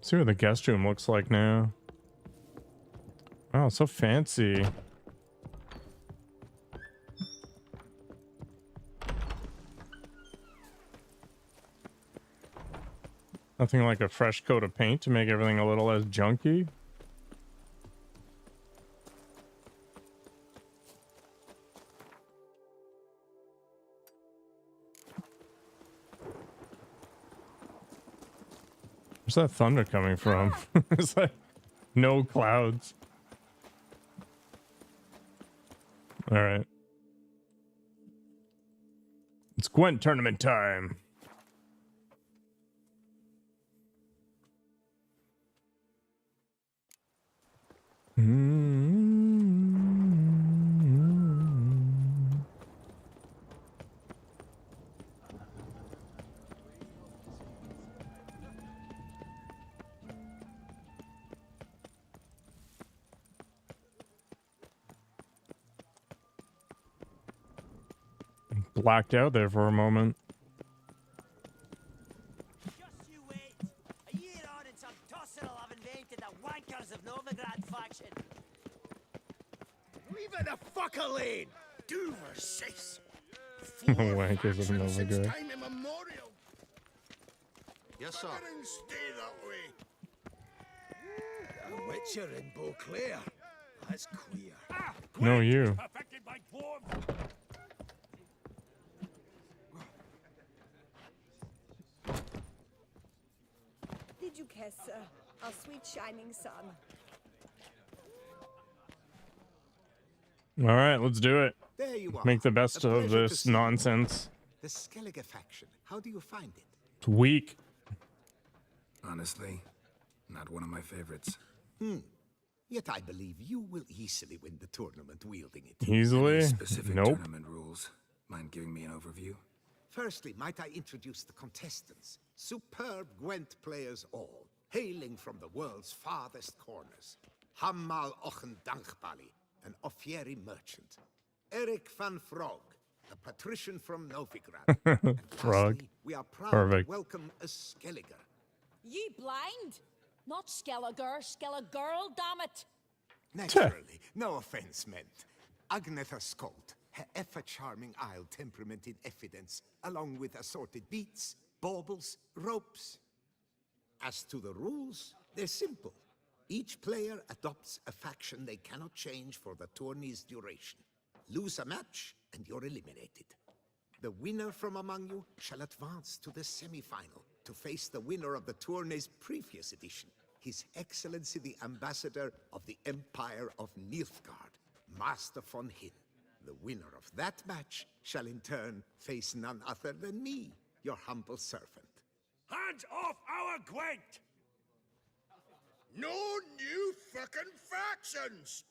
Speaker 1: See what the guest room looks like now. Wow, it's so fancy. Nothing like a fresh coat of paint to make everything a little less junky. Where's that thunder coming from? It's like no clouds. All right. It's Gwent tournament time. Blacked out there for a moment.
Speaker 17: Just you wait. A year on and some tossel will have invented the wankers of Novigrad faction.
Speaker 9: Leave it the fuck alone! Do says.
Speaker 1: Wankers of Novigrad.
Speaker 2: Time immemorial.
Speaker 12: Yes, sir.
Speaker 2: Stay that way.
Speaker 9: A witcher in Beauclair. That's queer.
Speaker 1: No, you.
Speaker 13: Perfected by dwarves.
Speaker 4: Did you care, sir? Our sweet shining sun.
Speaker 1: All right, let's do it.
Speaker 14: There you are.
Speaker 1: Make the best
Speaker 14: A
Speaker 1: of
Speaker 14: pleasure to
Speaker 1: this
Speaker 14: see you.
Speaker 1: nonsense.
Speaker 14: The Skellige faction. How do you find it?
Speaker 1: It's weak.
Speaker 5: Honestly, not one of my favorites.
Speaker 14: Yet I believe you will easily win the tournament wielding it.
Speaker 1: Easily?
Speaker 5: Any specific
Speaker 1: Nope.
Speaker 5: tournament rules? Mind giving me an overview?
Speaker 14: Firstly, might I introduce the contestants? Superb Gwent players all, hailing from the world's farthest corners. Hammal Ochen Dankbali, an Offieri merchant. Eric van Frog, a patrician from Novigrad. And
Speaker 1: Frog.
Speaker 14: lastly, we are proud
Speaker 1: Perfect.
Speaker 14: to welcome a Skelliger.
Speaker 16: Ye blind? Not Skelliger, Skelligirl, damn it!
Speaker 14: Naturally, no offense meant. Agnetha Skolt, her ever-charming Isle temperament in evidence, along with assorted beats, baubles, ropes. As to the rules, they're simple. Each player adopts a faction they cannot change for the tourney's duration. Lose a match, and you're eliminated. The winner from among you shall advance to the semi-final to face the winner of the tourney's previous edition, His Excellency the Ambassador of the Empire of Nilfgaard, Master von Hin. The winner of that match shall in turn face none other than me, your humble servant.
Speaker 2: Hands off our Gwent! No new fucking factions!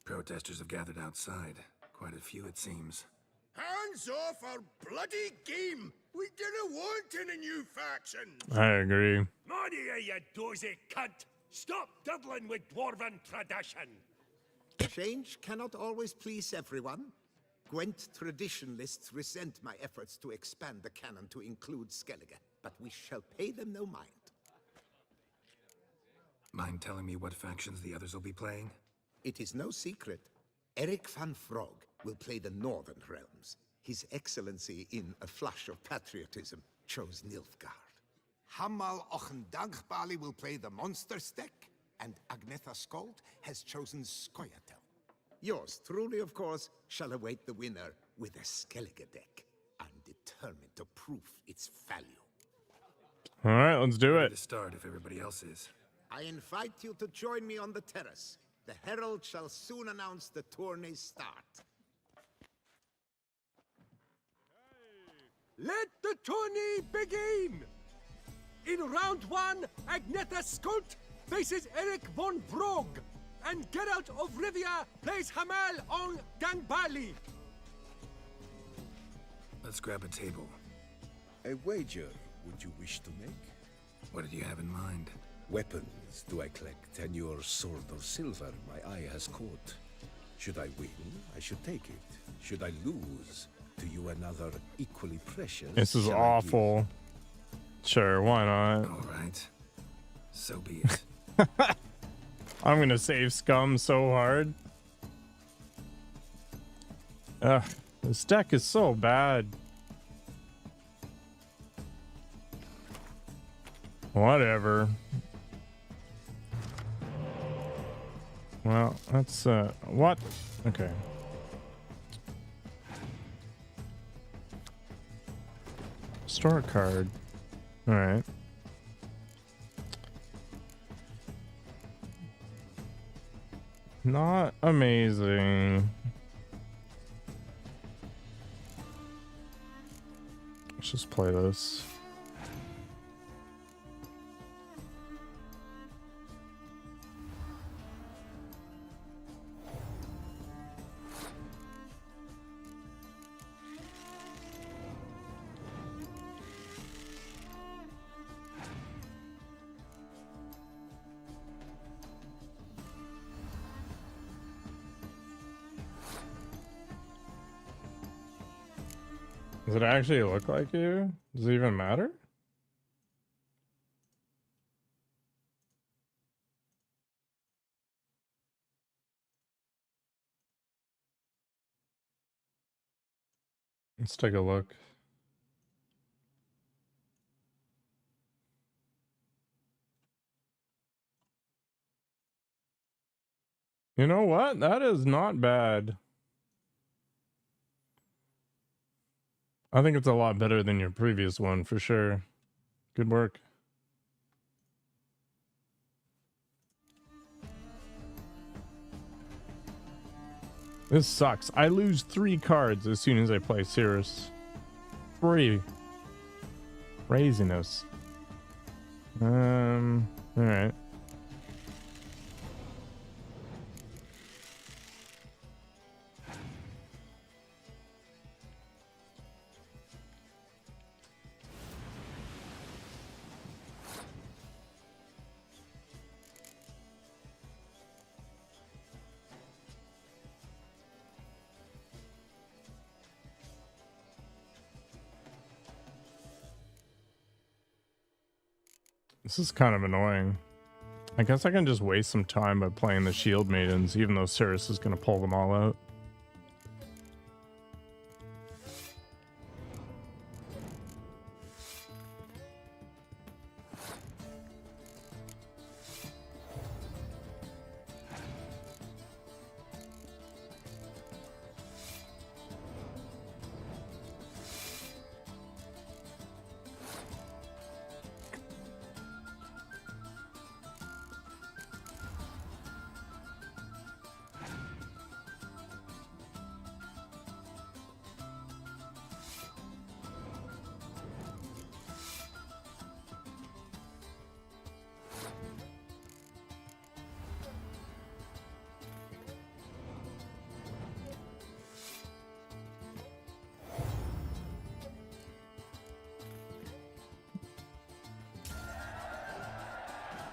Speaker 5: Protesters have gathered outside. Quite a few, it seems.
Speaker 2: Hands off our bloody game! We didn't want any new factions!
Speaker 1: I agree.
Speaker 2: Money, you dozy cunt! Stop diddling with dwarven tradition!
Speaker 14: Change cannot always please everyone. Gwent traditionalists resent my efforts to expand the canon to include Skellige, but we shall pay them no mind.
Speaker 5: Mind telling me what factions the others will be playing?
Speaker 14: It is no secret. Eric van Frog will play the Northern Realms. His Excellency, in a flush of patriotism, chose Nilfgaard. Hamal Ochendankbali will play the Monster Stack, and Agnetha Skold has chosen Scoia'tael. Yours truly, of course, shall await the winner with a Skellige deck. I'm determined to prove its value.
Speaker 1: All right, let's do
Speaker 5: Ready
Speaker 1: it.
Speaker 5: to start if everybody else is.
Speaker 14: I invite you to join me on the terrace. The herald shall soon announce the tourney's start.
Speaker 9: Let the tourney begin! In round 1, Agnetha Skolt faces Eric von Brog, and Geralt of Rivia plays Hamal on Gangbali.
Speaker 5: Let's grab a table.
Speaker 18: A wager would you wish to make?
Speaker 5: What did you have in mind?
Speaker 18: Weapons do I collect, and your sword of silver my eye has caught. Should I win, I should take it. Should I lose, to you another equally precious?
Speaker 1: This is
Speaker 18: shall I
Speaker 1: awful. Sure, why not?
Speaker 5: All right. So be it.
Speaker 1: I'm gonna save Scum so hard. Ugh, this deck is so bad. Whatever. Well, that's what? Okay. Store a card. All right. Not amazing. Let's just play this. Does it actually look like you? Does it even matter? Let's take a look. You know what? That is not bad. I think it's a lot better than your previous one for sure. Good work. This sucks. I lose 3 cards as soon as I play Cirrus. 3. Craziness. Alright. This is kind of annoying. I guess I can just waste some time by playing the Shield Maidens, even though Cirrus is going to pull them all out.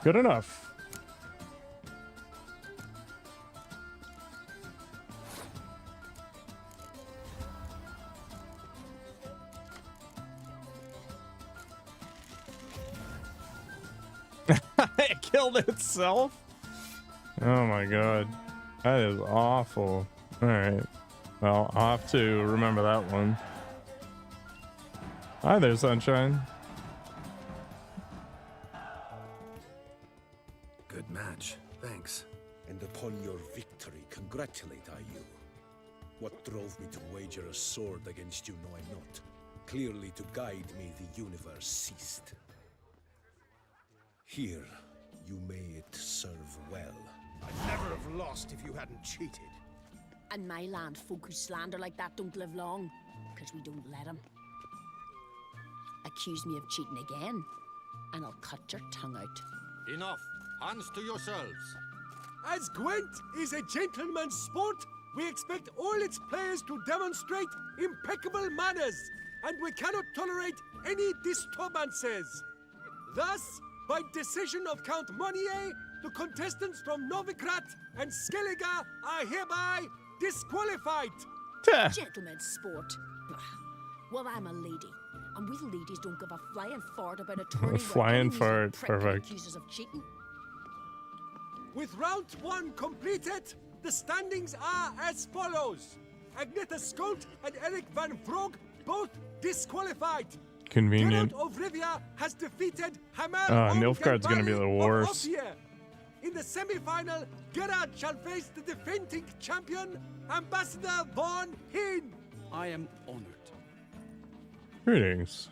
Speaker 1: Good enough. It killed itself? Oh my god. That is awful. Alright. Well, I'll have to remember that one. Hi there, Sunshine.
Speaker 5: Good match. Thanks.
Speaker 18: And upon your victory, congratulate I you. What drove me to wager a sword against you know I not. Clearly to guide me the universe ceased. Here, you may it serve well.
Speaker 14: I'd never have lost if you hadn't cheated.
Speaker 19: And my land, folk who slander like that don't live long, because we don't let them. Accuse me of cheating again, and I'll cut your tongue out.
Speaker 12: Enough. Hands to yourselves.
Speaker 9: As Gwent is a gentleman's sport, we expect all its players to demonstrate impeccable manners, and we cannot tolerate any disturbances. Thus, by decision of Count Monnier, the contestants from Novigrad and Skellige are hereby disqualified.
Speaker 19: Gentlemen's sport. Bah. Well, I'm a lady, and we ladies don't give a flying fart about a tourney
Speaker 1: Flying
Speaker 19: where enemies
Speaker 1: fart,
Speaker 19: are pricked and
Speaker 1: perfect.
Speaker 19: accuse us of cheating.
Speaker 9: With round 1 completed, the standings are as follows. Agneta Skolt and Eric van Vrog both disqualified.
Speaker 1: Convenient.
Speaker 9: Geralt of Rivia has defeated Hamar
Speaker 1: Nilfgaard's gonna be the worst.
Speaker 9: In the semi-final, Geralt shall face the defending champion, Ambassador Von Heen.
Speaker 13: I am honored.
Speaker 1: Greetings.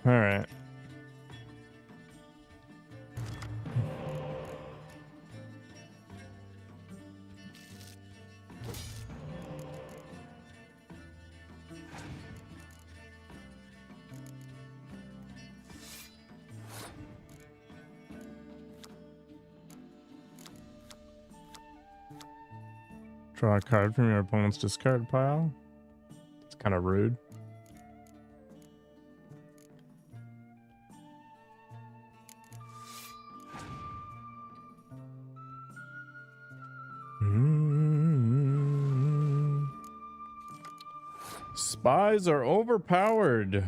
Speaker 1: Alright. Draw a card from your opponent's discard pile. It's kind of rude. Spies are overpowered.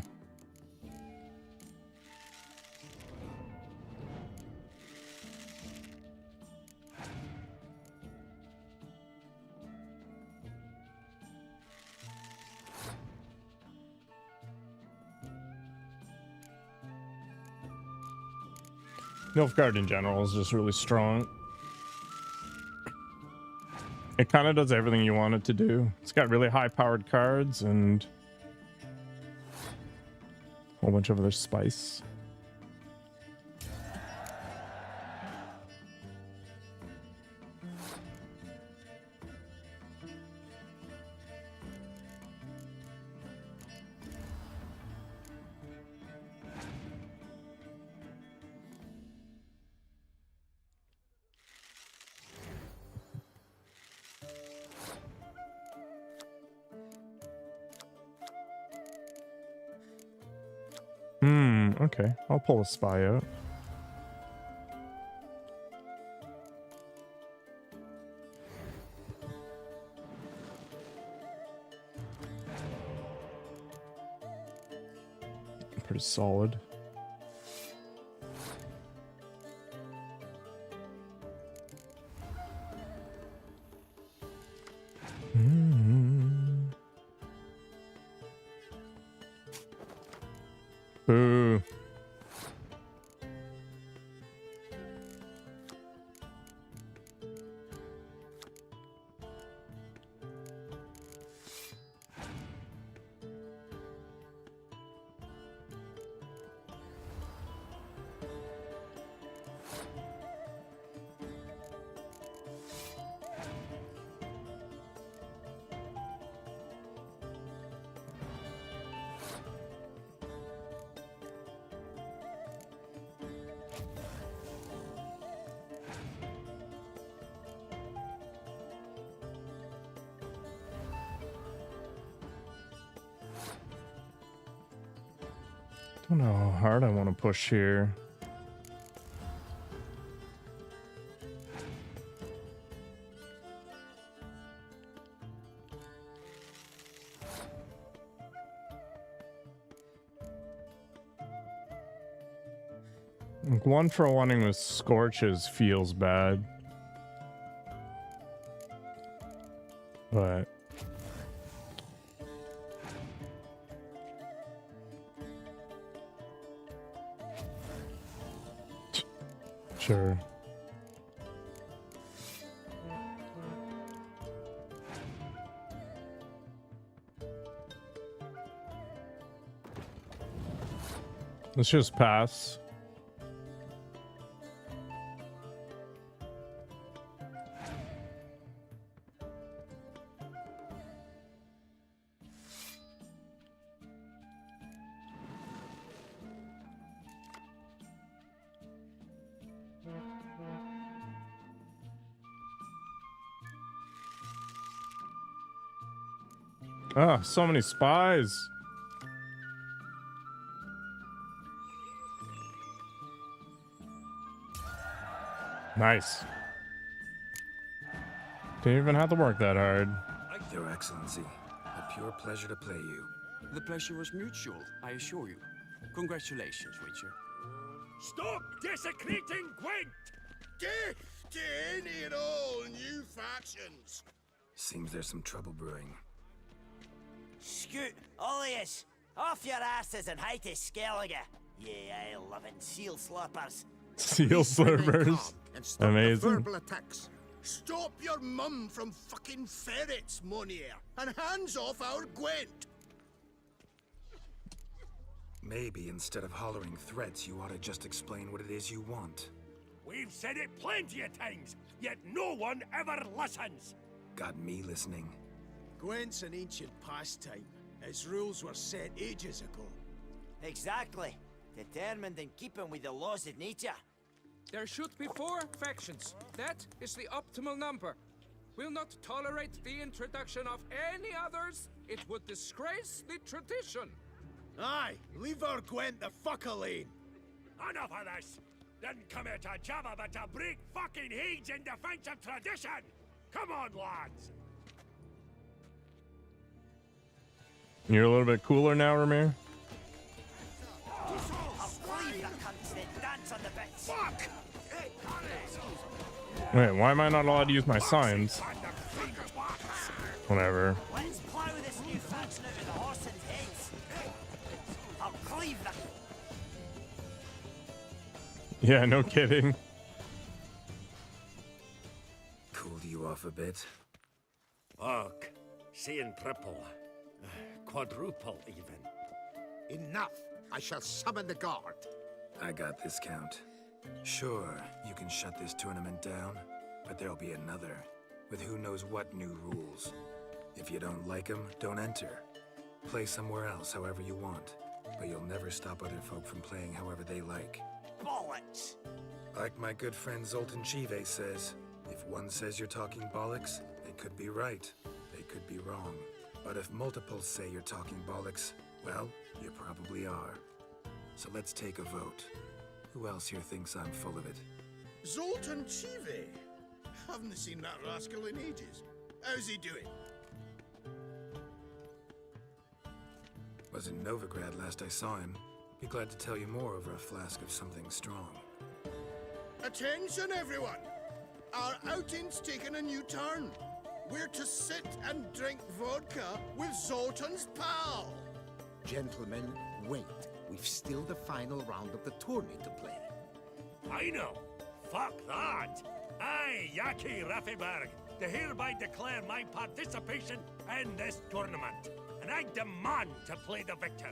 Speaker 1: Nilfgaard in general is just really strong. It kind of does everything you want it to do. It's got really high powered cards and a whole bunch of other spice. Okay, I'll pull a spy out. Pretty solid. Boo. Don't know how hard I want to push here. Like, 1-for-1ing with Scorches feels bad. But sure. Let's just pass. Oh, so many spies. Nice. Didn't even have to work that hard.
Speaker 5: Your Excellency, a pure pleasure to play you.
Speaker 20: The pleasure was mutual, I assure you. Congratulations, Witcher.
Speaker 9: Stop desecrating Gwent!
Speaker 2: Death to any and all new factions!
Speaker 5: Seems there's some trouble brewing.
Speaker 17: Scoot, all of yous, off your asses and hide to Skellige, ye eye-loving seal slurpers.
Speaker 1: Seal slurpers. Amazing.
Speaker 2: Verbal attacks. Stop your mum from fucking ferrets, Monier, and hands off our Gwent!
Speaker 5: Maybe instead of hollering threats, you ought to just explain what it is you want.
Speaker 9: We've said it plenty of times, yet no one ever listens.
Speaker 5: Got me listening.
Speaker 21: Gwent's an ancient pastime. Its rules were set ages ago.
Speaker 17: Exactly. Determined in keeping with the laws of nature.
Speaker 11: There should be 4 factions. That is the optimal number. We'll not tolerate the introduction of any others. It would disgrace the tradition.
Speaker 21: Aye, leave our Gwent the fuck alone.
Speaker 9: Enough of this. Didn't come here to jabber, but to break fucking heads in defense of tradition. Come on, lads.
Speaker 1: You're a little bit cooler now, Ramir?
Speaker 17: I'll cleave the cunts that dance on the bits.
Speaker 9: Fuck!
Speaker 1: Wait, why am I not allowed to use my signs? Whatever.
Speaker 17: Let's plow this new faction out of the horses' heads. I'll cleave them.
Speaker 1: Yeah, no kidding.
Speaker 5: Cooled you off a bit?
Speaker 14: Fuck. Seeing triple. Quadruple, even. Enough! I shall summon the guard.
Speaker 5: I got this, Count. Sure, you can shut this tournament down, but there'll be another, with who knows what new rules. If you don't like them, don't enter. Play somewhere else however you want, but you'll never stop other folk from playing however they like.
Speaker 17: Bollocks!
Speaker 5: Like my good friend Zoltan Chive says, if one says you're talking bollocks, they could be right, they could be wrong. But if multiples say you're talking bollocks, well, you probably are. So let's take a vote. Who else here thinks I'm full of it?
Speaker 2: Zoltan Chive? Haven't seen that rascal in ages. How's he doing?
Speaker 5: Was in Novigrad last I saw him. Be glad to tell you more over a flask of something strong.
Speaker 2: Attention, everyone! Our outing's taken a new turn. We're to sit and drink vodka with Zoltan's pal.
Speaker 14: Gentlemen, wait. We've still the final round of the tourney to play.
Speaker 9: I know. Fuck that. I, Yaki Raffenberg, do hereby declare my participation in this tournament. And I demand to play the victor.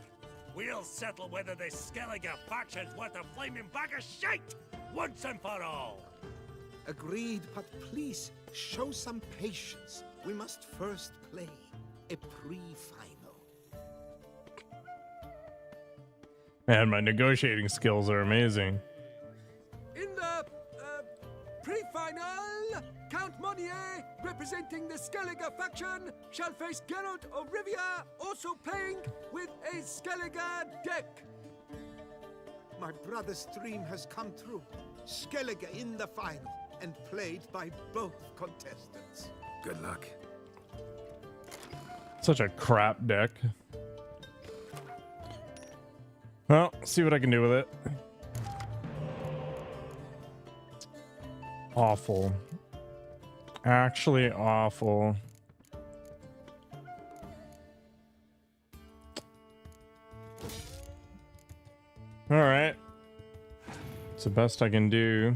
Speaker 9: We'll settle whether this Skellige faction's worth a flaming bag of shite once and for all.
Speaker 14: Agreed, but please, show some patience. We must first play a pre-final.
Speaker 1: Man, my negotiating skills are amazing.
Speaker 9: In the pre-final, Count Monier, representing the Skellige faction, shall face Geralt of Rivia, also playing with a Skellige deck.
Speaker 14: My brother's dream has come true. Skellige in the final and played by both contestants.
Speaker 5: Good luck.
Speaker 1: Such a crap deck. Well, see what I can do with it. Awful. Actually awful. All right. It's the best I can do.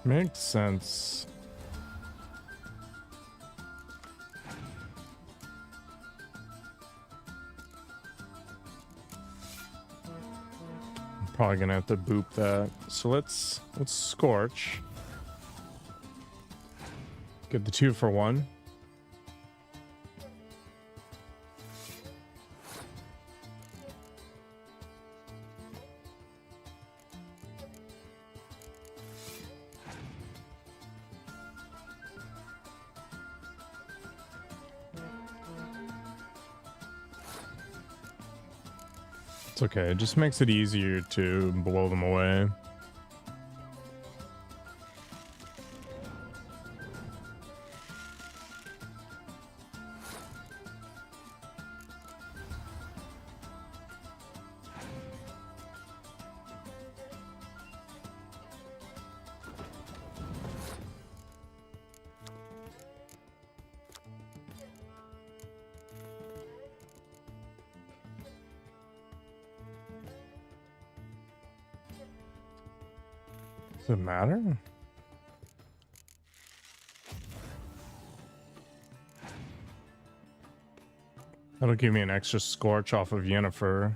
Speaker 1: Makes sense. I'm probably gonna have to boop that. So let's scorch. Get the 2 for 1. It's okay, it just makes it easier to blow them away. Does it matter? That'll give me an extra scorch off of Yennefer.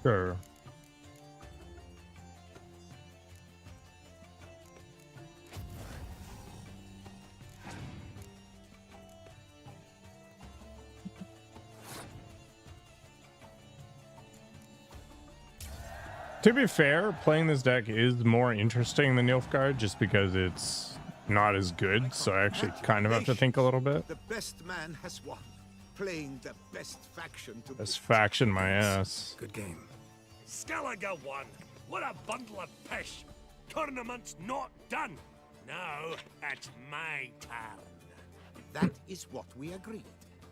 Speaker 1: Sure. To be fair, playing this deck is more interesting than Nilfgaard just because it's not as good, so I actually kind of have to think a little bit.
Speaker 14: The best man has won. Playing the best faction to
Speaker 1: Best faction, my ass.
Speaker 5: Good game.
Speaker 9: Skellige won. What a bundle of pish. Tournament's not done. Now it's my turn.
Speaker 14: That is what we agreed.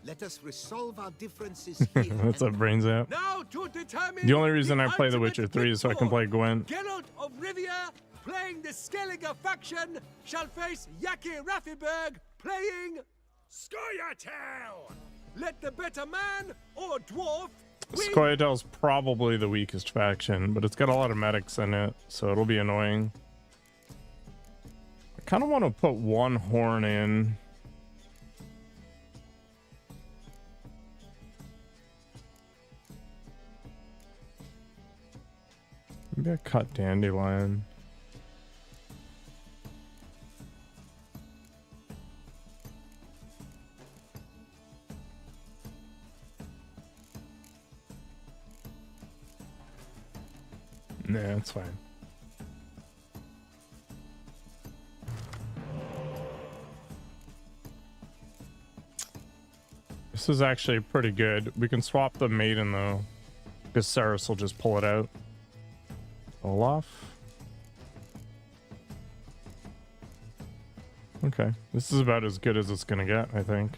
Speaker 14: Let us resolve our differences here.
Speaker 1: What's up, Brains Out?
Speaker 9: Now to determine
Speaker 1: The only reason I play The Witcher 3 is so I can play Gwent.
Speaker 9: Geralt of Rivia, playing the Skellige faction, shall face Yaki Raffiberg, playing Scoia'tael. Let the better man or dwarf win.
Speaker 1: Scoia'tael's probably the weakest faction, but it's got a lot of medics in it, so it'll be annoying. I kind of want to put one horn in. Maybe I cut Dandelion. Nah, that's fine. This is actually pretty good. We can swap the maiden though, because Saris will just pull it out. Olaf. Okay, this is about as good as it's gonna get, I think.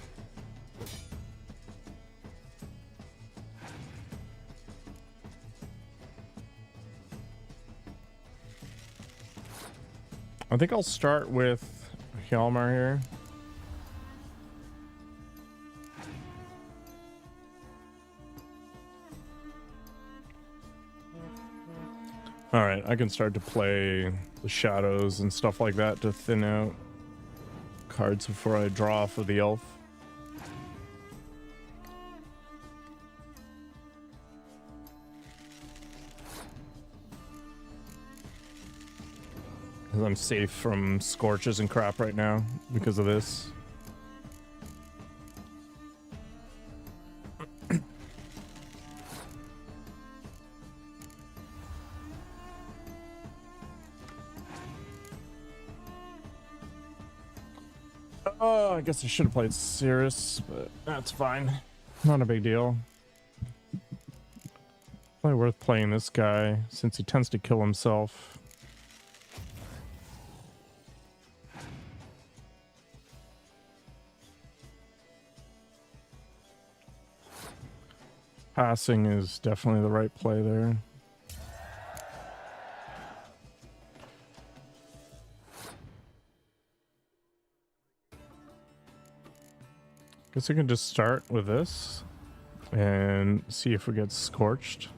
Speaker 1: I think I'll start with Hjalmar here. All right, I can start to play the shadows and stuff like that to thin out cards before I draw off of the elf. Because I'm safe from scorches and crap right now because of this. Oh, I guess I should have played Cirrus, but that's fine. Not a big deal. Probably worth playing this guy since he tends to kill himself. Passing is definitely the right play there. Guess I can just start with this and see if we get scorched.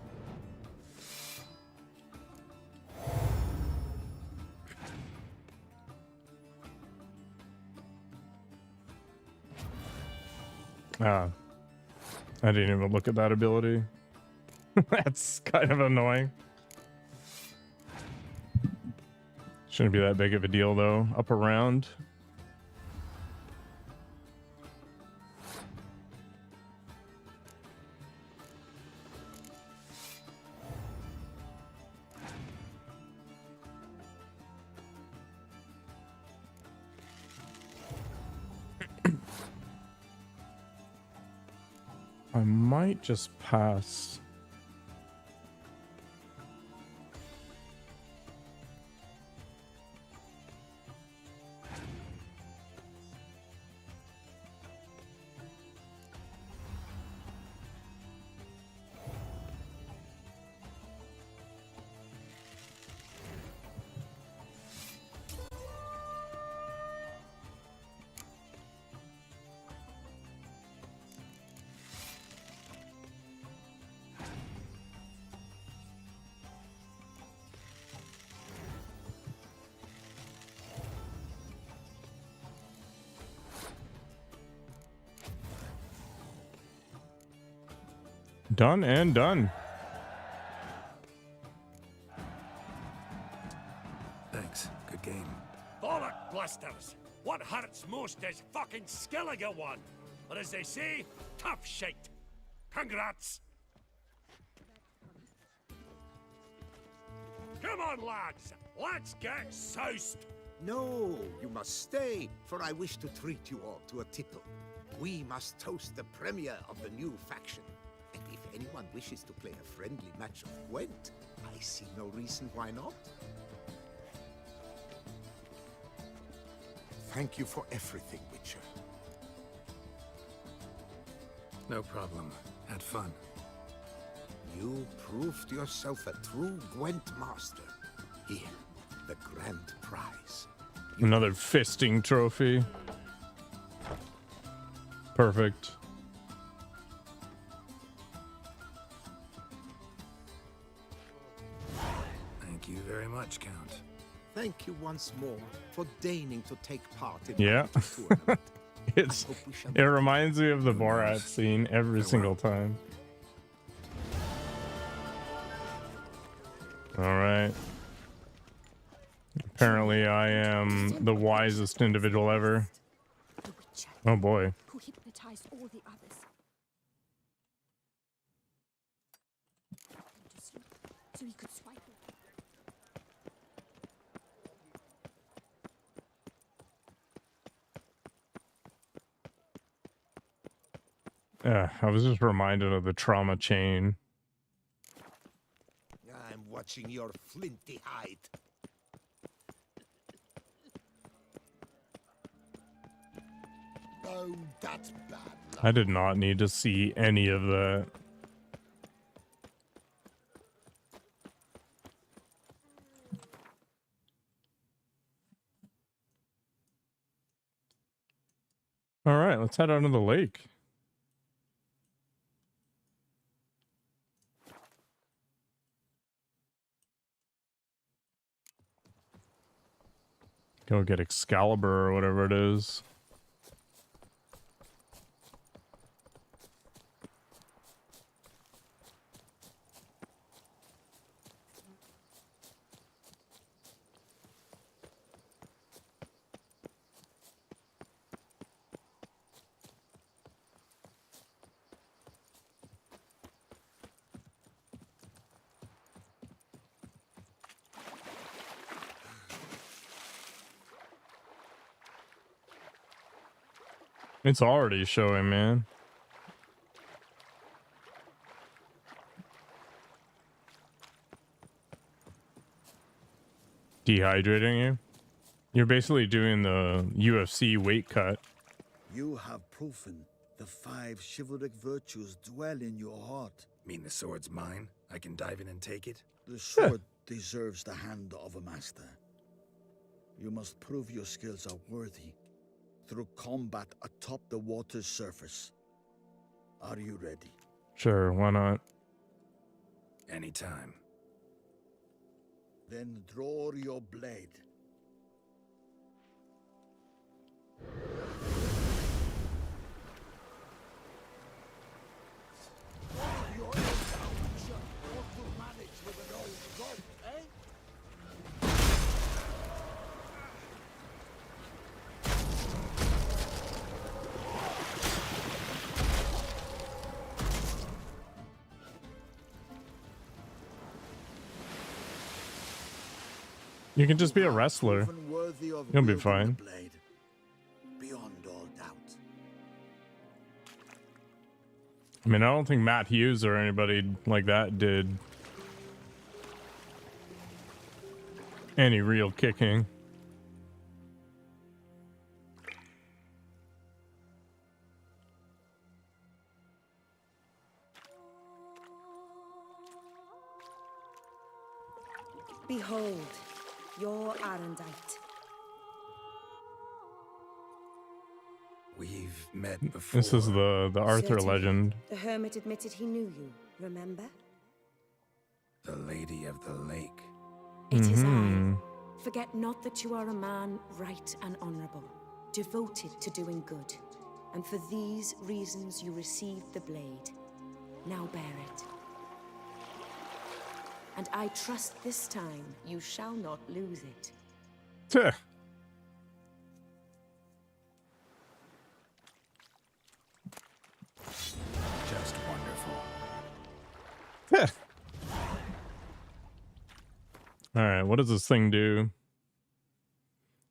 Speaker 1: Ah, I didn't even look at that ability. That's kind of annoying. Shouldn't be that big of a deal though. Up around. I might just pass. Done and done.
Speaker 5: Thanks. Good game.
Speaker 9: Bollock blusters! What hurts most is fucking Skellige one. Or as they say, tough shite. Congrats! Come on, lads! Let's get soused!
Speaker 14: No, you must stay, for I wish to treat you all to a tipple. We must toast the premier of the new faction. And if anyone wishes to play a friendly match of Gwent, I see no reason why not. Thank you for everything, Witcher.
Speaker 5: No problem. Had fun.
Speaker 14: You proved yourself a true Gwent master. Here, the grand prize.
Speaker 1: Another fisting trophy. Perfect.
Speaker 5: Thank you very much, Count.
Speaker 14: Thank you once more for deigning to take part in
Speaker 1: Yeah.
Speaker 14: my tournament.
Speaker 1: It reminds me of the Borat scene every single time. All right. Apparently I am the wisest individual ever. Oh boy.
Speaker 4: Who hypnotized all the others. So he could swipe it.
Speaker 1: I was just reminded of the trauma chain.
Speaker 14: I'm watching your flinty hide. No, that's bad.
Speaker 1: I did not need to see any of that. All right, let's head out to the lake. Go get Excalibur or whatever it is. It's already showing, man. Dehydrating you? You're basically doing the UFC weight cut.
Speaker 10: You have proven the 5 chivalric virtues dwell in your heart.
Speaker 5: Mean the sword's mine? I can dive in and take it?
Speaker 10: The sword deserves the hand of a master. You must prove your skills are worthy through combat atop the water's surface. Are you ready?
Speaker 1: Sure, why not?
Speaker 5: Anytime.
Speaker 10: Then draw your blade.
Speaker 1: You can just be a wrestler. You'll be fine.
Speaker 10: Beyond all doubt.
Speaker 1: I mean, I don't think Matt Hughes or anybody like that did any real kicking.
Speaker 4: Behold, your Arendite.
Speaker 5: We've met before.
Speaker 1: This is the Arthur
Speaker 4: Certainly.
Speaker 1: legend.
Speaker 4: The hermit admitted he knew you, remember?
Speaker 5: The Lady of the Lake.
Speaker 19: It is
Speaker 1: Mhm.
Speaker 19: I. Forget not that you are a man right and honorable, devoted to doing good.
Speaker 4: And for these reasons you received the blade. Now bear it. And I trust this time you shall not lose it.
Speaker 1: Tuh.
Speaker 5: Just wonderful.
Speaker 1: All right, what does this thing do?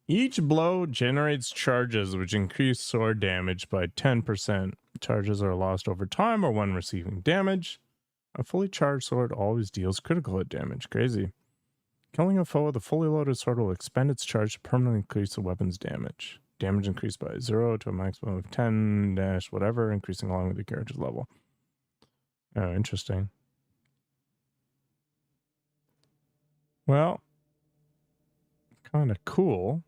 Speaker 1: Each blow generates charges which increase sword damage by 10%. Charges are lost over time or when receiving damage. A fully charged sword always deals critical hit damage. Crazy. Killing a foe with a fully loaded sword will expend its charge to permanently increase the weapon's damage. Damage increased by 0 to a maximum of 10 dash whatever, increasing along with the character's level. Oh, interesting. Well, kind of cool.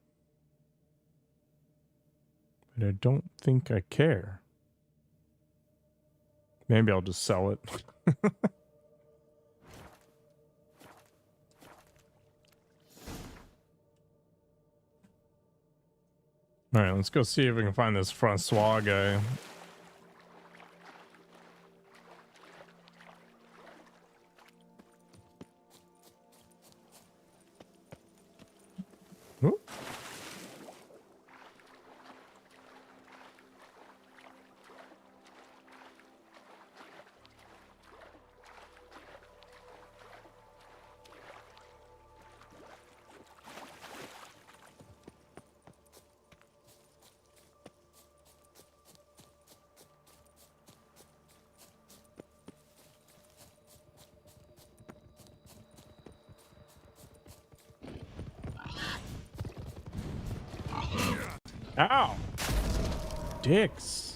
Speaker 1: But I don't think I care. Maybe I'll just sell it. All right, let's go see if we can find this Francois guy. Ooh. Ow! dicks.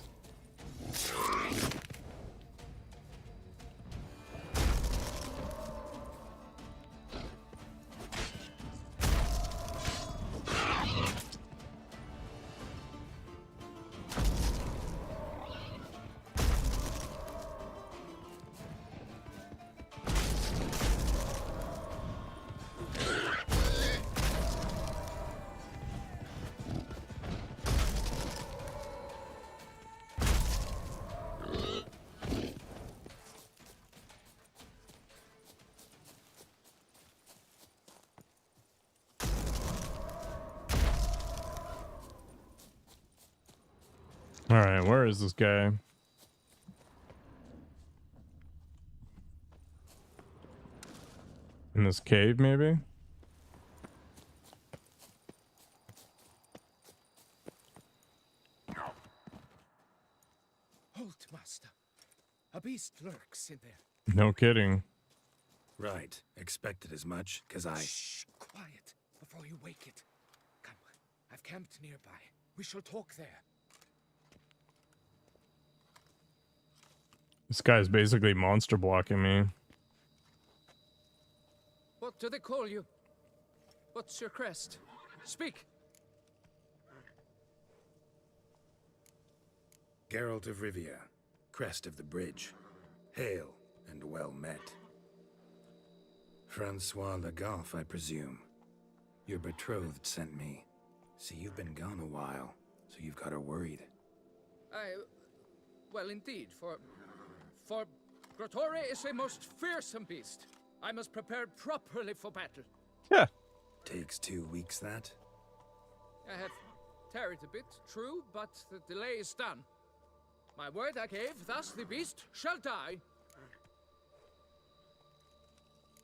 Speaker 1: All right, where is this guy? In this cave, maybe?
Speaker 9: Halt, master. A beast lurks in there.
Speaker 1: No kidding.
Speaker 5: Right. Expected as much, cause I...
Speaker 9: Shh, quiet, before you wake it. Come, I've camped nearby. We shall talk there.
Speaker 1: This guy's basically monster blocking me.
Speaker 11: What do they call you? What's your crest? Speak!
Speaker 5: Geralt of Rivia, crest of the bridge. Hail and well met. Francois Le Goff, I presume. Your betrothed sent me. See, you've been gone a while, so you've got her worried.
Speaker 11: Well, indeed, for Grotore is a most fearsome beast. I must prepare properly for battle.
Speaker 1: Yeah.
Speaker 5: Takes 2 weeks, that?
Speaker 11: I have tarried a bit, true, but the delay is done. My word I gave, thus the beast shall die.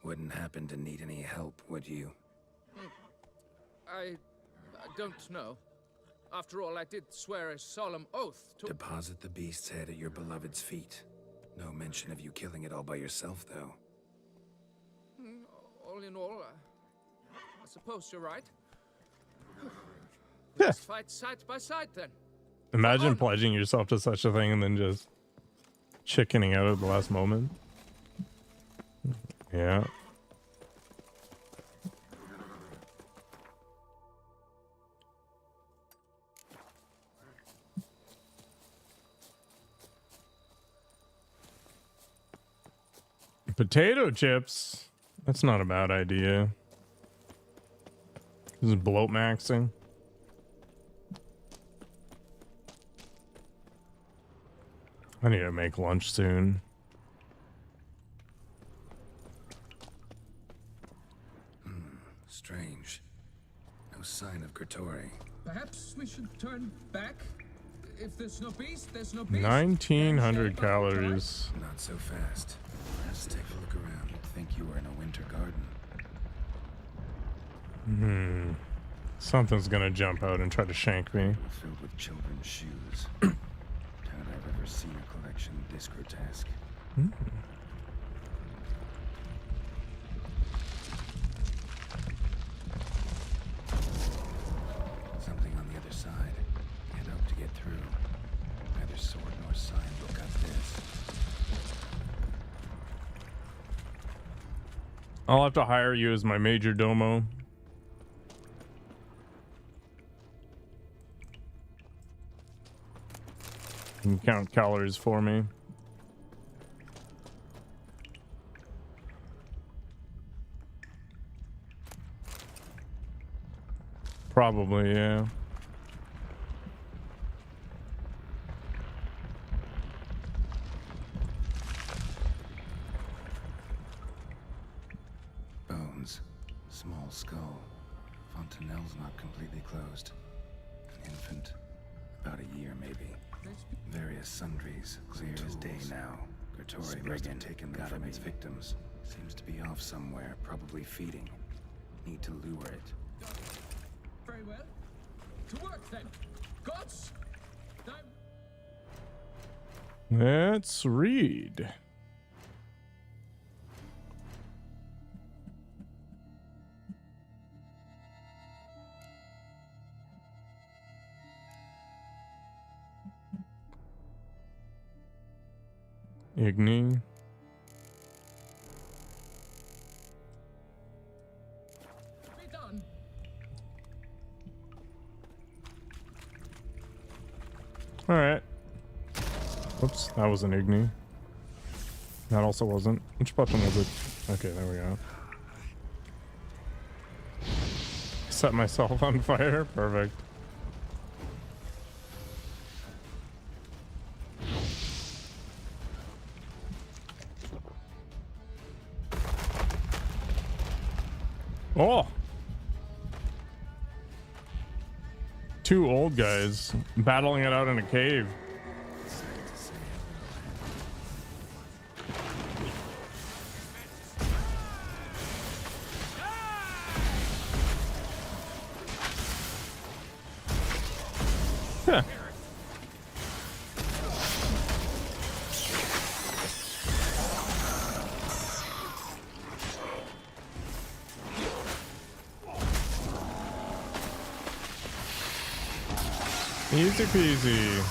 Speaker 5: Wouldn't happen to need any help, would you?
Speaker 11: I don't know. After all, I did swear a solemn oath to...
Speaker 5: Deposit the beast's head at your beloved's feet. No mention of you killing it all by yourself, though.
Speaker 11: All in all, I suppose you're right. Let's fight side by side, then.
Speaker 1: Imagine pledging yourself to such a thing and then just chickening out at the last moment. Yeah. Potato chips. That's not a bad idea. This is bloat maxing. I need to make lunch soon.
Speaker 5: Strange. No sign of Grotore.
Speaker 11: Perhaps we should turn back? If there's no beast, there's no beast.
Speaker 1: 1900 calories.
Speaker 5: Not so fast. Let's take a look around. You'd think you were in a winter garden.
Speaker 1: Something's gonna jump out and try to shank me.
Speaker 5: Filled with children's shoes. Doubt I've ever seen a collection this grotesque. Something on the other side. Can't hope to get through. Neither sword nor sign will cut this.
Speaker 1: I'll have to hire you as my major domo. You can count calories for me. Probably, yeah.
Speaker 5: Bones. Small skull. Fontanelle's not completely closed. An infant. About a year, maybe. Various sundries. Clear as day now. Grotore brigand taken them from its victims. Seems to be off somewhere, probably feeding. Need to lure it.
Speaker 11: Very well. To work, then. Gods! Time.
Speaker 1: Let's read. Igni.
Speaker 11: Be done.
Speaker 1: All right. Oops, that was an Igni. That also wasn't. Which button was it? Okay, there we go. Set myself on fire. Perfect. Oh! Two old guys battling it out in a cave. Huh. Easy peasy.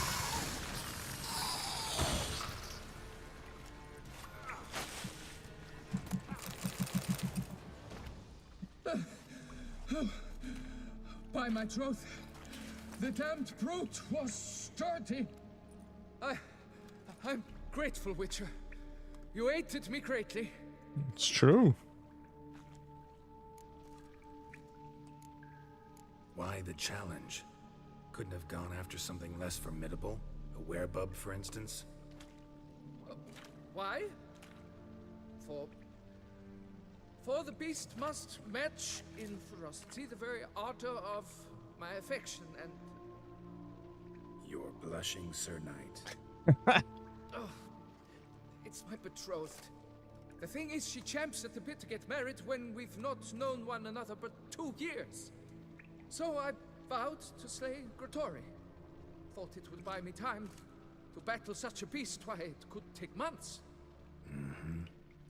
Speaker 11: By my troth, the damned brute was sturdy. I'm grateful, Witcher. You aided me greatly.
Speaker 1: It's true.
Speaker 5: Why the challenge? Couldn't have gone after something less formidable? A werebub, for instance?
Speaker 11: Why? For the beast must match in ferocity the very ardor of my affection, and
Speaker 5: You're blushing, Sir Knight.
Speaker 11: oh, it's my betrothed. The thing is, she champs at the bit to get married when we've not known one another but 2 years. So I vowed to slay Grottori. Thought it would buy me time to battle such a beast. Why, it could take months.
Speaker 5: Mm-hmm.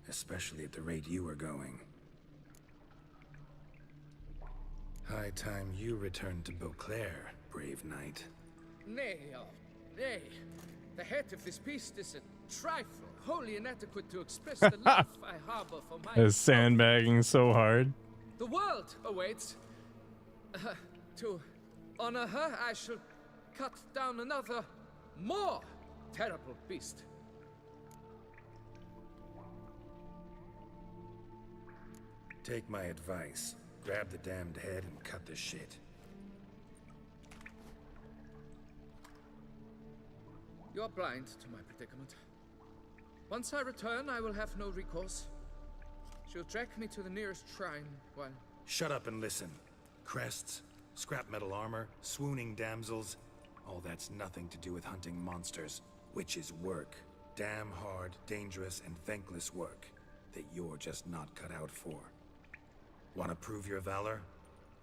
Speaker 5: Especially at the rate you were going. High time you returned to Beauclair, brave knight.
Speaker 11: Nay, oh, nay. The head of this beast is a trifle, wholly inadequate to express the love I harbor for my...
Speaker 1: Is sandbagging so hard?
Speaker 11: The world awaits. To honor her, I shall cut down another, more terrible beast.
Speaker 5: Take my advice. Grab the damned head and cut the shit.
Speaker 11: You're blind to my predicament. Once I return, I will have no recourse. She'll track me to the nearest shrine while...
Speaker 5: Shut up and listen. Crests, scrap metal armor, swooning damsels. All that's nothing to do with hunting monsters, which is work. Damn hard, dangerous, and thankless work that you're just not cut out for. Want to prove your valor?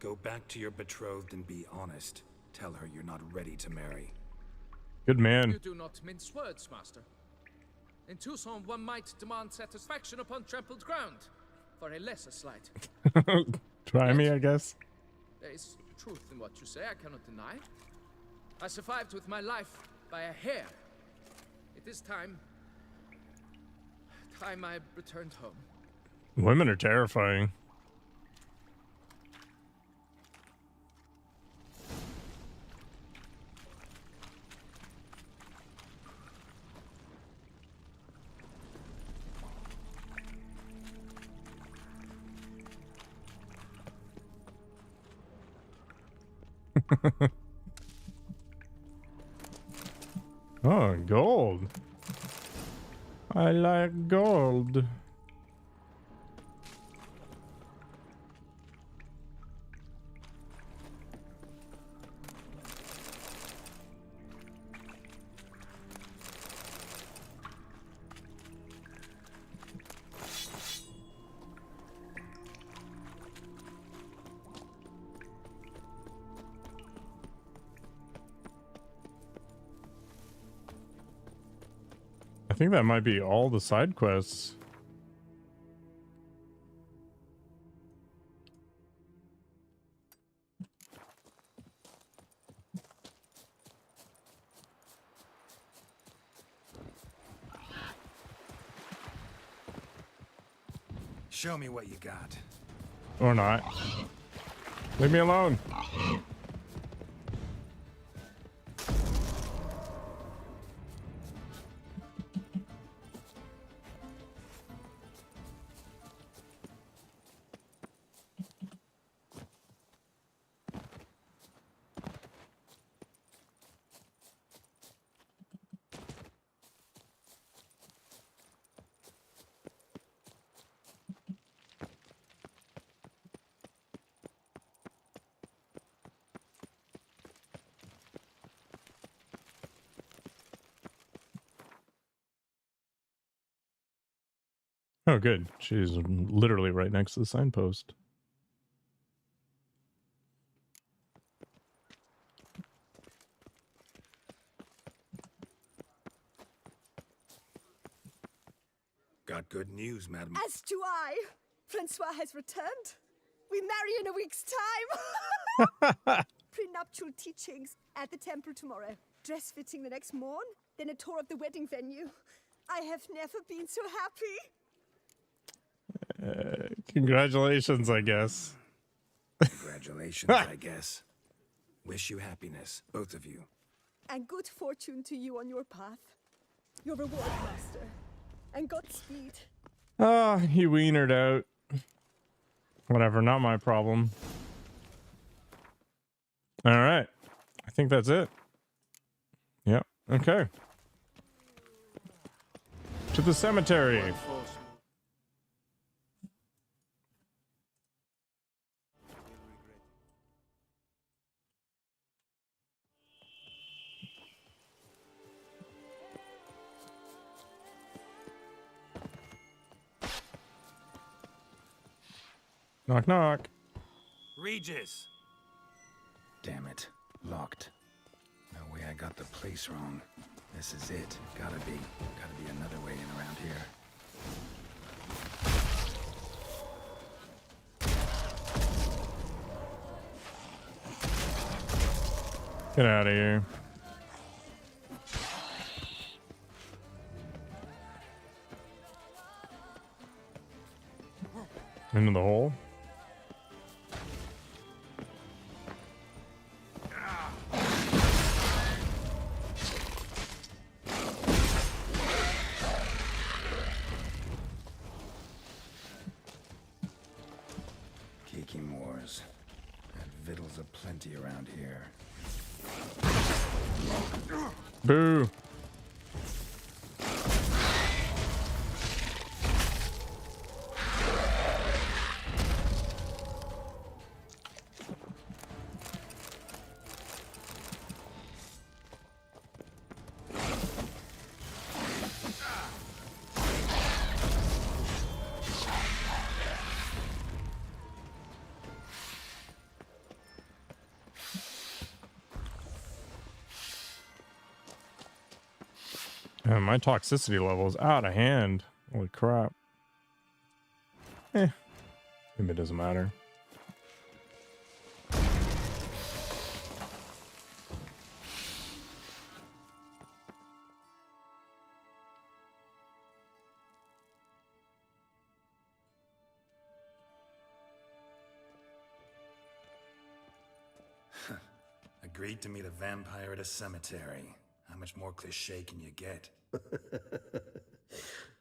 Speaker 5: Go back to your betrothed and be honest. Tell her you're not ready to marry.
Speaker 1: Good man.
Speaker 11: You do not mince words, master. In Tucson, one might demand satisfaction upon trampled ground for a lesser slight.
Speaker 1: Try me, I guess.
Speaker 11: There is truth in what you say, I cannot deny. I survived with my life by a hair. It is time I returned home.
Speaker 1: Women are terrifying. Oh, gold. I like gold. I think that might be all the side quests.
Speaker 5: Show me what you got.
Speaker 1: Or not. Leave me alone. Oh, good. She's literally right next to the signpost.
Speaker 5: Got good news, madam.
Speaker 4: As do I. Francois has returned. We marry in a week's time. Prenuptial teachings at the temple tomorrow. Dress fitting the next morn. Then a tour of the wedding venue. I have never been so happy.
Speaker 1: Congratulations, I guess.
Speaker 5: Congratulations, I guess. Wish you happiness, both of you.
Speaker 4: And good fortune to you on your path. Your reward, master. And Godspeed.
Speaker 1: Ah, he wienered out. Whatever, not my problem. All right. I think that's it. Yep. Okay. To the cemetery. Knock, knock.
Speaker 5: Regis! Damn it. Locked. No way I got the place wrong. This is it. Gotta be another way in around here.
Speaker 1: Get out of here. Into the hole.
Speaker 5: Kiki Moors. And victuals aplenty around here.
Speaker 1: Boo. Man, my toxicity level is out of hand. Holy crap. Maybe it doesn't matter.
Speaker 5: Agreed to meet a vampire at a cemetery. How much more cliche can you get?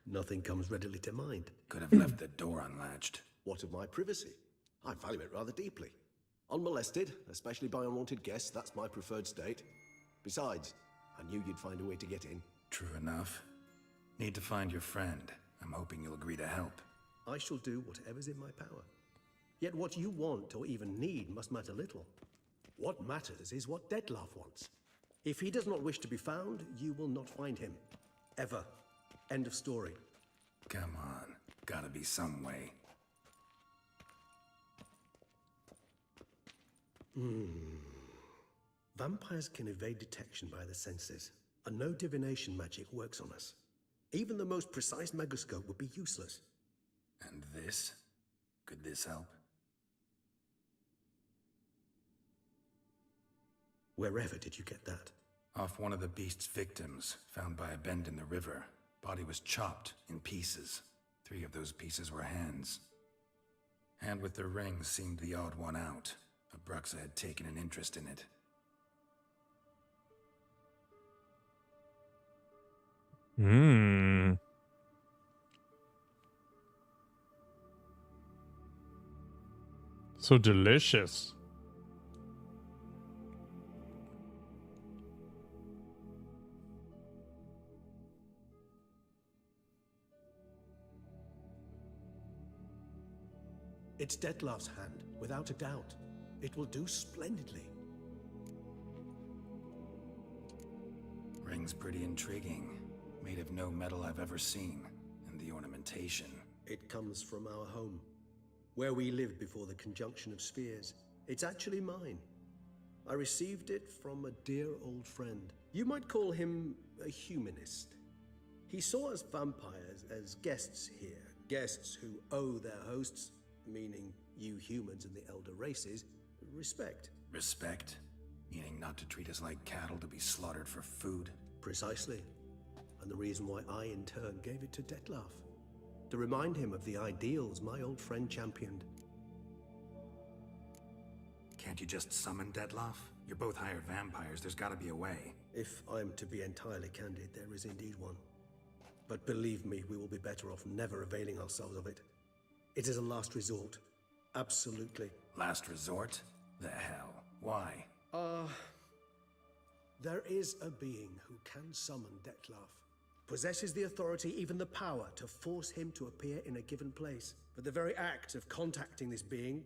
Speaker 6: Nothing comes readily to mind.
Speaker 5: Could have left the door unlatched.
Speaker 6: What of my privacy? I value it rather deeply. Unmolested, especially by unwanted guests, that's my preferred state. Besides, I knew you'd find a way to get in.
Speaker 5: True enough. Need to find your friend. I'm hoping you'll agree to help.
Speaker 6: I shall do whatever's in my power. Yet what you want or even need must matter little. What matters is what Dettlaff wants. If he does not wish to be found, you will not find him. Ever. End of story.
Speaker 5: Come on. Gotta be some way.
Speaker 6: Vampires can evade detection by the senses, and no divination magic works on us. Even the most precise megascope would be useless.
Speaker 5: And this? Could this help?
Speaker 6: Wherever did you get that?
Speaker 5: Off one of the beast's victims, found by a bend in the river. Body was chopped in pieces. 3 of those pieces were hands. Hand with the ring seemed the odd one out. Abruxa had taken an interest in it.
Speaker 1: Mmm. So delicious.
Speaker 6: It's Dettlaff's hand, without a doubt. It will do splendidly.
Speaker 5: Ring's pretty intriguing. Made of no metal I've ever seen. And the ornamentation.
Speaker 6: It comes from our home, where we lived before the conjunction of spheres. It's actually mine. I received it from a dear old friend. You might call him a humanist. He saw us vampires as guests here. Guests who owe their hosts, meaning you humans and the elder races, respect.
Speaker 5: Respect? Meaning not to treat us like cattle to be slaughtered for food?
Speaker 6: Precisely. And the reason why I, in turn, gave it to Dettlaff. To remind him of the ideals my old friend championed.
Speaker 5: Can't you just summon Dettlaff? You're both hired vampires, there's gotta be a way.
Speaker 6: If I'm to be entirely candid, there is indeed one. But believe me, we will be better off never availing ourselves of it. It is a last resort. Absolutely.
Speaker 5: Last resort? The hell? Why?
Speaker 6: There is a being who can summon Dettlaff. Possesses the authority, even the power, to force him to appear in a given place. But the very act of contacting this being,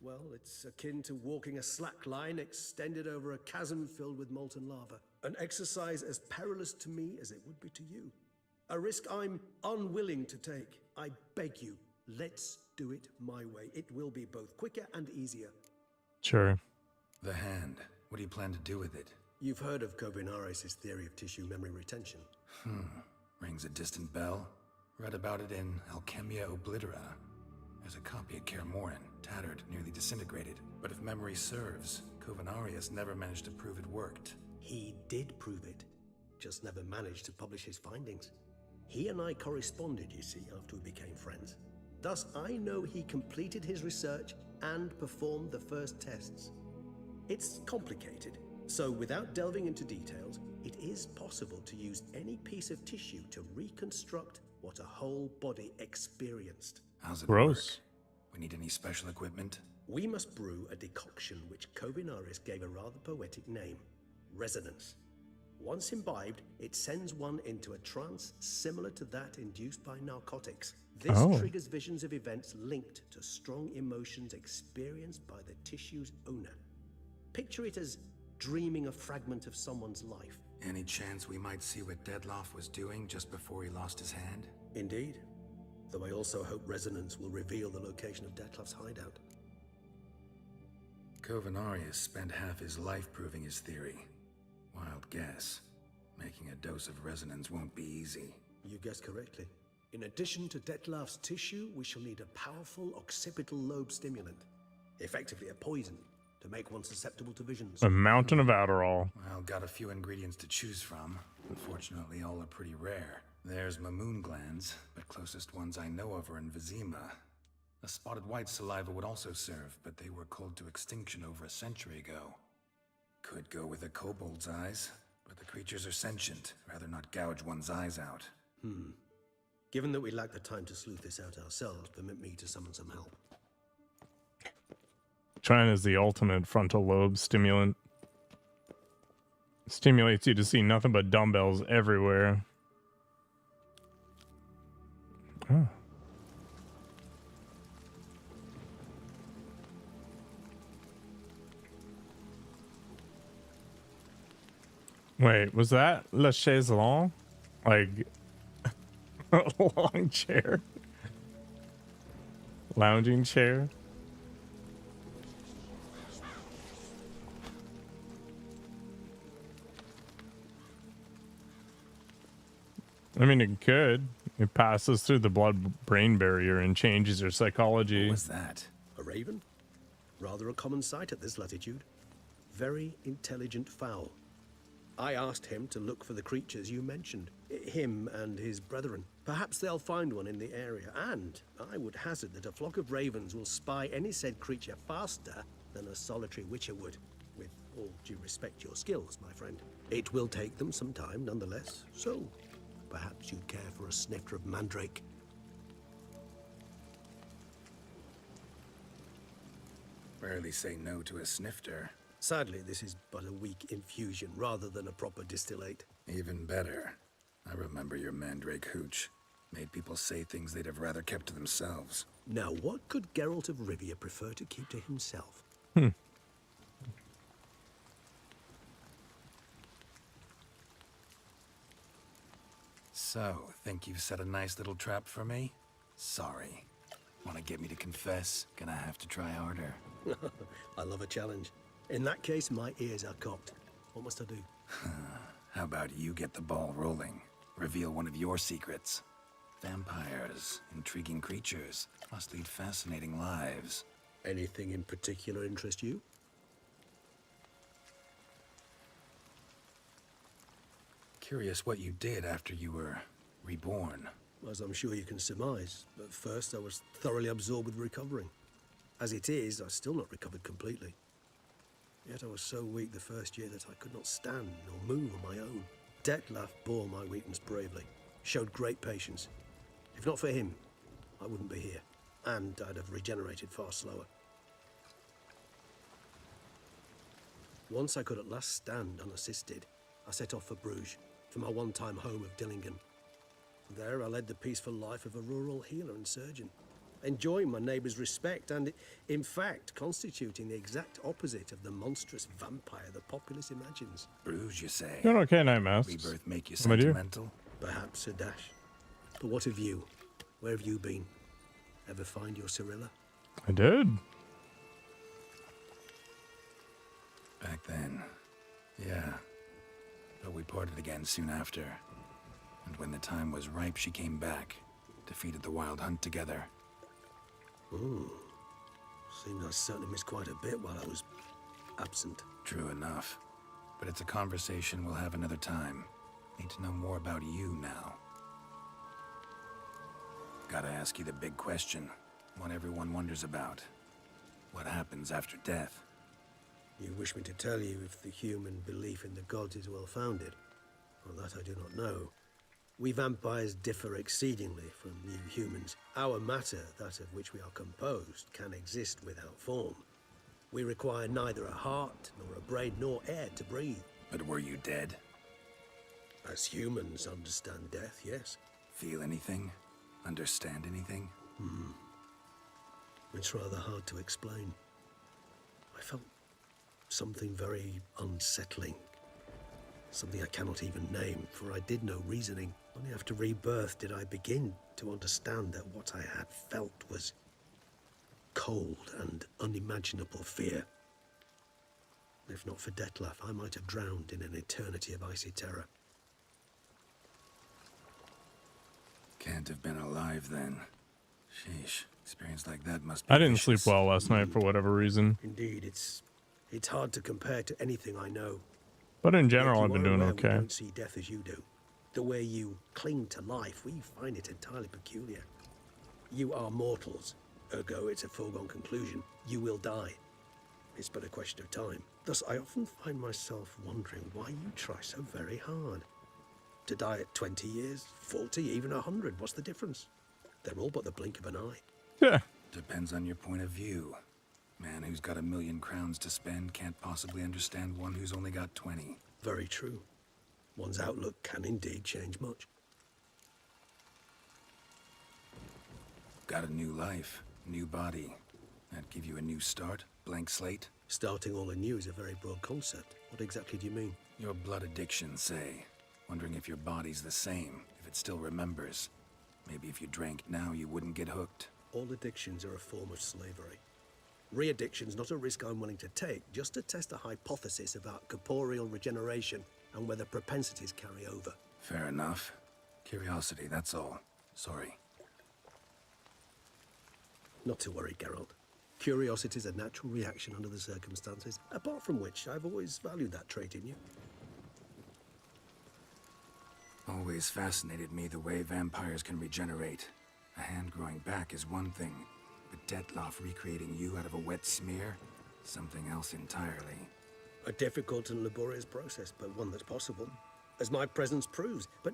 Speaker 6: well, it's akin to walking a slack line extended over a chasm filled with molten lava. An exercise as perilous to me as it would be to you. A risk I'm unwilling to take. I beg you, let's do it my way. It will be both quicker and easier.
Speaker 1: Sure.
Speaker 5: The hand. What do you plan to do with it?
Speaker 6: You've heard of Kovinaris' theory of tissue memory retention.
Speaker 5: Rings a distant bell. Read about it in Alchemia Oblitera. There's a copy at Kaer Morhen, tattered, nearly disintegrated. But if memory serves, Kovinaris never managed to prove it worked.
Speaker 6: He did prove it, just never managed to publish his findings. He and I corresponded, you see, after we became friends. Thus, I know he completed his research and performed the first tests. It's complicated, so without delving into details, it is possible to use any piece of tissue to reconstruct what a whole body experienced.
Speaker 5: How's it
Speaker 1: Gross.
Speaker 5: work? We need any special equipment?
Speaker 6: We must brew a decoction which Kovinaris gave a rather poetic name, resonance. Once imbibed, it sends one into a trance similar to that induced by narcotics. This triggers visions of events linked to strong emotions experienced by the tissue's owner. Picture it as dreaming a fragment of someone's life.
Speaker 5: Any chance we might see what Dettlaff was doing just before he lost his hand?
Speaker 6: Indeed. Though I also hope resonance will reveal the location of Dettlaff's hideout.
Speaker 5: Kovinaris spent half his life proving his theory. Wild guess. Making a dose of resonance won't be easy.
Speaker 6: You guessed correctly. In addition to Dettlaff's tissue, we shall need a powerful occipital lobe stimulant. Effectively a poison, to make one susceptible to visions.
Speaker 1: A mountain of Adderall.
Speaker 5: Well, got a few ingredients to choose from. Unfortunately, all are pretty rare. There's Mamoon glands, but closest ones I know of are in Vizima. A spotted white saliva would also serve, but they were cold to extinction over a century ago. Could go with a kobold's eyes, but the creatures are sentient. Rather not gouge one's eyes out.
Speaker 6: Given that we lack the time to sleuth this out ourselves, permit me to summon some help.
Speaker 1: Trying is the ultimate frontal lobe stimulant. Stimulates you to see nothing but dumbbells everywhere. Oh. Wait, was that Le Chaise Longue? Like, a long chair? Lounging chair? I mean, it could. It passes through the blood-brain barrier and changes your psychology.
Speaker 5: What was that?
Speaker 6: A raven? Rather a common sight at this latitude. Very intelligent fowl. I asked him to look for the creatures you mentioned. Him and his brethren. Perhaps they'll find one in the area, and I would hazard that a flock of ravens will spy any said creature faster than a solitary witcher would. With all due respect to your skills, my friend. It will take them some time, nonetheless, so perhaps you'd care for a snifter of mandrake.
Speaker 5: Rarely say no to a snifter.
Speaker 6: Sadly, this is but a weak infusion rather than a proper distillate.
Speaker 5: Even better. I remember your mandrake hooch. Made people say things they'd have rather kept to themselves.
Speaker 6: Now, what could Geralt of Rivia prefer to keep to himself?
Speaker 5: So, think you've set a nice little trap for me? Sorry. Want to get me to confess? Gonna have to try harder.
Speaker 6: I love a challenge. In that case, my ears are cocked. What must I do?
Speaker 5: How about you get the ball rolling? Reveal one of your secrets. Vampires, intriguing creatures, must lead fascinating lives.
Speaker 6: Anything in particular interest you?
Speaker 5: Curious what you did after you were reborn.
Speaker 6: As I'm sure you can surmise. At first, I was thoroughly absorbed with recovering. As it is, I've still not recovered completely. Yet I was so weak the first year that I could not stand or move on my own. Detlef bore my weakness bravely, showed great patience. If not for him, I wouldn't be here, and I'd have regenerated far slower. Once I could at last stand unassisted, I set off for Bruges, for my one-time home of Dillingen. There I led the peaceful life of a rural healer and surgeon, enjoying my neighbours' respect and, in fact, constituting the exact opposite of the monstrous vampire the populace imagines.
Speaker 5: Bruges, you say?
Speaker 1: Doing okay, Night Mask.
Speaker 5: Rebirth make you
Speaker 1: How about you?
Speaker 5: sentimental?
Speaker 6: Perhaps a dash. But what of you? Where have you been? Ever find your Cirilla?
Speaker 1: I did.
Speaker 5: Back then, yeah. But we parted again soon after. And when the time was ripe, she came back. Defeated the Wild Hunt together.
Speaker 6: Ooh. Seems I certainly missed quite a bit while I was absent.
Speaker 5: True enough. But it's a conversation we'll have another time. Need to know more about you now. Gotta ask you the big question. One everyone wonders about. What happens after death?
Speaker 6: You wish me to tell you if the human belief in the gods is well-founded? Well, that I do not know. We vampires differ exceedingly from you humans. Our matter, that of which we are composed, can exist without form. We require neither a heart, nor a brain, nor air to breathe.
Speaker 5: But were you dead?
Speaker 6: As humans understand death, yes.
Speaker 5: Feel anything? Understand anything?
Speaker 6: It's rather hard to explain. I felt something very unsettling. Something I cannot even name, for I did no reasoning. Only after rebirth did I begin to understand that what I had felt was cold and unimaginable fear. If not for Detlef, I might have drowned in an eternity of icy terror.
Speaker 5: Can't have been alive then. Sheesh. Experience like that must be
Speaker 1: I didn't
Speaker 5: vicious.
Speaker 1: sleep well last night for whatever reason.
Speaker 6: Indeed, it's hard to compare to anything I know.
Speaker 1: But in
Speaker 6: Yet
Speaker 1: general,
Speaker 6: you
Speaker 1: I've been
Speaker 6: are
Speaker 1: doing
Speaker 6: aware we
Speaker 1: okay.
Speaker 6: don't see death as you do. The way you cling to life, we find it entirely peculiar. You are mortals, ergo it's a foregone conclusion. You will die. It's but a question of time. Thus, I often find myself wondering why you try so very hard. To die at 20 years, 40, even 100, what's the difference? They're all but the blink of an eye.
Speaker 1: Yeah.
Speaker 5: Depends on your point of view. Man who's got 1,000,000 crowns to spend can't possibly understand one who's only got 20.
Speaker 6: Very true. One's outlook can indeed change much.
Speaker 5: Got a new life, new body. That give you a new start? Blank slate?
Speaker 6: Starting all anew is a very broad concept. What exactly do you mean?
Speaker 5: Your blood addiction, say. Wondering if your body's the same, if it still remembers. Maybe if you drank now, you wouldn't get hooked.
Speaker 6: All addictions are a form of slavery. Re-addiction's not a risk I'm willing to take, just to test a hypothesis about corporeal regeneration and whether propensities carry over.
Speaker 5: Fair enough. Curiosity, that's all. Sorry.
Speaker 6: Not to worry, Geralt. Curiosity is a natural reaction under the circumstances, apart from which I've always valued that trait in you.
Speaker 5: Always fascinated me the way vampires can regenerate. A hand growing back is one thing, but Detloff recreating you out of a wet smear? Something else entirely.
Speaker 6: A difficult and laborious process, but one that's possible, as my presence proves. But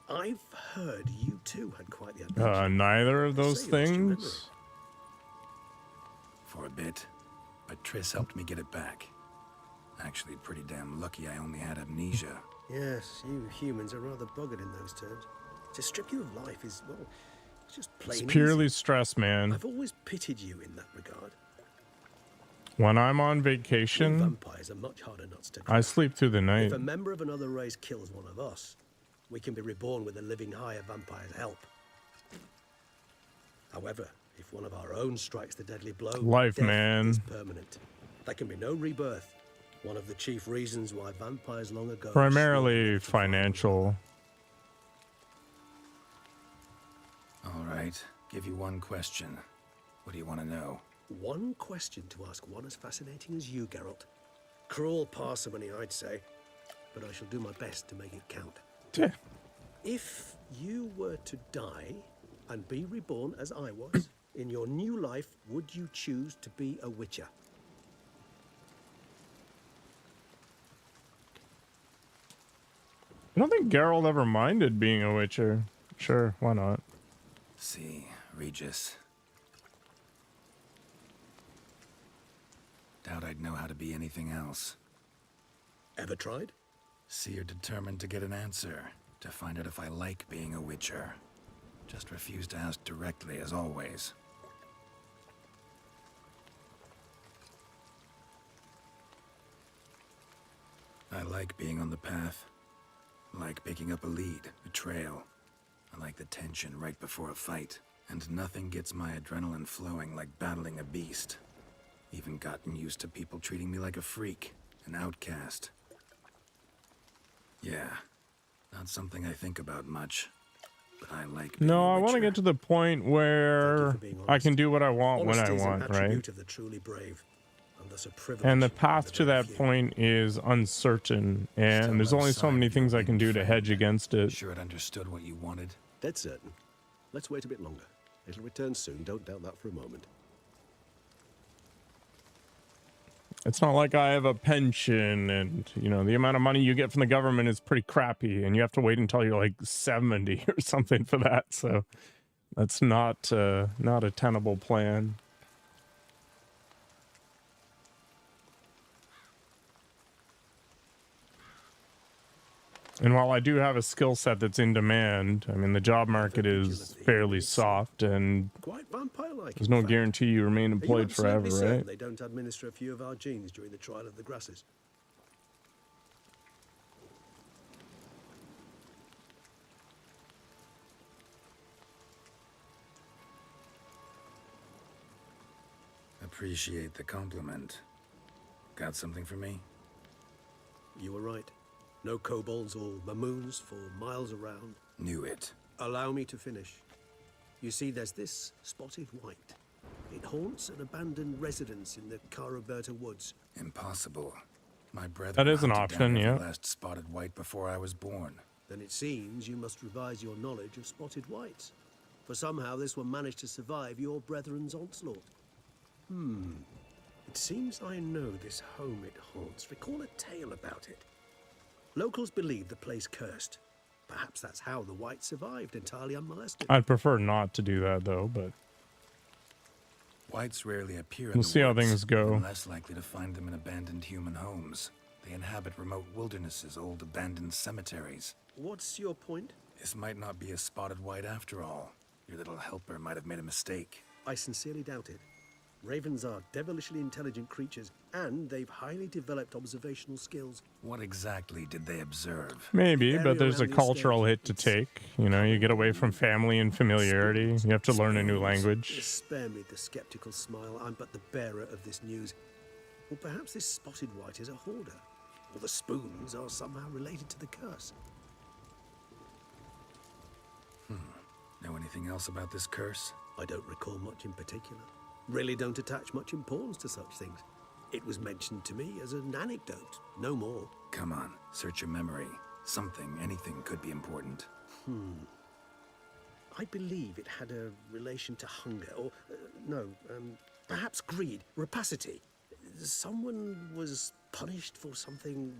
Speaker 6: I've heard you too had quite the adventure.
Speaker 1: Neither of those
Speaker 6: Say you lost your memory.
Speaker 1: things.
Speaker 5: For a bit, but Triss helped me get it back. Actually, pretty damn lucky I only had amnesia.
Speaker 6: Yes, you humans are rather buggered in those terms. To strip you of life is, well, it's just plain
Speaker 1: It's purely
Speaker 6: easy.
Speaker 1: stress, man.
Speaker 6: I've always pitied you in that regard.
Speaker 1: When I'm on
Speaker 6: We
Speaker 1: vacation,
Speaker 6: vampires are much harder nuts to
Speaker 1: I
Speaker 6: crack.
Speaker 1: sleep through the night.
Speaker 6: If a member of another race kills one of us, we can be reborn with a living higher vampire's help. However, if one of our own strikes the deadly blow,
Speaker 1: Life,
Speaker 6: death
Speaker 1: man.
Speaker 6: is permanent. There can be no rebirth. One of the chief reasons why vampires long ago...
Speaker 1: Primarily financial.
Speaker 5: All right, give you one question. What do you want to know?
Speaker 6: One question to ask one as fascinating as you, Geralt. Cruel parsimony, I'd say, but I shall do my best to make it count. If you were to die and be reborn as I was, in your new life, would you choose to be a witcher?
Speaker 1: I don't think Geralt ever minded being a Witcher. Sure, why not?
Speaker 5: See, Regis. Doubt I'd know how to be anything else.
Speaker 6: Ever tried?
Speaker 5: See, you're determined to get an answer, to find out if I like being a Witcher. Just refuse to ask directly, as always. I like being on the path. I like picking up a lead, a trail. I like the tension right before a fight. And nothing gets my adrenaline flowing like battling a beast. Even gotten used to people treating me like a freak, an outcast. Yeah, not something I think about much, but I like being
Speaker 1: No,
Speaker 5: a
Speaker 1: I want to
Speaker 5: Witcher.
Speaker 1: get to the point where I can do what I want when I
Speaker 6: Honesty is an
Speaker 1: want, right?
Speaker 6: attribute of the truly brave, and thus a privilege.
Speaker 1: And the path to that point is uncertain, and there's only so many things I can do to hedge against it.
Speaker 5: Sure it understood what you wanted?
Speaker 6: Dead certain. Let's wait a bit longer. It'll return soon, don't doubt that for a moment.
Speaker 1: It's not like I have a pension, and you know the amount of money you get from the government is pretty crappy, and you have to wait until you're like 70 or something for that. So that's not a tenable plan. And while I do have a skill set that's in demand, I mean the job market is fairly soft, and
Speaker 6: Quite vampire-like.
Speaker 1: there's no guarantee you remain employed forever, right?
Speaker 6: They don't administer a few of our genes during the trial of the grasses.
Speaker 5: Appreciate the compliment. Got something for me?
Speaker 6: You were right. No kobolds or mamoons for miles around.
Speaker 5: Knew it.
Speaker 6: Allow me to finish. You see, there's this spotted white. It haunts an abandoned residence in the Caraberta woods.
Speaker 5: Impossible. My brother
Speaker 1: That is an
Speaker 5: hunted
Speaker 1: option,
Speaker 5: down every
Speaker 1: yeah.
Speaker 5: last spotted white before I was born.
Speaker 6: Then it seems you must revise your knowledge of spotted whites. For somehow this one managed to survive your brethren's onslaught. It seems I know this home it haunts. Recall a tale about it. Locals believe the place cursed. Perhaps that's how the white survived entirely unmolested.
Speaker 1: I'd prefer not to do that though, but
Speaker 5: Whites rarely appear in
Speaker 1: we'll
Speaker 5: the
Speaker 1: see how
Speaker 5: woods,
Speaker 1: things go.
Speaker 5: and less likely to find them in abandoned human homes. They inhabit remote wildernesses, old abandoned cemeteries.
Speaker 6: What's your point?
Speaker 5: This might not be a spotted white after all. Your little helper might have made a mistake.
Speaker 6: I sincerely doubt it. Ravens are devilishly intelligent creatures, and they've highly developed observational skills.
Speaker 5: What exactly did they observe?
Speaker 1: maybe,
Speaker 6: area
Speaker 1: but there's a
Speaker 6: around the
Speaker 1: cultural
Speaker 6: estate,
Speaker 1: hit to take. You know, you get away from family and familiarity. You have to learn a new language.
Speaker 6: Spare me the skeptical smile. I'm but the bearer of this news. Or perhaps this spotted white is a hoarder. Or the spoons are somehow related to the curse.
Speaker 5: Know anything else about this curse?
Speaker 6: I don't recall much in particular. Really don't attach much importance to such things. It was mentioned to me as an anecdote, no more.
Speaker 5: Come on, search your memory. Anything could be important.
Speaker 6: I believe it had a relation to hunger, or perhaps greed, rapacity. Someone was punished for something.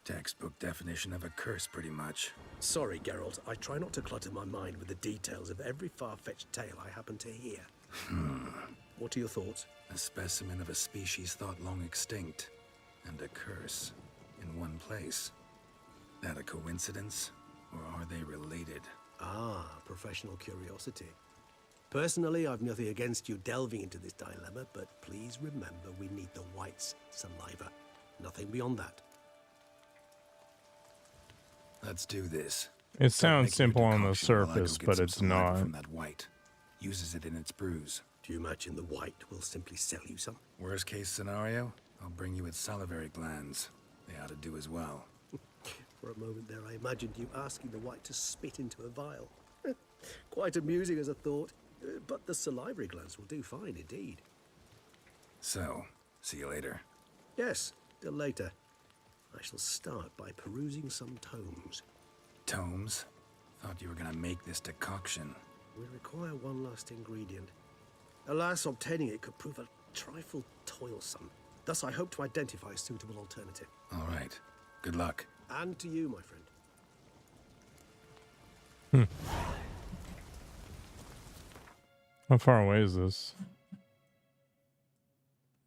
Speaker 5: Textbook definition of a curse, pretty much.
Speaker 6: Sorry, Geralt. I try not to clutter my mind with the details of every far-fetched tale I happen to hear. What are your thoughts?
Speaker 5: A specimen of a species thought long extinct, and a curse in one place. That a coincidence, or are they related?
Speaker 6: Ah, professional curiosity. Personally, I've nothing against you delving into this dilemma, but please remember we need the White's saliva. Nothing beyond that.
Speaker 5: Let's do this.
Speaker 1: It sounds
Speaker 5: Make
Speaker 1: simple
Speaker 5: you a
Speaker 1: on the
Speaker 5: decoction while I go
Speaker 1: surface,
Speaker 5: get
Speaker 1: but
Speaker 5: some
Speaker 1: it's
Speaker 5: saliva
Speaker 1: not.
Speaker 5: From that White. Uses it in its brews.
Speaker 6: Do you imagine the White will simply sell you some?
Speaker 5: Worst case scenario, I'll bring you its salivary glands. They ought to do as well.
Speaker 6: For a moment there, I imagined you asking the White to spit into a vial. Quite amusing as a thought, but the salivary glands will do fine indeed.
Speaker 5: So, see you later.
Speaker 6: Yes, till later. I shall start by perusing some tomes.
Speaker 5: Tomes? Thought you were gonna make this decoction.
Speaker 6: We require one last ingredient. Alas, obtaining it could prove a trifle toilsome. Thus, I hope to identify a suitable alternative.
Speaker 5: All right. Good luck.
Speaker 6: And to you, my friend.
Speaker 1: How far away is this?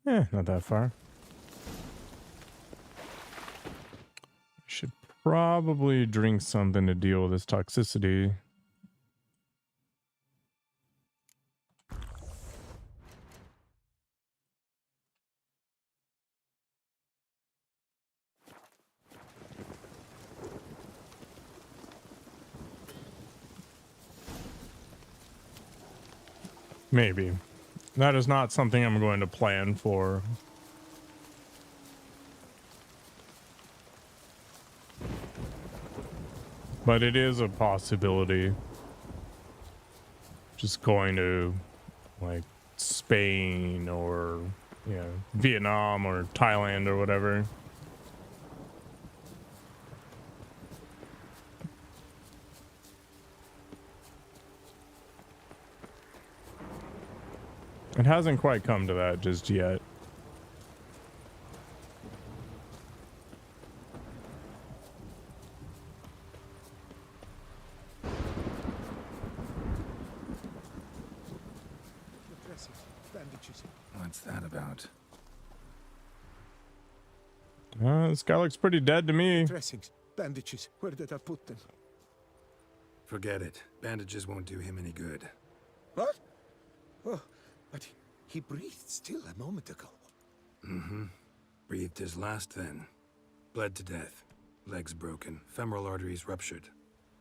Speaker 1: Not that far. Should probably drink something to deal with this toxicity. Maybe. That is not something I'm going to plan for. But it is a possibility. Just going to, like, Spain or, Vietnam or Thailand or whatever. It hasn't quite come to that just yet.
Speaker 5: What's that about?
Speaker 1: This guy looks pretty dead to me.
Speaker 21: Dressings, bandages. Where did I put them?
Speaker 5: Forget it. Bandages won't do him any good.
Speaker 21: What? Oh, but he breathed still a moment ago.
Speaker 5: Mm-hmm. Breathed his last then. Bled to death. Legs broken. Femoral arteries ruptured.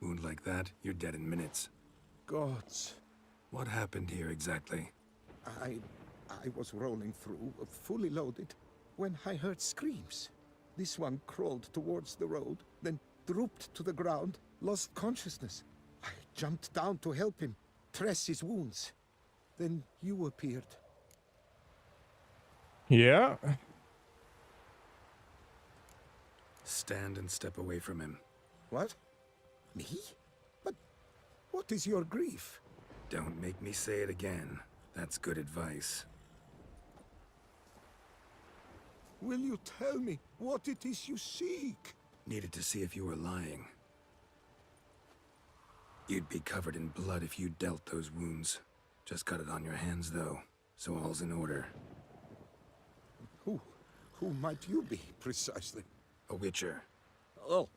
Speaker 5: Wound like that, you're dead in minutes.
Speaker 21: Gods.
Speaker 5: What happened here exactly?
Speaker 21: I was rolling through, fully loaded, when I heard screams. This one crawled towards the road, then drooped to the ground, lost consciousness. I jumped down to help him, dress his wounds. Then you appeared.
Speaker 1: Yeah.
Speaker 5: Stand and step away from him.
Speaker 21: What? Me? But what is your grief?
Speaker 5: Don't make me say it again. That's good advice.
Speaker 21: Will you tell me what it is you seek?
Speaker 5: Needed to see if you were lying. You'd be covered in blood if you dealt those wounds. Just cut it on your hands, though, so all's in order.
Speaker 21: Who might you be, precisely?
Speaker 5: A witcher.
Speaker 21: Oh.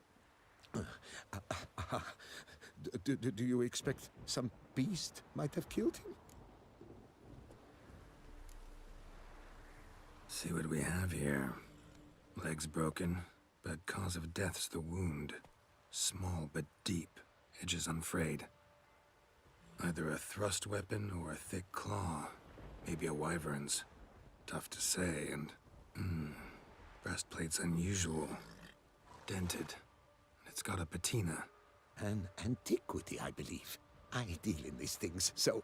Speaker 21: Do you expect some beast might have killed him?
Speaker 5: See what we have here. Legs broken, but cause of death's the wound. Small but deep, edges unfrayed. Either a thrust weapon or a thick claw. Maybe a wyvern's. Tough to say, and... breastplate's unusual. Dented. And it's got a patina.
Speaker 21: An antiquity, I believe. I deal in these things, so...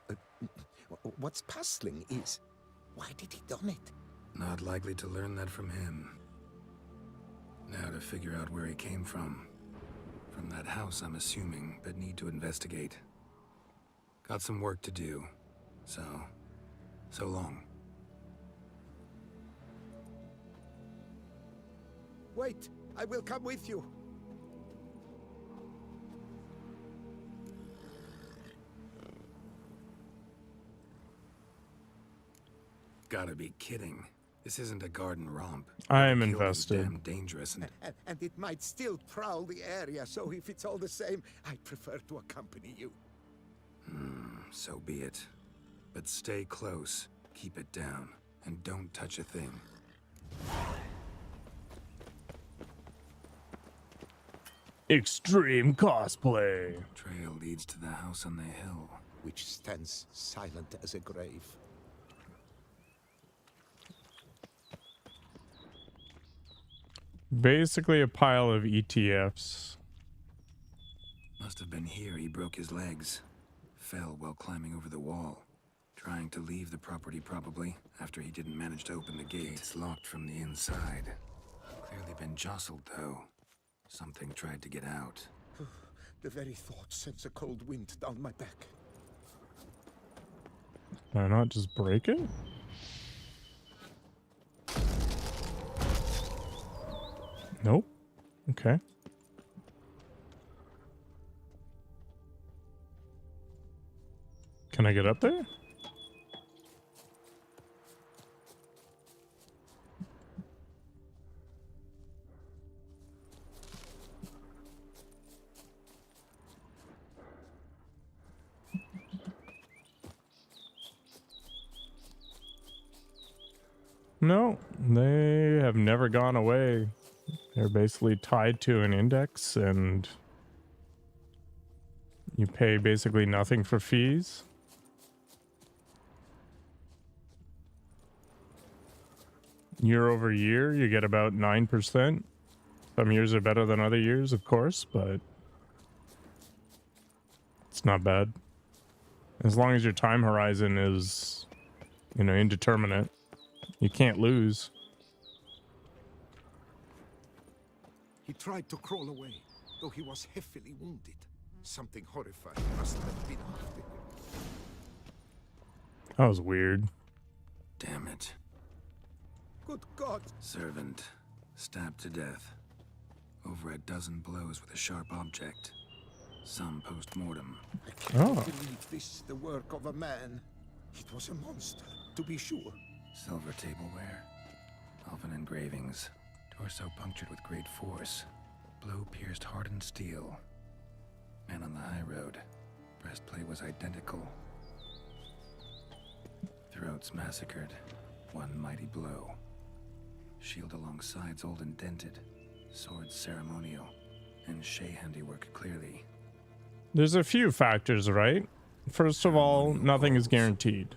Speaker 21: what's puzzling is... why did he done it?
Speaker 5: Not likely to learn that from him. Now to figure out where he came from. From that house, I'm assuming, but need to investigate. Got some work to do. So long.
Speaker 21: Wait, I will come with you.
Speaker 5: Gotta be kidding. This isn't a garden romp.
Speaker 1: I am
Speaker 5: Killing is
Speaker 1: invested.
Speaker 5: Damn dangerous and
Speaker 21: And it might still prowl the area, so if it's all the same, I prefer to accompany you.
Speaker 5: so be it. But stay close, keep it down, and don't touch a thing.
Speaker 1: Extreme cosplay.
Speaker 5: Trail leads to the house on the hill.
Speaker 21: Which stands silent as a grave.
Speaker 1: Basically a pile of ETFs.
Speaker 5: Must have been here he broke his legs. Fell while climbing over the wall. Trying to leave the property probably, after he didn't manage to open the gate. It's locked from the inside. Clearly been jostled though. Something tried to get out.
Speaker 21: The very thought sends a cold wind down my back.
Speaker 1: Can I not just break it? Nope. Okay. Can I get up there? No, they have never gone away. They're basically tied to an index, and you pay basically nothing for fees. Year over year, you get about 9%. Some years are better than other years, of course, but it's not bad. As long as your time horizon is, indeterminate, you can't lose.
Speaker 21: He tried to crawl away, though he was heavily wounded. Something horrifying must have been after him.
Speaker 1: That was weird.
Speaker 5: Damn it.
Speaker 21: Good God!
Speaker 5: Servant, stabbed to death. Over a dozen blows with a sharp object. Some post-mortem.
Speaker 21: I can't believe this is the work of a man. It was a monster, to be sure.
Speaker 5: Silver tableware. Elven engravings. Torso punctured with great force. Blow pierced hardened steel. Man on the high road. Breastplate was identical. Throats massacred. One mighty blow. Shield along sides old and dented. Sword ceremonial. And Shay handiwork clearly.
Speaker 1: There's a few factors, right? First of all, nothing is guaranteed.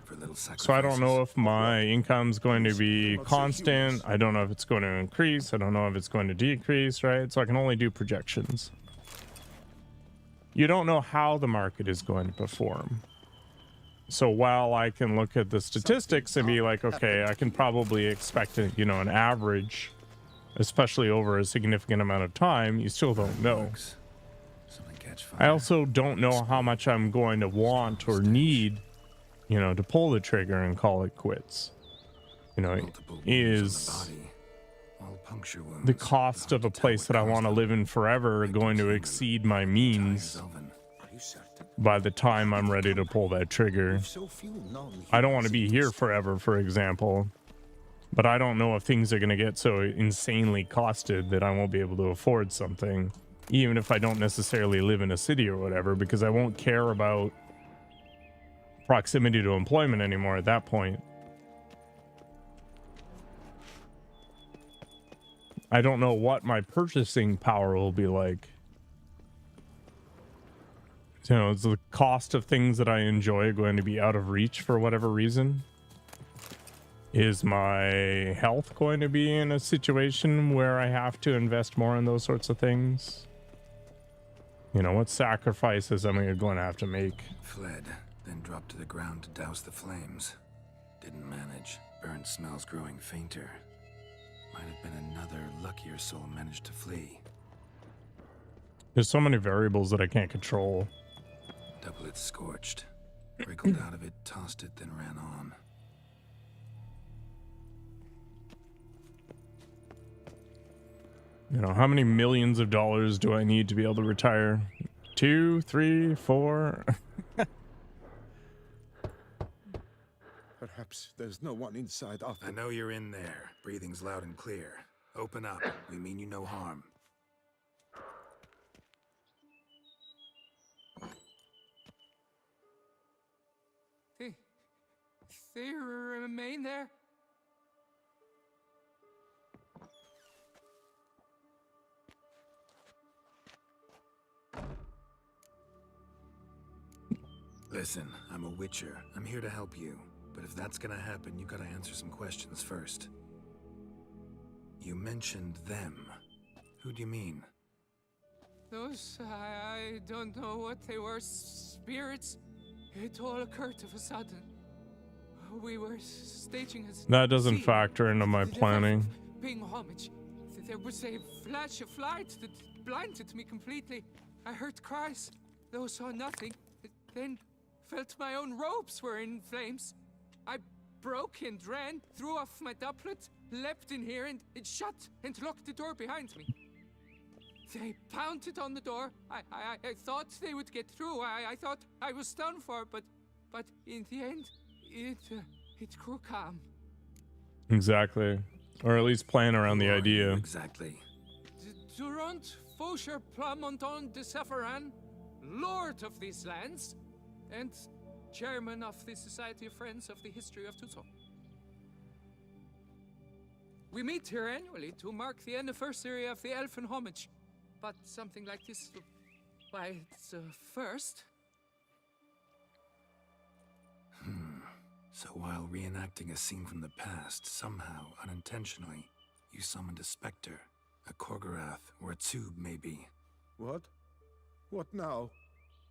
Speaker 1: So I don't know if my income's going to be constant. I don't know if it's going to increase. I don't know if it's going to decrease, right? So I can only do projections. You don't know how the market is going to perform. So while I can look at the statistics and be like, okay, I can probably expect an average, especially over a significant amount of time, you still don't know. I also don't know how much I'm going to want or need, to pull the trigger and call it quits. Is the cost of a place that I want to live in forever going to exceed my means by the time I'm ready to pull that trigger? I don't want to be here forever, for example, but I don't know if things are going to get so insanely costed that I won't be able to afford something. Even if I don't necessarily live in a city or whatever, because I won't care about proximity to employment anymore at that point. I don't know what my purchasing power will be like. Is the cost of things that I enjoy going to be out of reach for whatever reason? Is my health going to be in a situation where I have to invest more in those sorts of things? What sacrifices am I going to have to make?
Speaker 5: Fled, then dropped to the ground to douse the flames. Didn't manage. Burnt smells growing fainter. Might have been another luckier soul managed to flee.
Speaker 1: There's so many variables that I can't control.
Speaker 5: Double it scorched. Wriggled out of it, tossed it, then ran on.
Speaker 1: You know, how many millions of dollars do I need to be able to retire? 2, 3, 4?
Speaker 21: Perhaps there's no one inside after.
Speaker 5: I know you're in there. Breathing's loud and clear. Open up. We mean you no harm.
Speaker 11: They remain there?
Speaker 5: Listen, I'm a witcher. I'm here to help you. But if that's gonna happen, you gotta answer some questions first. You mentioned them. Who do you mean?
Speaker 11: Those, I don't know what they were. Spirits? It all occurred of a sudden. We were staging a
Speaker 1: That doesn't
Speaker 11: scene.
Speaker 1: factor into my planning.
Speaker 11: Paying homage. There was a flash of light that blinded me completely. I heard cries, though saw nothing. Then felt my own robes were in flames. I broke and ran, threw off my doublet, leapt in here, and it shut and locked the door behind me. They pounded on the door. I thought they would get through. I thought I was done for, but in the end, it grew calm.
Speaker 1: Exactly. Or at least playing around the idea.
Speaker 5: Exactly.
Speaker 11: Durant Faucher Plamondon de Safaran, Lord of these lands, and Chairman of the Society of Friends of the History of Tucson. We meet here annually to mark the anniversary of the Elfin Homage, but something like this, why, it's a first.
Speaker 5: So while reenacting a scene from the past, somehow, unintentionally, you summoned a specter, a Korgorath, or a tube, maybe.
Speaker 21: What? What now?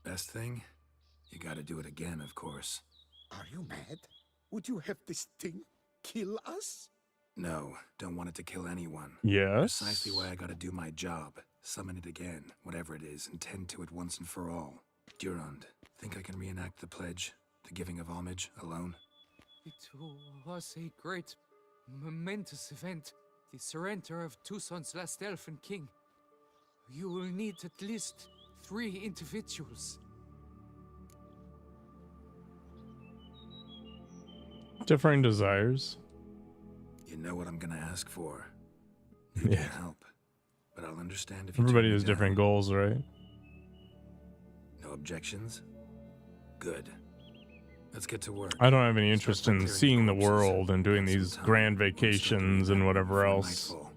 Speaker 5: Best thing? You gotta do it again, of course.
Speaker 21: Are you mad? Would you have this thing kill us?
Speaker 5: No, don't want it to kill anyone.
Speaker 1: Yes.
Speaker 5: Precisely why I gotta do my job. Summon it again, whatever it is, and tend to it once and for all. Durand, think I can reenact the pledge, the giving of homage, alone?
Speaker 11: It was a great, momentous event. The surrender of Tucson's last elfin king. You will need at least 3 individuals.
Speaker 1: Differing desires.
Speaker 5: You know what I'm gonna ask for. You
Speaker 1: Yeah.
Speaker 5: can help, but I'll understand if you
Speaker 1: Everybody
Speaker 5: turn me
Speaker 1: has different
Speaker 5: down.
Speaker 1: goals, right?
Speaker 5: No objections? Good. Let's get to work.
Speaker 1: I don't have any interest
Speaker 5: Start by
Speaker 1: in
Speaker 5: clearing
Speaker 1: seeing the
Speaker 5: corpses,
Speaker 1: world and doing
Speaker 5: get some
Speaker 1: these
Speaker 5: time.
Speaker 1: grand
Speaker 5: Won't start doing
Speaker 1: vacations
Speaker 5: that
Speaker 1: and whatever
Speaker 5: before
Speaker 1: else.
Speaker 5: nightfall.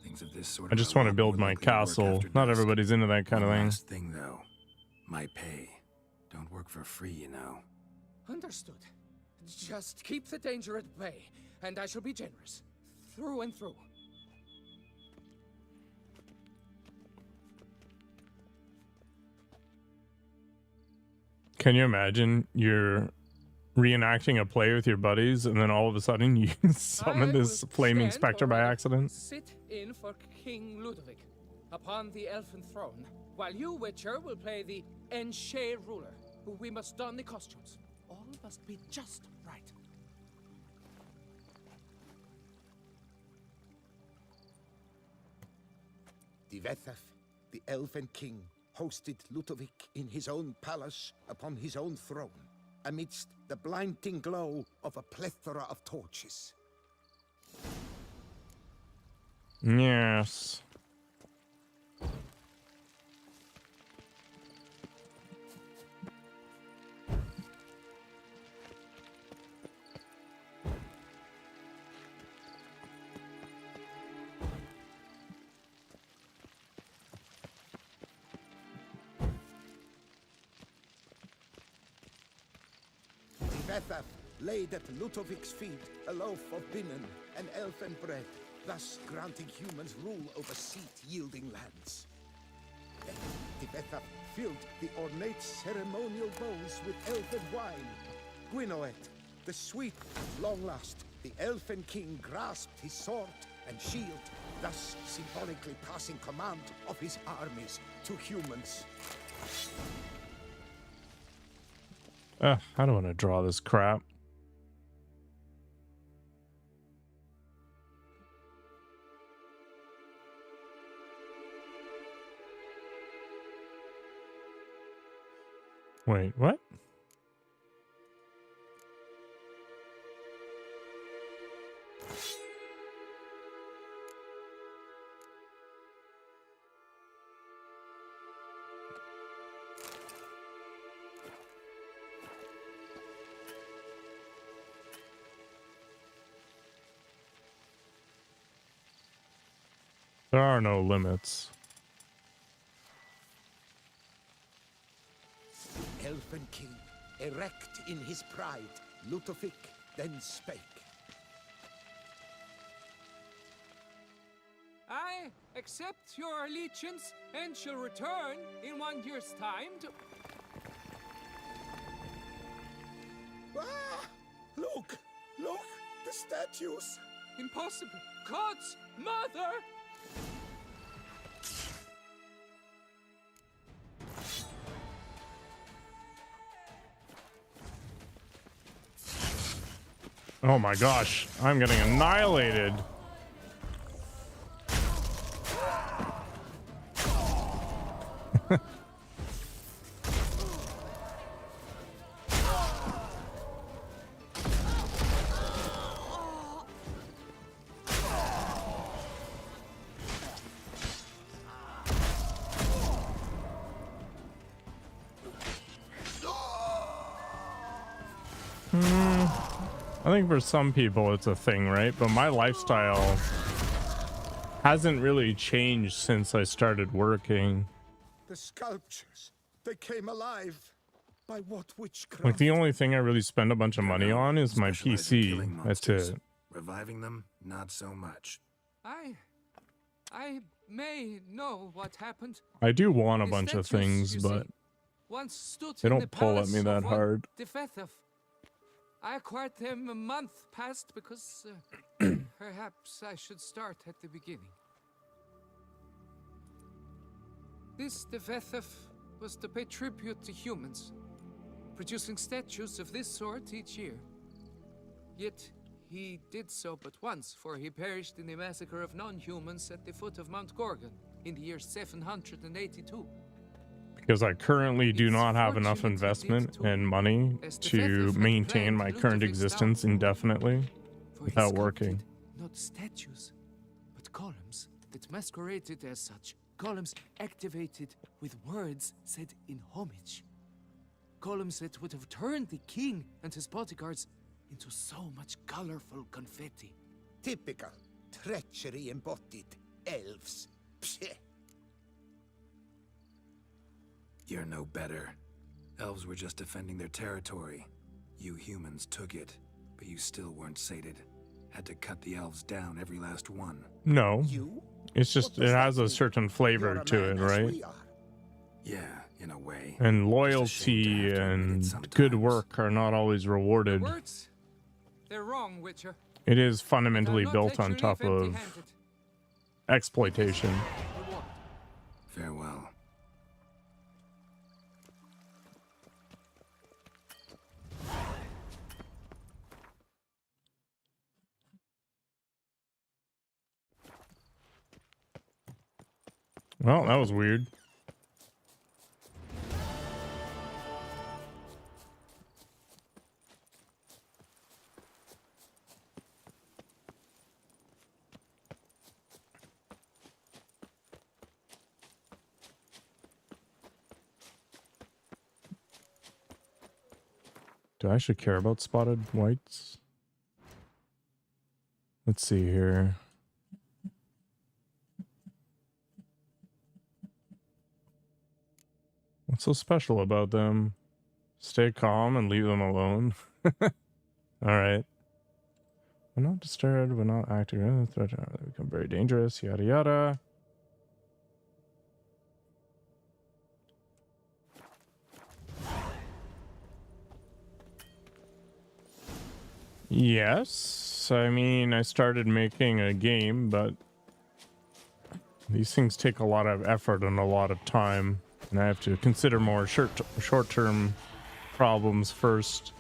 Speaker 5: Things of this sort
Speaker 1: I
Speaker 5: are
Speaker 1: just
Speaker 5: a
Speaker 1: want to
Speaker 5: lot
Speaker 1: build
Speaker 5: more
Speaker 1: my
Speaker 5: likely to work
Speaker 1: castle.
Speaker 5: after
Speaker 1: Not
Speaker 5: dusk.
Speaker 1: everybody's into that kind of
Speaker 5: One
Speaker 1: thing.
Speaker 5: last thing, though. My pay. Don't work for free, you know.
Speaker 11: Understood. Just keep the danger at bay, and I shall be generous. Through and through.
Speaker 1: Can you imagine you're reenacting a play with your buddies and then all of a sudden you summon
Speaker 11: I
Speaker 1: this
Speaker 11: will
Speaker 1: flaming
Speaker 11: stand,
Speaker 1: specter
Speaker 11: or
Speaker 1: by
Speaker 11: rather,
Speaker 1: accident?
Speaker 11: Sit in for King Ludovic upon the elfin throne, while you, Witcher, will play the Enche ruler. We must don the costumes. All must be just right.
Speaker 21: Divethaf, the Elven King, hosted Ludovic in his own palace upon his own throne, amidst the blinding glow of a plethora of torches.
Speaker 1: Yes.
Speaker 21: Divethaf laid at Ludovic's feet a loaf of binnen and elfin bread, thus granting humans rule over seat-yielding lands. Then Divethaf filled the ornate ceremonial bowls with elfin wine. Gwinoet, the sweet at long last, the elfin king grasped his sword
Speaker 14: and shield, thus symbolically passing command of his armies to humans.
Speaker 1: I don't want to draw this crap. Wait, what? There are no limits.
Speaker 14: Elfin king, erect in his pride, Ludovic then spake.
Speaker 9: I accept your allegiance and shall return in 1 year's time to...
Speaker 21: Ah! Look! Look! The statues!
Speaker 9: Impossible! God's mother!
Speaker 1: Oh my gosh, I'm getting annihilated. I think for some people it's a thing, right? But my lifestyle hasn't really changed since I started working.
Speaker 21: The sculptures, they came alive. By what witchcraft?
Speaker 1: Like the only thing I really spend a bunch of money on is my PC. That's it.
Speaker 5: Reviving them, not so much.
Speaker 9: I may know what happened.
Speaker 1: I do want a
Speaker 9: The
Speaker 1: bunch of
Speaker 9: statues,
Speaker 1: things,
Speaker 9: you
Speaker 1: but
Speaker 9: see, once stood
Speaker 1: they
Speaker 9: in the
Speaker 1: don't pull at
Speaker 9: palace
Speaker 1: me
Speaker 9: of
Speaker 1: that
Speaker 9: one
Speaker 1: hard.
Speaker 9: Tefethef. I acquired them a month past because perhaps I should start at the beginning. This Tefethef was to pay tribute to humans, producing statues of this sort each year. Yet he did so but once, for he perished in the massacre of non-humans at the foot of Mount Gorgon in the year 782.
Speaker 1: Because I currently do not have enough investment and money to maintain my current existence indefinitely without working.
Speaker 9: Not statues, but columns that masqueraded as such. Columns activated with words said in homage. Columns that would have turned the king and his bodyguards into so much colorful confetti.
Speaker 14: Typical treachery embodied elves. Psheh.
Speaker 5: You're no better. Elves were just defending their territory. You humans took it, but you still weren't sated. Had to cut the elves down, every last one.
Speaker 1: No. It's just, it has a certain flavor to it, right?
Speaker 5: Yeah, in a way.
Speaker 1: And loyalty and good work are not always rewarded.
Speaker 9: Words? They're wrong, Witcher.
Speaker 1: It is fundamentally
Speaker 9: But I'll
Speaker 1: built
Speaker 9: not
Speaker 1: on
Speaker 9: let you
Speaker 1: top
Speaker 9: leave
Speaker 1: of
Speaker 9: empty-handed.
Speaker 1: exploitation.
Speaker 5: Farewell.
Speaker 1: Well, that was weird. Do I actually care about spotted whites? Let's see here. What's so special about them? Stay calm and leave them alone. Alright. We're not disturbed, we're not acting, they become very dangerous, yada yada. Yes. Yes, I mean, I started making a game, but these things take a lot of effort and a lot of time, and I have to consider more short-term problems first.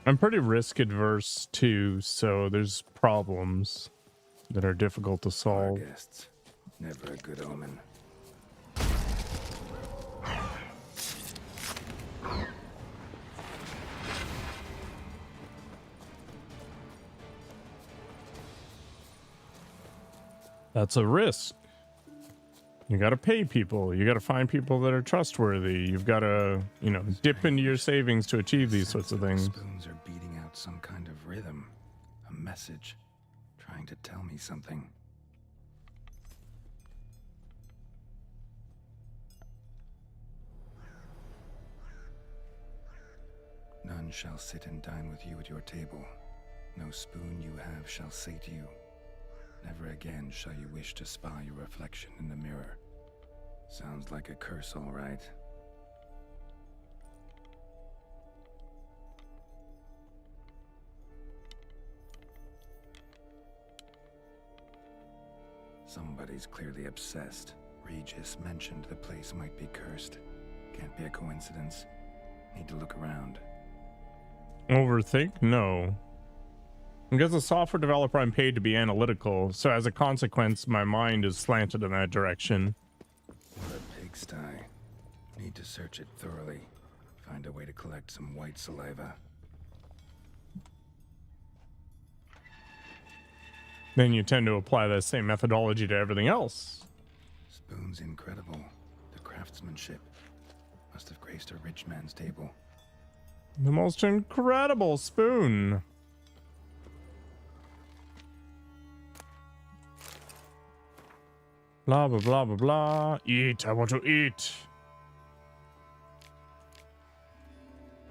Speaker 1: I'm pretty risk adverse too, so there's problems that are difficult to solve.
Speaker 5: Guests, never a good omen.
Speaker 1: That's a risk. You got to pay people. You got to find people that are trustworthy. You've got to, you know, dip into your savings to achieve these sorts of things.
Speaker 5: Spoons are beating out some kind of rhythm, a message, trying to tell me something. None shall sit and dine with you at your table. No spoon you have shall sate you. Never again shall you wish to spy your reflection in the mirror. Sounds like a curse, all right. Somebody's clearly obsessed. Regis mentioned the place might be cursed. Can't be a coincidence. Need to look around.
Speaker 1: Overthink? No. Because a software developer, I'm paid to be analytical, so as a consequence, my mind is slanted in that direction.
Speaker 5: What a pigsty. Need to search it thoroughly. Find a way to collect some white saliva.
Speaker 1: Then you tend to apply that same methodology to everything else.
Speaker 5: Spoon's incredible. The craftsmanship must have graced a rich man's table.
Speaker 1: The most incredible spoon. Blah, blah, blah, blah, blah. Eat, I want to eat.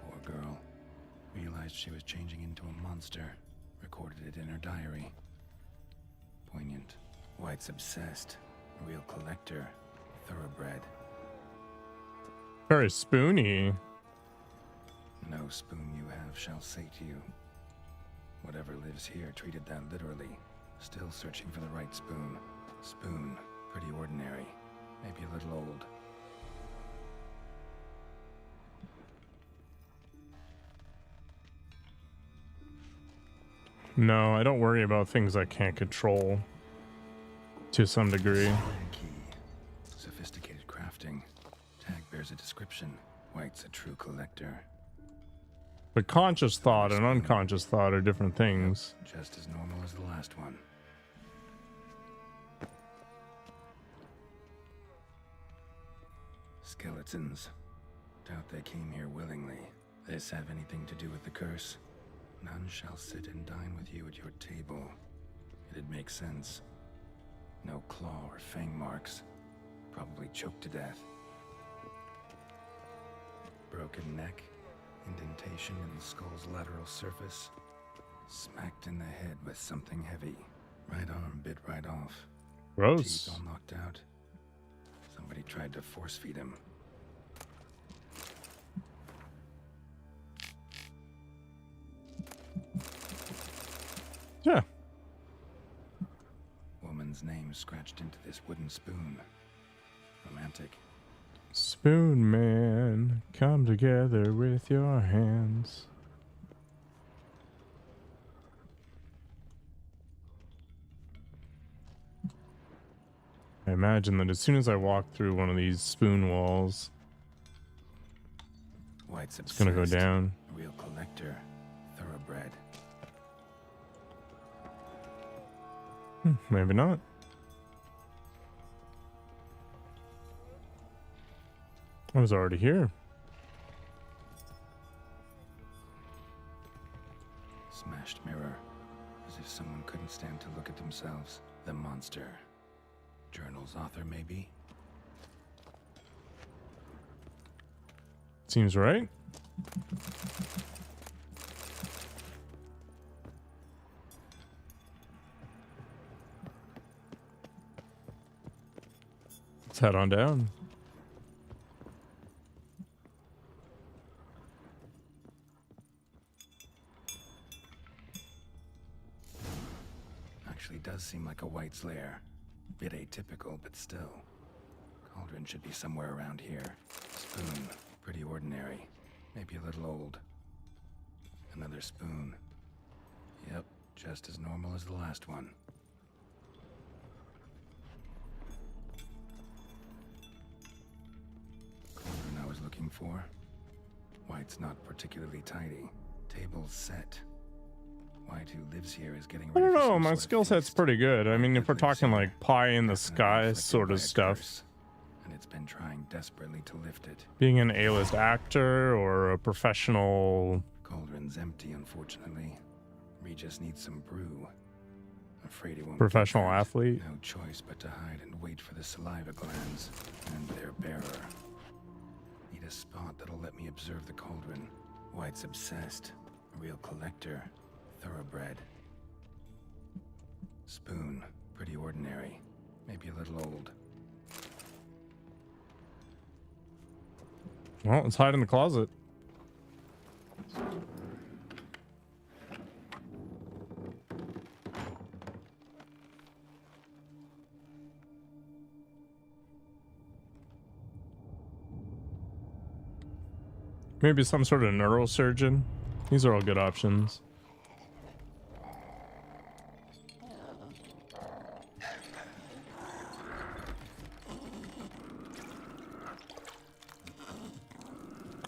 Speaker 5: Poor girl. Realized she was changing into a monster. Recorded it in her diary. Poignant. White's obsessed. A real collector. Thoroughbred.
Speaker 1: Very spoony.
Speaker 5: No spoon you have shall sate you. Whatever lives here treated that literally. Still searching for the right spoon. Spoon. Pretty ordinary. Maybe a little old.
Speaker 1: No, I don't worry about things I can't control. To some degree.
Speaker 5: Key. Sophisticated crafting. Tag bears a description. White's a true collector.
Speaker 1: But conscious thought and unconscious thought are different things.
Speaker 5: Just as normal as the last one. Skeletons. Doubt they came here willingly. This have anything to do with the curse? None shall sit and dine with you at your table. It'd make sense. No claw or fang marks. Probably choked to death. Broken neck. Indentation in the skull's lateral surface. Smacked in the head with something heavy. Right arm bit right off.
Speaker 1: Gross.
Speaker 5: Teeth all knocked out. Somebody tried to force feed him.
Speaker 1: Yeah.
Speaker 5: Woman's name scratched into this wooden spoon. Romantic.
Speaker 1: Spoon man, come together with your hands. I imagine that as soon as I walk through one of these spoon walls,
Speaker 5: White's
Speaker 1: it's gonna go down.
Speaker 5: Real collector. Thoroughbred.
Speaker 1: Maybe not. I was already here.
Speaker 5: Smashed mirror. As if someone couldn't stand to look at themselves. The monster. Journal's author, maybe?
Speaker 1: Seems right. Let's head on down.
Speaker 5: Actually does seem like a White's lair. Bit atypical, but still. Cauldron should be somewhere around here. Spoon, pretty ordinary. Maybe a little old. Another spoon. Yep, just as normal as the last one. Cauldron I was looking for. White's not particularly tidy. Table's set. White, who lives here, is getting
Speaker 1: I
Speaker 5: ready
Speaker 1: don't
Speaker 5: for
Speaker 1: know,
Speaker 5: some
Speaker 1: my
Speaker 5: sort of
Speaker 1: skill set's pretty good. I mean, if we're talking like pie in the sky sort of stuff,
Speaker 5: and it's been trying desperately to lift it.
Speaker 1: being an A-list actor or a professional.
Speaker 5: Cauldron's empty, unfortunately. Regis needs some brew. Afraid he won't.
Speaker 1: Professional
Speaker 5: get that.
Speaker 1: athlete.
Speaker 5: No choice but to hide and wait for the saliva glands and their bearer. Need a spot that'll let me observe the cauldron. White's obsessed. A real collector. Thoroughbred. Spoon. Pretty ordinary. Maybe a little old.
Speaker 1: Well, let's hide in the closet. Maybe some sort of neurosurgeon. These are all good options.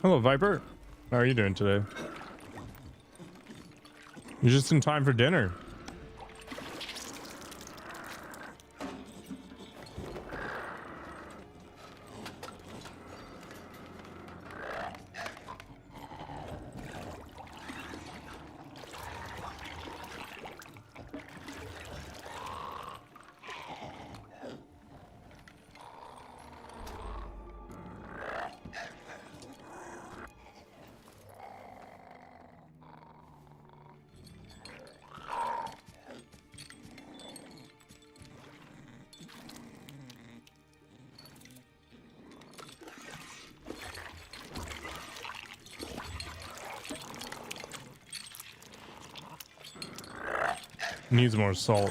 Speaker 1: Hello, Viper. How are you doing today? You're just in time for dinner. Needs more salt.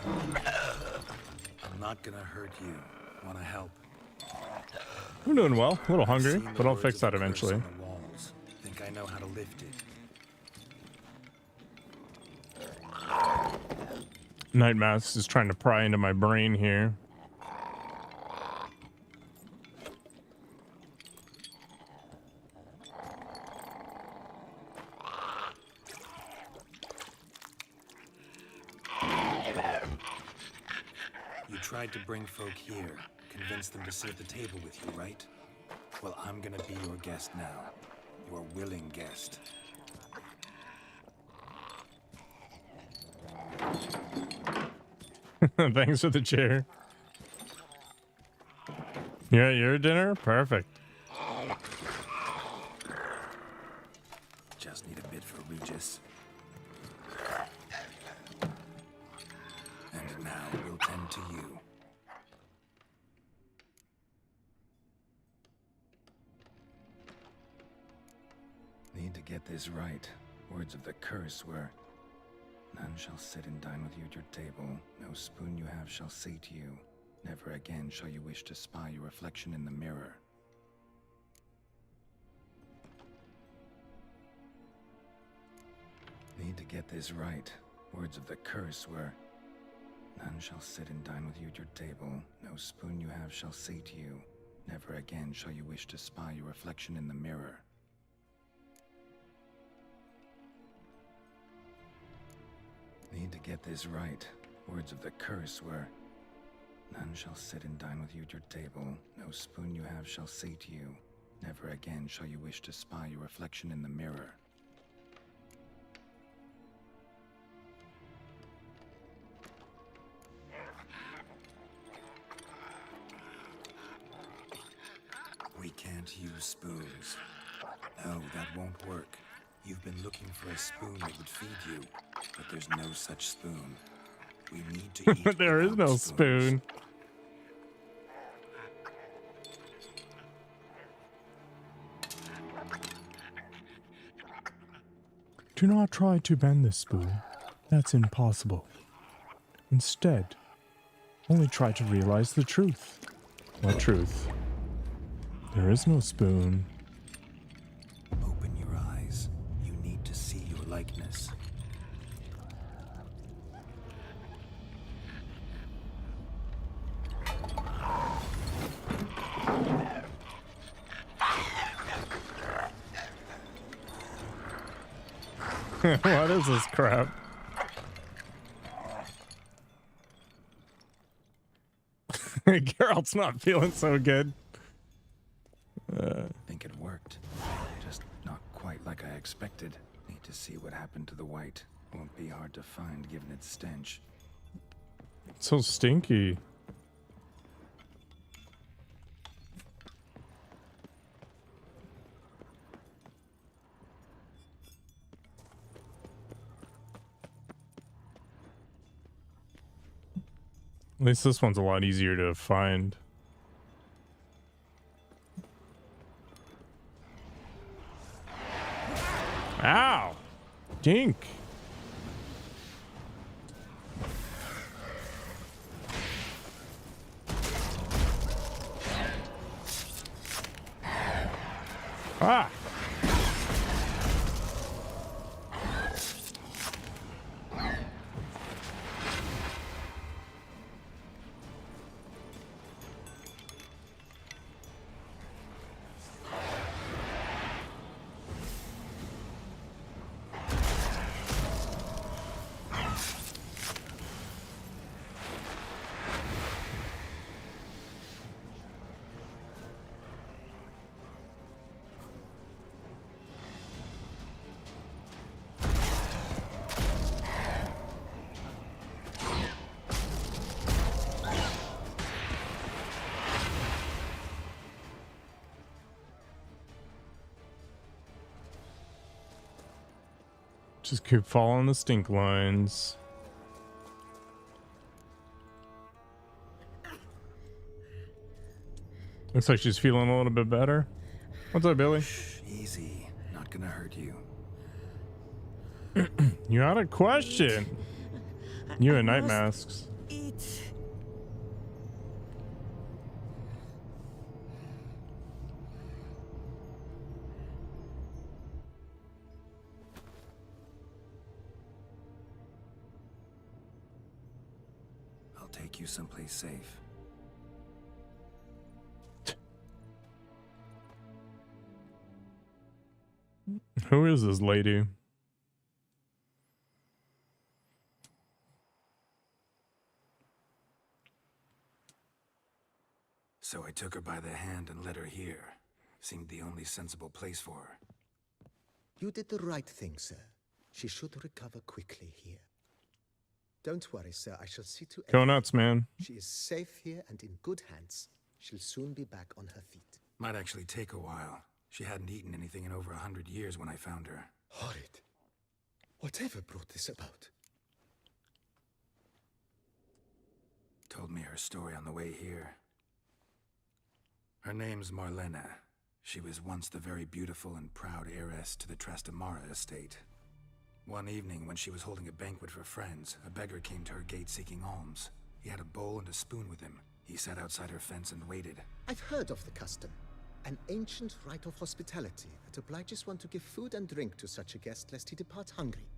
Speaker 5: I'm not gonna hurt you. Wanna help?
Speaker 1: I'm doing well. A little hungry,
Speaker 5: Seen the
Speaker 1: but I'll
Speaker 5: words
Speaker 1: fix
Speaker 5: of
Speaker 1: that
Speaker 5: the curse
Speaker 1: eventually.
Speaker 5: on the walls. Think I know how to lift it.
Speaker 1: Night Mask is trying to pry into my brain here.
Speaker 5: You tried to bring folk here, convince them to sit at the table with you, right? Well, I'm gonna be your guest now. Your willing guest.
Speaker 1: Thanks for the chair. You're at your dinner? Perfect.
Speaker 5: Just need a bit for Regis. And now we'll tend to you. Need to get this right. Words of the curse were, none shall sit and dine with you at your table. No spoon you have shall say to you, never again shall you wish to spy your reflection in the mirror. Need to get this right. Words of the curse were, none shall sit and dine with you at your table. No spoon you have shall say to you, never again shall you wish to spy your reflection in the mirror. Need to get this right. Words of the curse were, none shall sit and dine with you at your table. No spoon you have shall say to you, never again shall you wish to spy your reflection in the mirror. We can't use spoons. No, that won't work. You've been looking for a spoon that would feed you, but there's no such spoon.
Speaker 18: We need to eat.
Speaker 1: There is
Speaker 18: without
Speaker 1: no
Speaker 18: spoons.
Speaker 1: spoon. Do not try to bend this spoon. That's impossible. Instead, only try to realize the truth. What truth? There is no spoon.
Speaker 18: Open your eyes. You need to see your likeness.
Speaker 1: What is this crap? Geralt's not feeling so good.
Speaker 5: I think it worked. Just not quite like I expected. Need to see what happened to the white. Won't be hard to find given its stench.
Speaker 1: It's so stinky. At least this one's a lot easier to find. Ow! Dink! Ah! Just keep following the stink lines. Looks like she's feeling a little bit better. What's up, Billy?
Speaker 5: Easy. Not gonna hurt you.
Speaker 1: You had a question. You and Night Masks.
Speaker 17: Eat.
Speaker 5: I'll take you someplace safe.
Speaker 1: Who is this lady?
Speaker 5: So I took her by the hand and led her here. Seemed the only sensible place for her.
Speaker 15: You did the right thing, sir. She should recover quickly here. Don't worry, sir. I shall see to
Speaker 1: Go nuts, man.
Speaker 15: She is safe here and in good hands. She'll soon be back on her feet.
Speaker 5: Might actually take a while. She hadn't eaten anything in over 100 years when I found her.
Speaker 15: Horrid. Whatever brought this about?
Speaker 5: Told me her story on the way here. Her name's Marlena. She was once the very beautiful and proud heiress to the Trastamara estate. One evening, when she was holding a banquet for friends, a beggar came to her gate seeking alms. He had a bowl and a spoon with him. He sat outside her fence and waited.
Speaker 15: I've heard of the custom. An ancient rite of hospitality that obliges one to give food and drink to such a guest lest he depart hungry.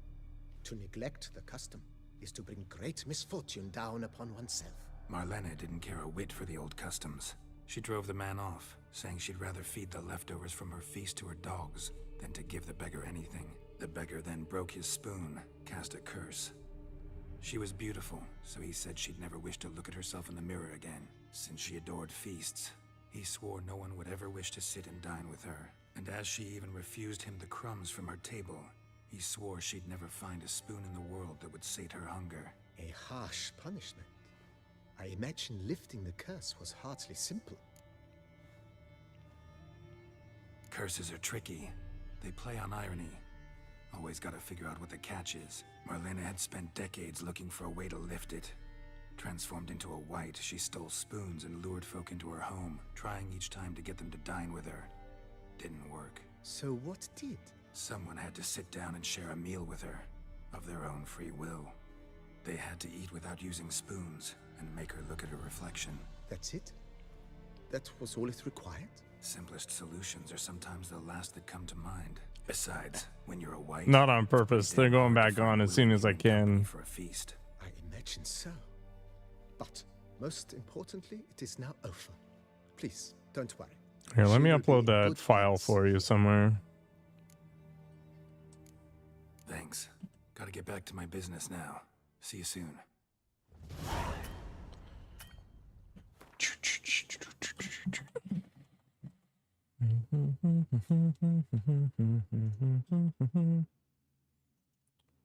Speaker 15: To neglect the custom is to bring great misfortune down upon oneself.
Speaker 5: Marlena didn't care a whit for the old customs. She drove the man off, saying she'd rather feed the leftovers from her feast to her dogs than to give the beggar anything. The beggar then broke his spoon, cast a curse. She was beautiful, so he said she'd never wish to look at herself in the mirror again. Since she adored feasts, he swore no one would ever wish to sit and dine with her. And as she even refused him the crumbs from her table, he swore she'd never find a spoon in the world that would sate her hunger.
Speaker 15: A harsh punishment. I imagine lifting the curse was hardly simple.
Speaker 5: Curses are tricky. They play on irony. Always gotta figure out what the catch is. Marlena had spent decades looking for a way to lift it. Transformed into a wight, she stole spoons and lured folk into her home, trying each time to get them to dine with her. Didn't work.
Speaker 15: So what did?
Speaker 5: Someone had to sit down and share a meal with her, of their own free will. They had to eat without using spoons, and make her look at her reflection.
Speaker 15: That's it? That was all it required?
Speaker 5: Simplest solutions are sometimes the last that come to mind. Besides, when you're a wight...
Speaker 1: Not on purpose. They're going back on as soon as I can.
Speaker 5: ...for a feast.
Speaker 15: I imagine so. But, most importantly, it is now over. Please, don't worry.
Speaker 1: Here, let me upload that file for you somewhere.
Speaker 5: Thanks. Gotta get back to my business now. See you soon.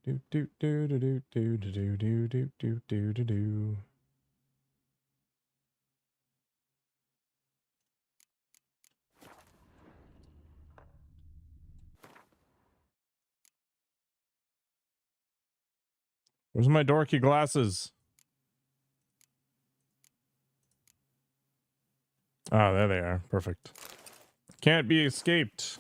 Speaker 1: Do do do do do do do do do do do do do. Where's my dorky glasses? Oh, there they are. Perfect. Can't be escaped.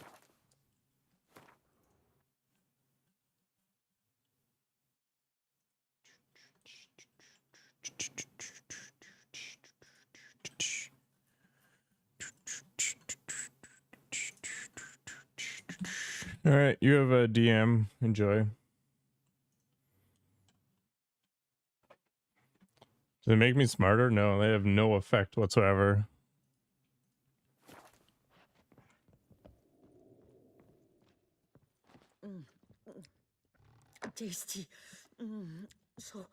Speaker 1: All right, you have a DM. Enjoy. Does it make me smarter? No, they have no effect whatsoever.
Speaker 16: Tasty. So.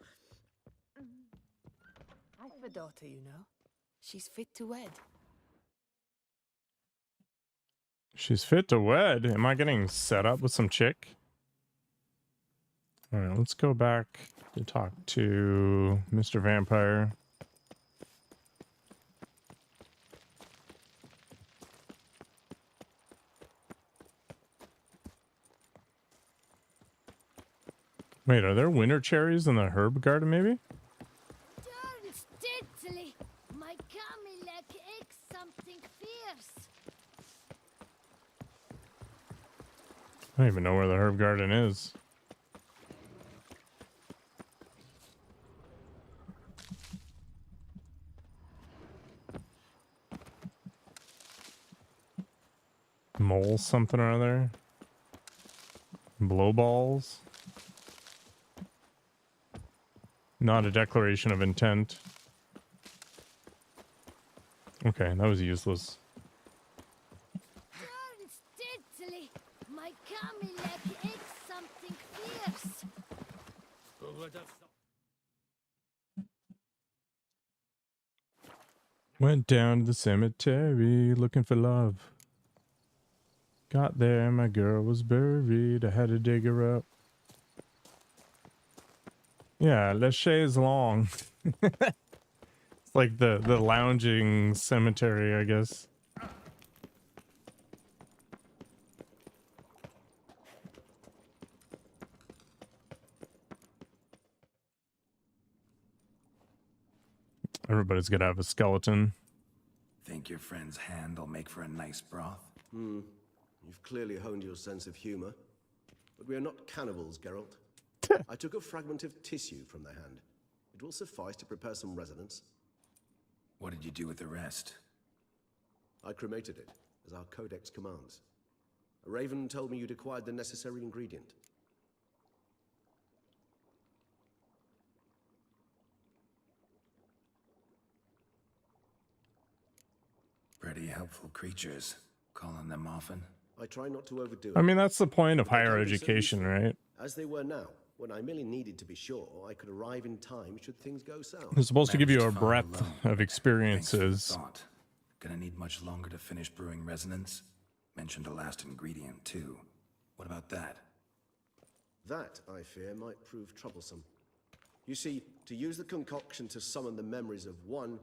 Speaker 16: I have a daughter, you know. She's fit to wed.
Speaker 1: She's fit to wed. Am I getting set up with some chick? All right, let's go back to talk to Mr. Vampire. Wait, are there winter cherries in the herb garden, maybe?
Speaker 8: My Camilek aches something fierce.
Speaker 1: I don't even know where the herb garden is. Mole something or other. Blow balls. Not a declaration of intent. Okay, that was useless.
Speaker 8: My Camilek aches something fierce.
Speaker 1: Went down to the cemetery looking for love. Got there, my girl was buried. I had to dig her up. Yeah, la chaise longue. It's like the lounging cemetery, I guess. Everybody's gonna have a skeleton.
Speaker 5: Think your friend's hand will make for a nice broth?
Speaker 6: You've clearly honed your sense of humor. But we are not cannibals, Geralt. I took a fragment of tissue from the hand. It will suffice to prepare some resonance.
Speaker 5: What did you do with the rest?
Speaker 6: I cremated it, as our codex commands. A raven told me you'd acquired the necessary ingredient.
Speaker 5: Pretty helpful creatures. Calling them often?
Speaker 6: I try not to overdo it.
Speaker 1: I mean, that's the point of higher education, right?
Speaker 6: As they were now, when I merely needed to be sure I could arrive in time should things go south.
Speaker 1: They're supposed to give you a breadth of experiences.
Speaker 5: Thought. Gonna need much longer to finish brewing resonance? Mentioned a last ingredient, too. What about that?
Speaker 6: That, I fear, might prove troublesome. You see, to use the concoction to summon the memories of one,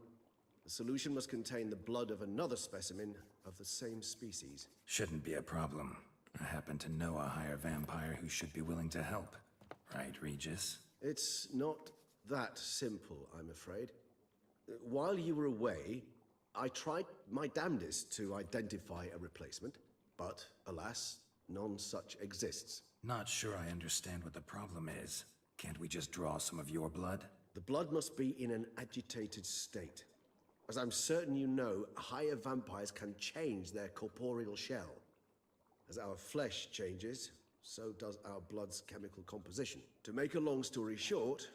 Speaker 6: the solution must contain the blood of another specimen of the same species.
Speaker 5: Shouldn't be a problem. I happen to know a higher vampire who should be willing to help. Right, Regis?
Speaker 6: It's not that simple, I'm afraid. While you were away, I tried my damnedest to identify a replacement, but alas, none such exists.
Speaker 5: Not sure I understand what the problem is. Can't we just draw some of your blood?
Speaker 6: The blood must be in an agitated state. As I'm certain you know, higher vampires can change their corporeal shell. As our flesh changes, so does our blood's chemical composition. To make a long story short,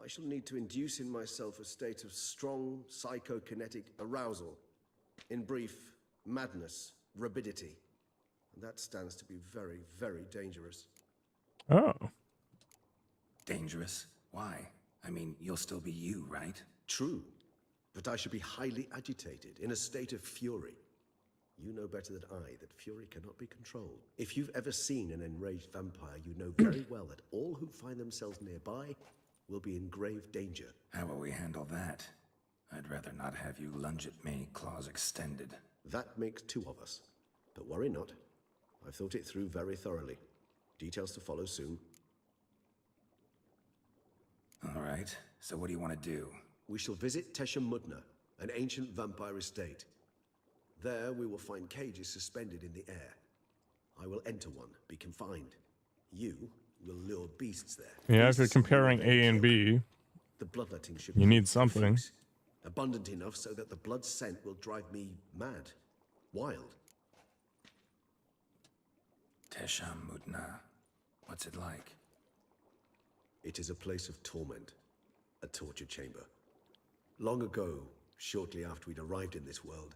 Speaker 6: I shall need to induce in myself a state of strong psychokinetic arousal. In brief, madness, rabidity. And that stands to be very, very dangerous.
Speaker 1: Oh.
Speaker 5: Dangerous? Why? I mean, you'll still be you, right?
Speaker 6: True. But I should be highly agitated, in a state of fury. You know better than I that fury cannot be controlled. If you've ever seen an enraged vampire, you know very well that all who find themselves nearby will be in grave danger.
Speaker 5: How will we handle that? I'd rather not have you lunge at me, claws extended.
Speaker 6: That makes two of us. But worry not. I've thought it through very thoroughly. Details to follow soon.
Speaker 5: All right, so what do you want to do?
Speaker 6: We shall visit Teshem Mudna, an ancient vampire estate. There we will find cages suspended in the air. I will enter one, be confined. You will lure beasts there.
Speaker 1: Yeah, if you're comparing A and B,
Speaker 6: the bloodletting should
Speaker 1: you need something.
Speaker 6: Abundant enough so that the blood scent will drive me mad. Wild.
Speaker 5: Teshem Mudna. What's it like?
Speaker 6: It is a place of torment. A torture chamber. Long ago, shortly after we'd arrived in this world,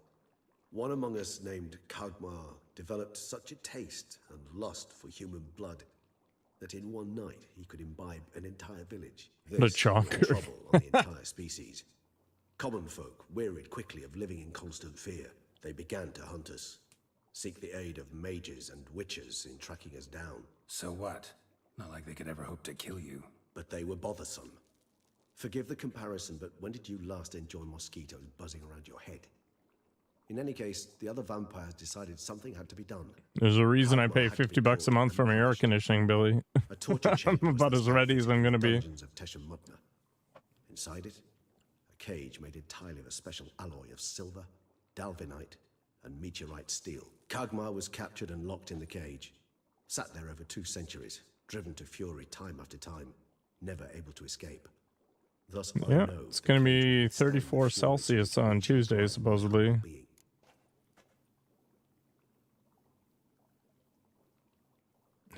Speaker 6: one among us named Kagmar developed such a taste and lust for human blood that in one night he could imbibe an entire village.
Speaker 1: The
Speaker 6: This
Speaker 1: Chonker.
Speaker 6: brought trouble on the entire species. Common folk wearied quickly of living in constant fear. They began to hunt us, seek the aid of mages and witches in tracking us down.
Speaker 5: So what? Not like they could ever hope to kill you.
Speaker 6: But they were bothersome. Forgive the comparison, but when did you last enjoy mosquitoes buzzing around your head? In any case, the other vampires decided something had to be done.
Speaker 1: There's a reason I pay $50 a month for my air conditioning, Billy.
Speaker 6: A torture chamber
Speaker 1: I'm
Speaker 6: was
Speaker 1: about
Speaker 6: the
Speaker 1: as ready as I'm gonna be.
Speaker 6: dungeons of Teshem Mudna. Inside it, a cage made entirely of a special alloy of silver, dalvinite, and meteorite steel. Kagmar was captured and locked in the cage. Sat there over 2 centuries, driven to fury time after time, never able to escape. Thus, I
Speaker 1: Yeah,
Speaker 6: know
Speaker 1: it's
Speaker 6: the
Speaker 1: gonna
Speaker 6: cage
Speaker 1: be
Speaker 6: would stand
Speaker 1: 34
Speaker 6: fury
Speaker 1: Celsius on Tuesday, supposedly.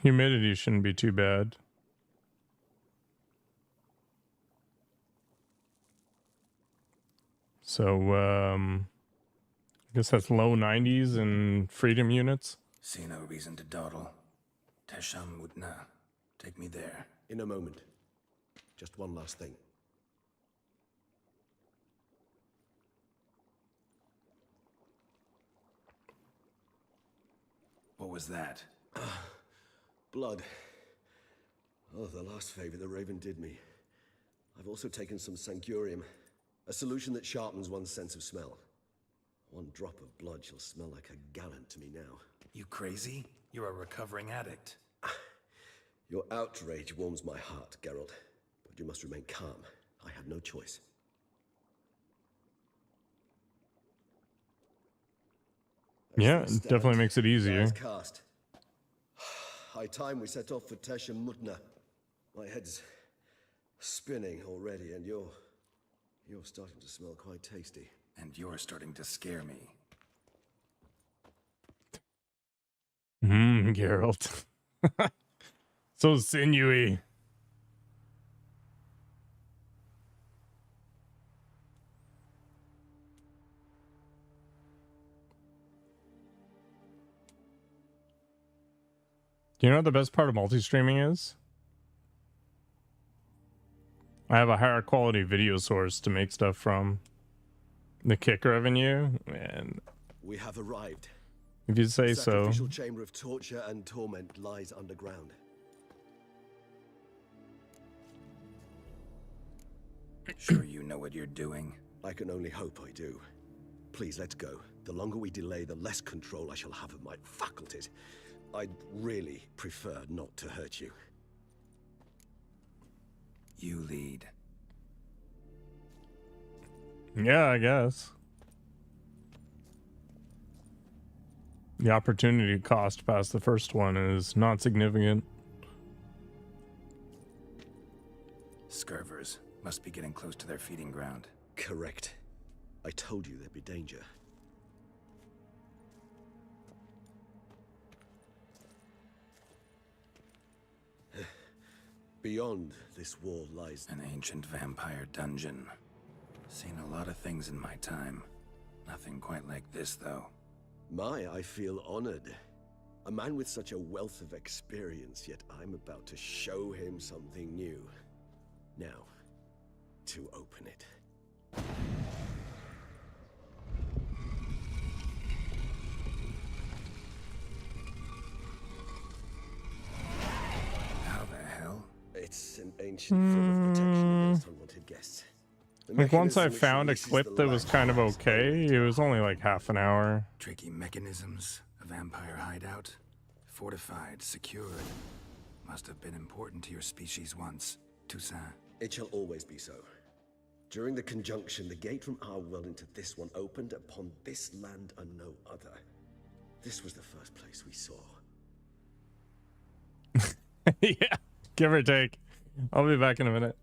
Speaker 1: Humidity shouldn't be too bad. So, I guess that's low 90s in freedom units.
Speaker 5: See no reason to dawdle. Teshem Mudna. Take me there.
Speaker 6: In a moment. Just one last thing.
Speaker 5: What was that?
Speaker 6: Blood. Oh, the last favor the Raven did me. I've also taken some Sancurium, a solution that sharpens one's sense of smell. One drop of blood shall smell like a gallon to me now.
Speaker 5: You crazy? You're a recovering addict.
Speaker 6: Your outrage warms my heart, Geralt. But you must remain calm. I had no choice.
Speaker 1: Yeah, it definitely makes it easier.
Speaker 6: Eyes cast. High time we set off for Teshem Mudna. My head's spinning already, and you're starting to smell quite tasty.
Speaker 5: And you're starting to scare me.
Speaker 1: Geralt. So sinewy. Do you know what the best part of multi-streaming is? I have a higher quality video source to make stuff from. The kick revenue, and
Speaker 6: We have arrived.
Speaker 1: if you say
Speaker 6: The
Speaker 1: so.
Speaker 6: sacrificial chamber of torture and torment lies underground.
Speaker 5: Sure you know what you're doing?
Speaker 6: I can only hope I do. Please, let's go. The longer we delay, the less control I shall have of my faculties.
Speaker 3: I'd really prefer not to hurt you.
Speaker 5: You lead.
Speaker 1: Yeah, I guess. The opportunity cost past the first one is not significant.
Speaker 5: Scurvers must be getting close to their feeding ground.
Speaker 3: Correct. I told you there'd be danger. Beyond this wall lies
Speaker 5: an ancient vampire dungeon. Seen a lot of things in my time. Nothing quite like this, though.
Speaker 3: I feel honored. A man with such a wealth of experience, yet I'm about to show him something new. Now, to open it.
Speaker 5: How the hell?
Speaker 3: It's an ancient form of protection against unwanted guests. The
Speaker 1: Like once I
Speaker 3: mechanism which
Speaker 1: found a
Speaker 3: releases
Speaker 1: clip
Speaker 3: the
Speaker 1: that was
Speaker 3: light
Speaker 1: kind of
Speaker 3: is
Speaker 1: okay, it was only like half an hour.
Speaker 5: Tricky mechanisms, a vampire hideout. Fortified, secured. Must have been important to your species once, Toussaint.
Speaker 3: It shall always be so. During the conjunction, the gate from our world into this one opened upon this land and no other. This was the first place we saw.
Speaker 1: Yeah, give or take. I'll be back in a minute.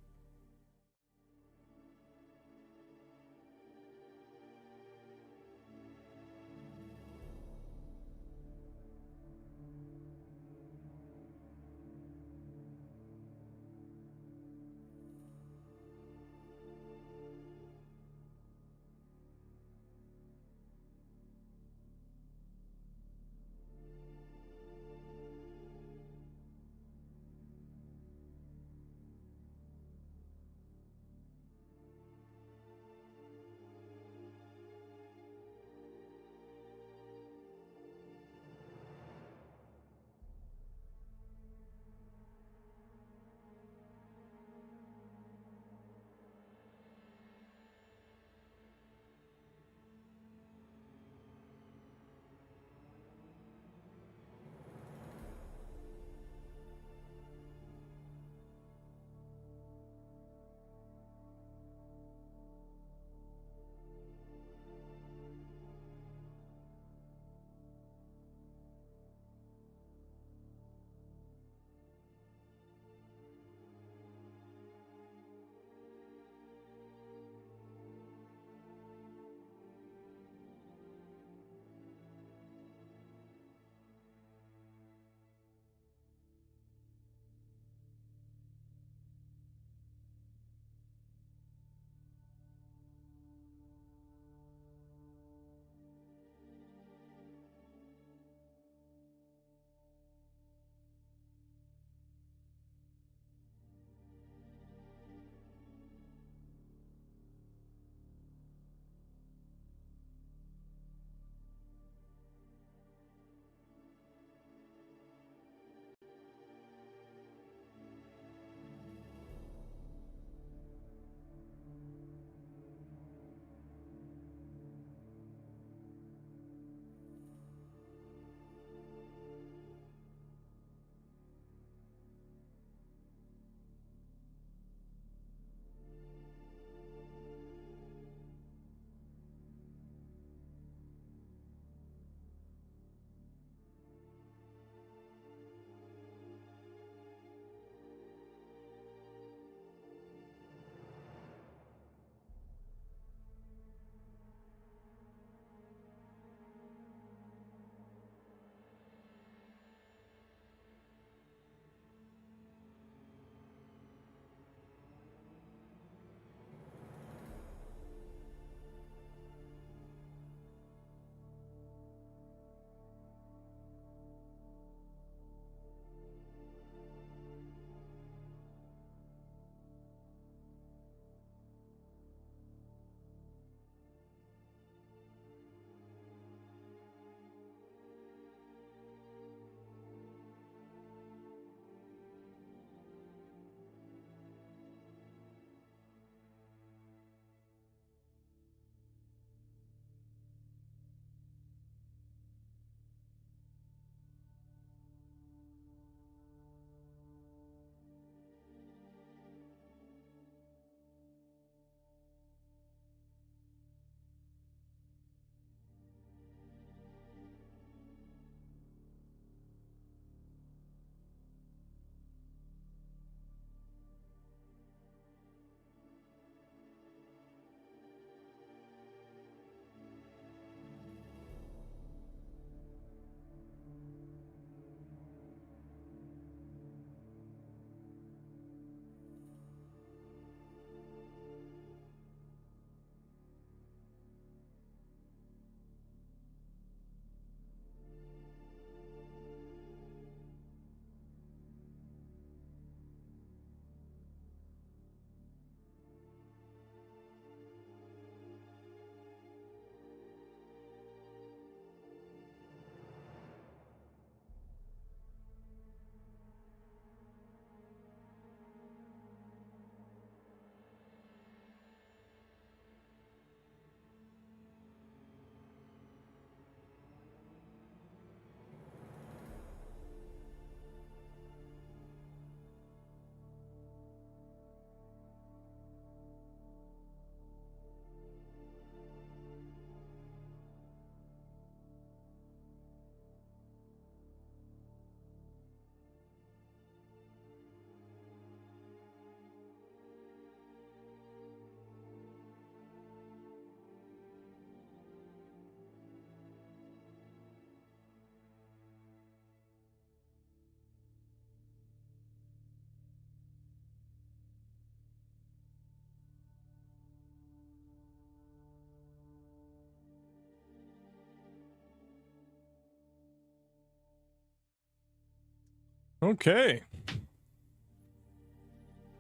Speaker 1: Okay.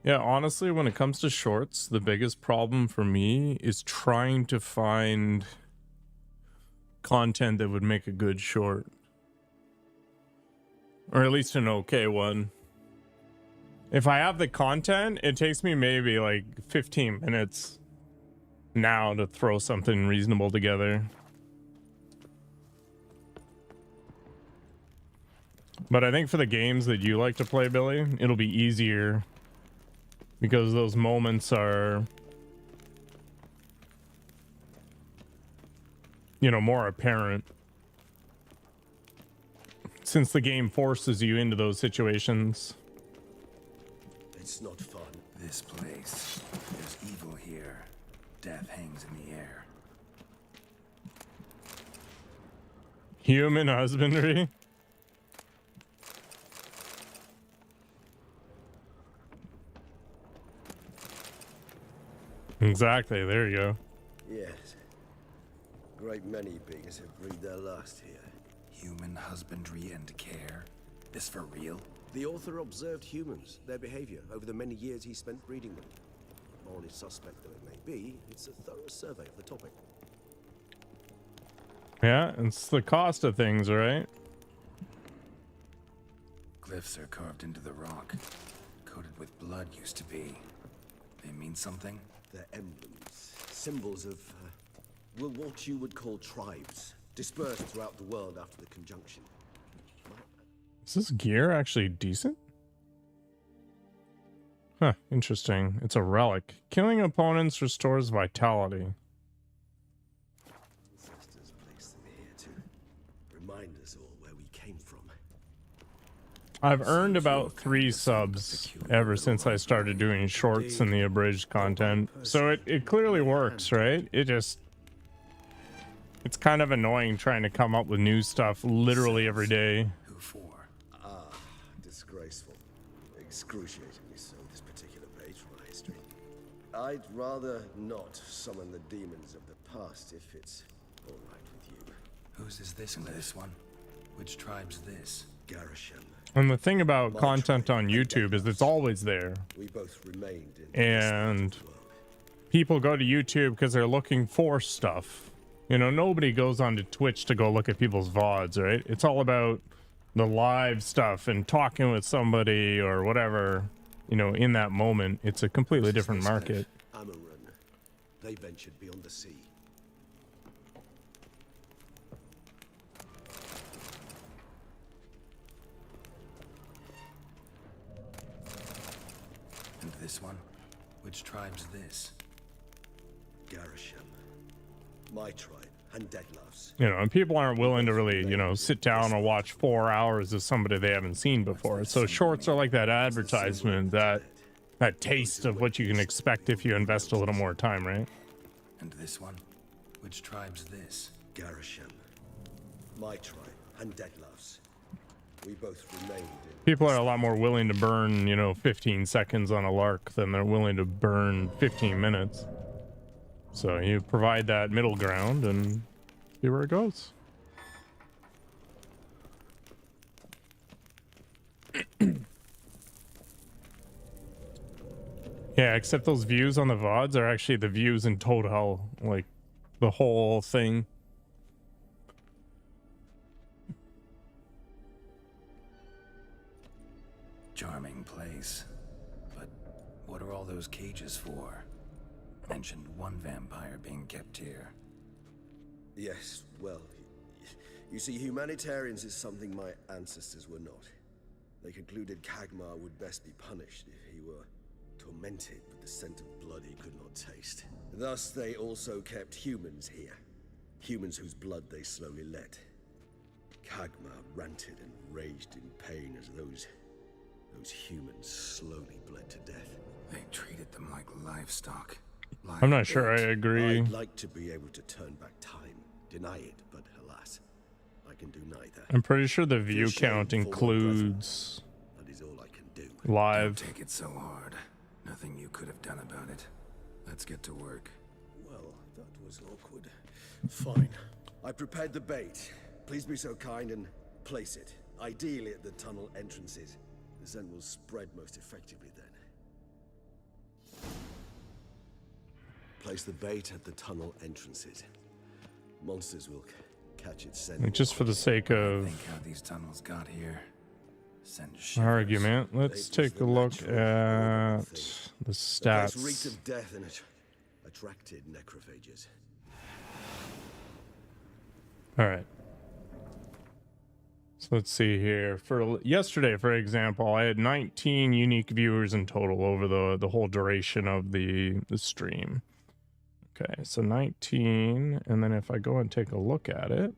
Speaker 1: Yeah, honestly, when it comes to shorts, the biggest problem for me is trying to find content that would make a good short. Or at least an okay one. If I have the content, it takes me maybe like 15 minutes now to throw something reasonable together. But I think for the games that you like to play, Billy, it'll be easier because those moments are, you know, more apparent. Since the game forces you into those situations.
Speaker 3: It's not fun.
Speaker 5: This place. There's evil here. Death hangs in the air.
Speaker 1: Human husbandry? Exactly, there you go.
Speaker 3: Yes. Great many beings have breathed their last here.
Speaker 5: Human husbandry and care? This for real?
Speaker 3: The author observed humans, their behavior, over the many years he spent breeding them. Morally suspect though it may be, it's a thorough survey of the topic.
Speaker 1: Yeah, it's the cost of things, right?
Speaker 5: Glyphs are carved into the rock. Coated with blood used to be. They mean something?
Speaker 3: They're emblems, symbols of, well, what you would call tribes, dispersed throughout the world after the conjunction.
Speaker 1: Is this gear actually decent? Huh, interesting. It's a relic. Killing opponents restores vitality.
Speaker 3: Ancestors placed them here to remind us all where we came from.
Speaker 1: I've earned about 3 subs ever since I started doing shorts and the abridged content. So it clearly works, right? It's kind of annoying trying to come up with new stuff literally every day.
Speaker 3: Ah, disgraceful. Excruciatingly so, this particular page from our history. I'd rather not summon the demons of the past if it's all right with you.
Speaker 5: Whose is this one? Which tribe's this?
Speaker 3: Garisham.
Speaker 1: And the thing about content on YouTube is it's always there.
Speaker 3: We both remained in
Speaker 1: And people go to YouTube because they're looking for stuff. You know, nobody goes onto Twitch to go look at people's VODs, right? It's all about the live stuff and talking with somebody or whatever, you know, in that moment. It's a completely different market.
Speaker 3: Amarun. They ventured beyond the sea.
Speaker 5: And this one? Which tribe's this?
Speaker 3: Garisham. My tribe, and Deadloves.
Speaker 1: You know, and people aren't willing to really, you know, sit down and watch 4 hours of somebody they haven't seen before. So shorts are like that advertisement, that taste of what you can expect if you invest a little more time, right?
Speaker 5: And this one? Which tribe's this?
Speaker 3: Garisham. My tribe, and Deadloves. We both remained in...
Speaker 1: People are a lot more willing to burn, you know, 15 seconds on a lark than they're willing to burn 15 minutes. So you provide that middle ground and see where it goes. Yeah, except those views on the VODs are actually the views in total, like the whole thing.
Speaker 5: Charming place. But what are all those cages for? Mentioned one vampire being kept here.
Speaker 3: Yes, well, you see, humanitarians is something my ancestors were not. They concluded Kagmar would best be punished if he were tormented with the scent of blood he could not taste. Thus, they also kept humans here. Humans whose blood they slowly let. Kagmar ranted and raged in pain as those humans slowly bled to death.
Speaker 5: They treated them like livestock.
Speaker 1: I'm not sure I agree.
Speaker 3: I'd like to be able to turn back time, deny it, but alas, I can do neither.
Speaker 1: I'm pretty sure the view count includes
Speaker 3: That is all I can do.
Speaker 1: live.
Speaker 5: Don't take it so hard. Nothing you could have done about it. Let's get to work.
Speaker 3: Well, that was awkward. Fine. I prepared the bait. Please be so kind and place it, ideally at the tunnel entrances. The scent will spread most effectively then. Place the bait at the tunnel entrances. Monsters will catch its scent.
Speaker 1: Just for the sake of
Speaker 5: Think how these tunnels got here. Send
Speaker 1: argument, let's take a look at the
Speaker 3: The place
Speaker 1: stats.
Speaker 3: reeked of death and it attracted necrophages.
Speaker 1: All right. So let's see here. For yesterday, for example, I had 19 unique viewers in total over the whole duration of the stream. Okay, so 19, and then if I go and take a look at it,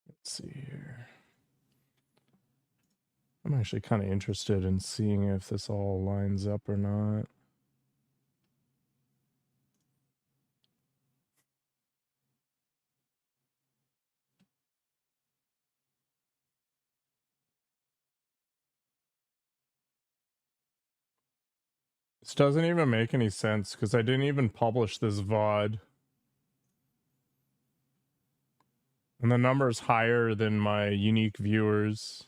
Speaker 1: let's see here. I'm actually kind of interested in seeing if this all lines up or not. This doesn't even make any sense because I didn't even publish this VOD. And the number is higher than my unique viewers.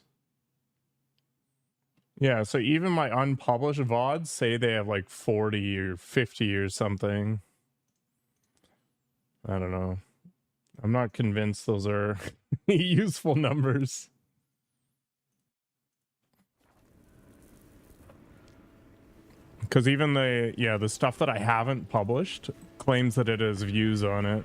Speaker 1: Yeah, so even my unpublished VODs say they have like 40 or 50 or something. I don't know. I'm not convinced those are useful numbers. Because even the stuff that I haven't published claims that it has views on it.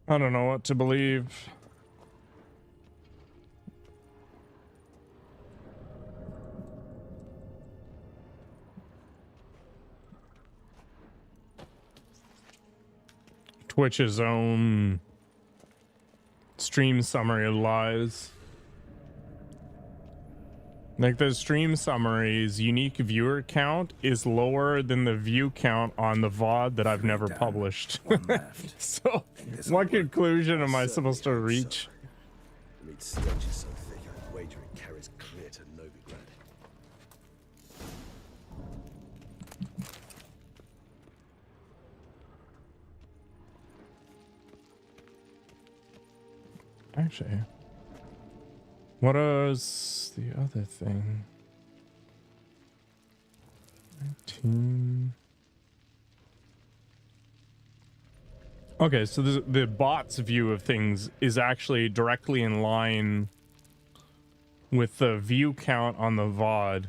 Speaker 1: I don't know what to believe. Twitch's own stream summary lies. Like the stream summary's unique viewer count is lower than the view count on the VOD that I've never published. So what conclusion am I supposed to reach?
Speaker 3: The meat stench is so thick, I'd wager it carries clear to Novigrad.
Speaker 1: Actually, what is the other thing? 19. Okay, so the bot's view of things is actually directly in line with the view count on the VOD.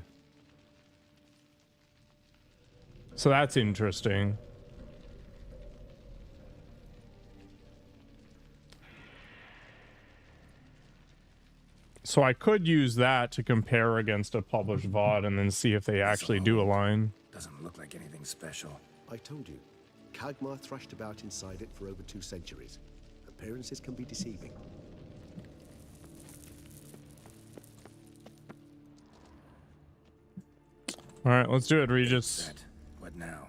Speaker 1: So that's interesting. So I could use that to compare against a published VOD and then see if they actually do align.
Speaker 5: Doesn't look like anything special.
Speaker 6: I told you, Kagmar thrashed about inside it for over 2 centuries. Appearances can be deceiving.
Speaker 1: All right, let's do it, Regis.
Speaker 5: What now?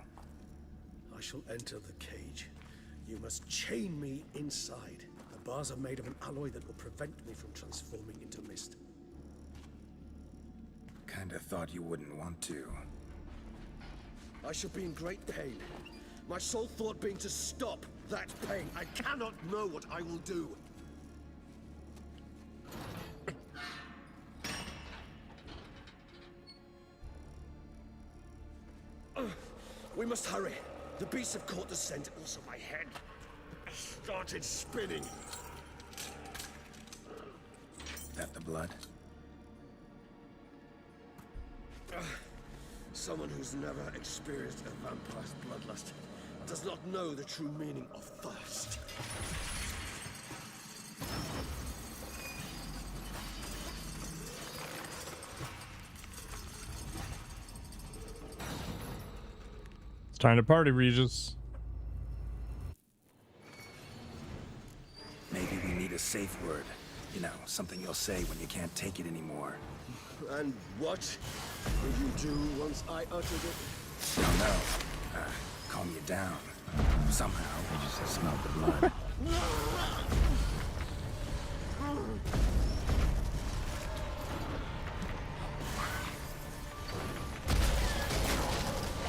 Speaker 6: I shall enter the cage. You must chain me inside. The bars are made of an alloy that will prevent me from transforming into mist.
Speaker 5: Kinda thought you wouldn't want to.
Speaker 3: I shall be in great pain. My sole thought being to stop that pain. I cannot know what I will do. We must hurry. The beasts have caught the scent, also my head started spinning.
Speaker 5: That the blood?
Speaker 3: Someone who's never experienced a vampire's bloodlust does not know the true meaning of thirst.
Speaker 1: It's time to party, Regis.
Speaker 5: Maybe we need a safe word. You know, something you'll say when you can't take it anymore.
Speaker 3: And what will you do once I uttered it?
Speaker 5: Don't know. Calm you down. Somehow. I just smelled the blood.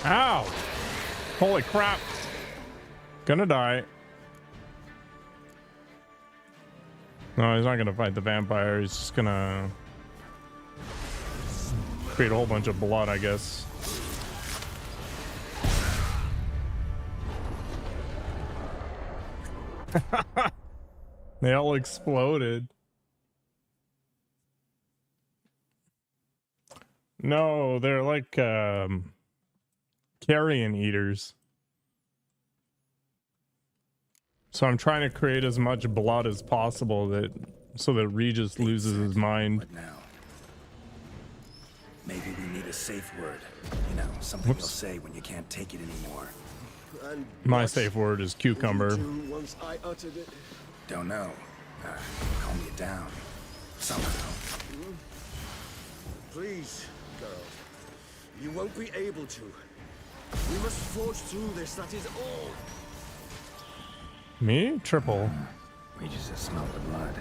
Speaker 1: Ow! Holy crap. Gonna die. No, he's not gonna fight the vampire. He's just gonna create a whole bunch of blood, I guess. They all exploded. No, they're like carrion eaters. So I'm trying to create as much blood as possible so that Regis loses his mind.
Speaker 5: What now? Maybe we need a safe word. You know, something you'll say when you can't take it anymore.
Speaker 3: And
Speaker 1: my safe word is cucumber.
Speaker 3: What will you do once I uttered it?
Speaker 5: Don't know. Calm you down. Somehow.
Speaker 3: Please, girl. You won't be able to. We must forge through this, that is all.
Speaker 1: Me? Triple.
Speaker 5: We just smelled the blood.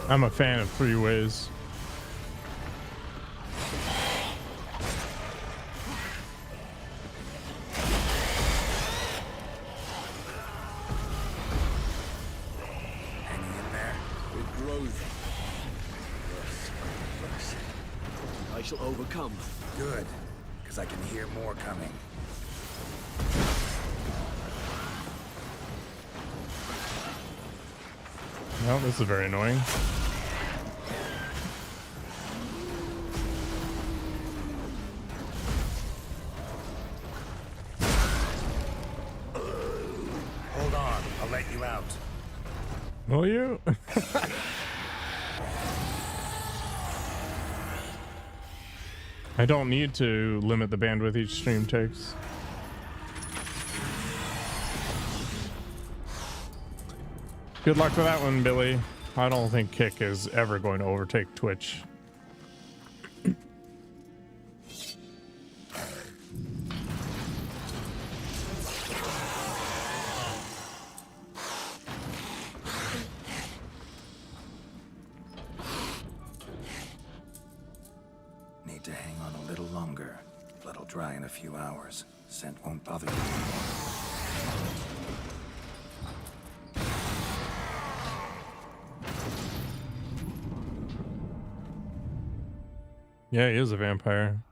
Speaker 1: I'm a fan of 3 ways.
Speaker 5: I shall overcome. Good, because I can hear more coming.
Speaker 1: Well, this is very annoying.
Speaker 5: Hold on, I'll let you out.
Speaker 1: Will you? I don't need to limit the bandwidth each stream takes. Good luck with that one, Billy. I don't think Kick is ever going to overtake Twitch.
Speaker 5: Need to hang on a little longer. Blood'll dry in a few hours. Scent won't bother you anymore.
Speaker 1: Yeah, he is a vampire.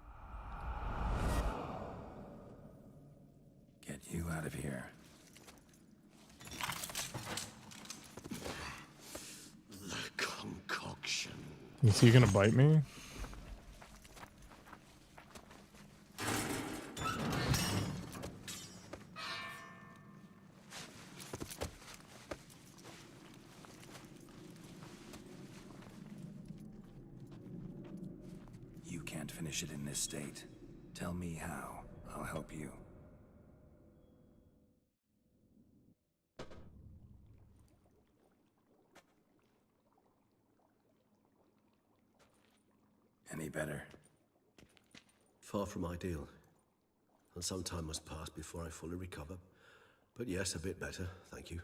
Speaker 5: Get you out of here.
Speaker 3: The concoction.
Speaker 1: Is he gonna bite me?
Speaker 5: You can't finish it in this state. Tell me how. I'll help you. Any better?
Speaker 6: Far from ideal. And some time must pass before I fully recover. But yes, a bit better, thank you.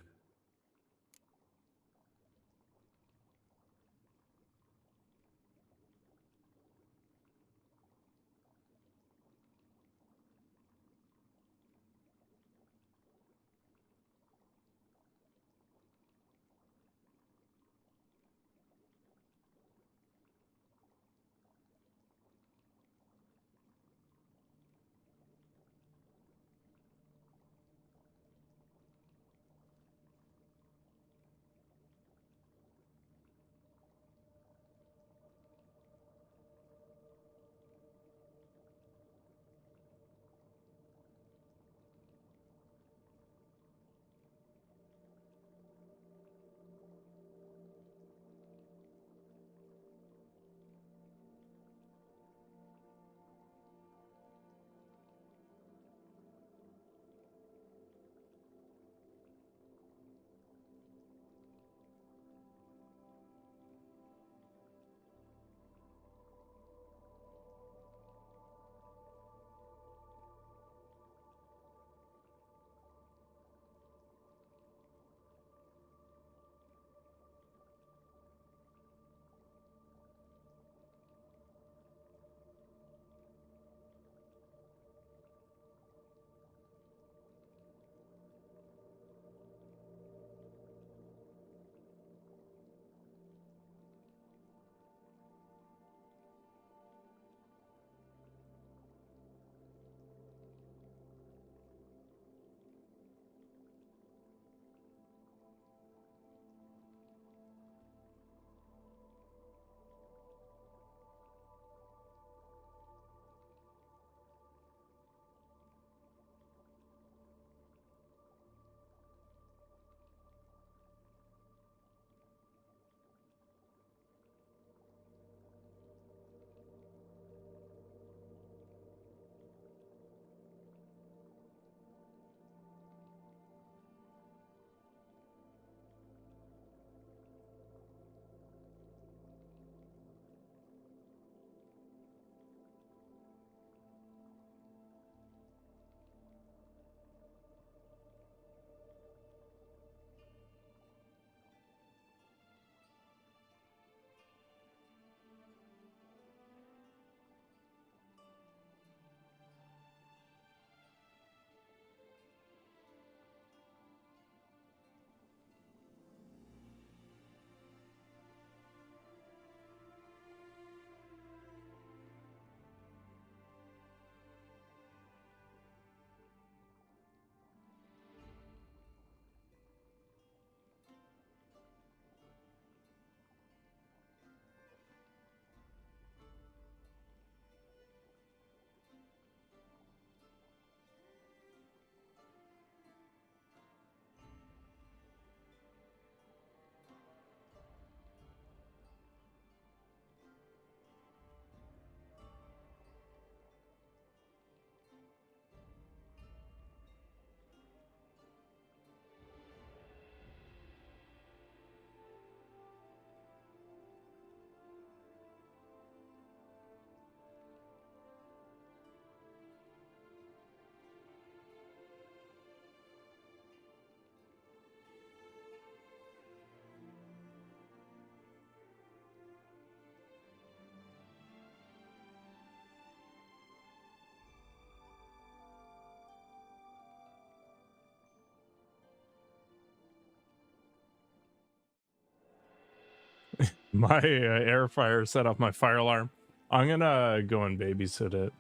Speaker 1: My air fryer set off my fire alarm. I'm gonna go and babysit it.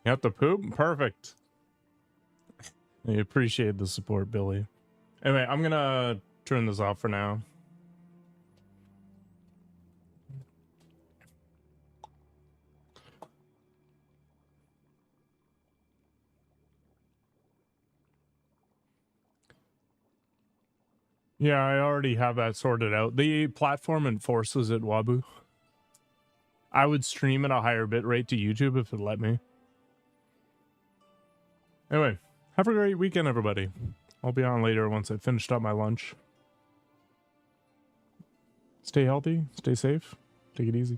Speaker 1: You have to poop? Perfect. I appreciate the support, Billy. Anyway, I'm gonna turn this off for now. Yeah, I already have that sorted out. The platform enforces it, Wabu. I would stream at a higher bitrate to YouTube if it let me. Anyway, have a great weekend, everybody. I'll be on later once I've finished up my lunch. Stay healthy, stay safe, take it easy.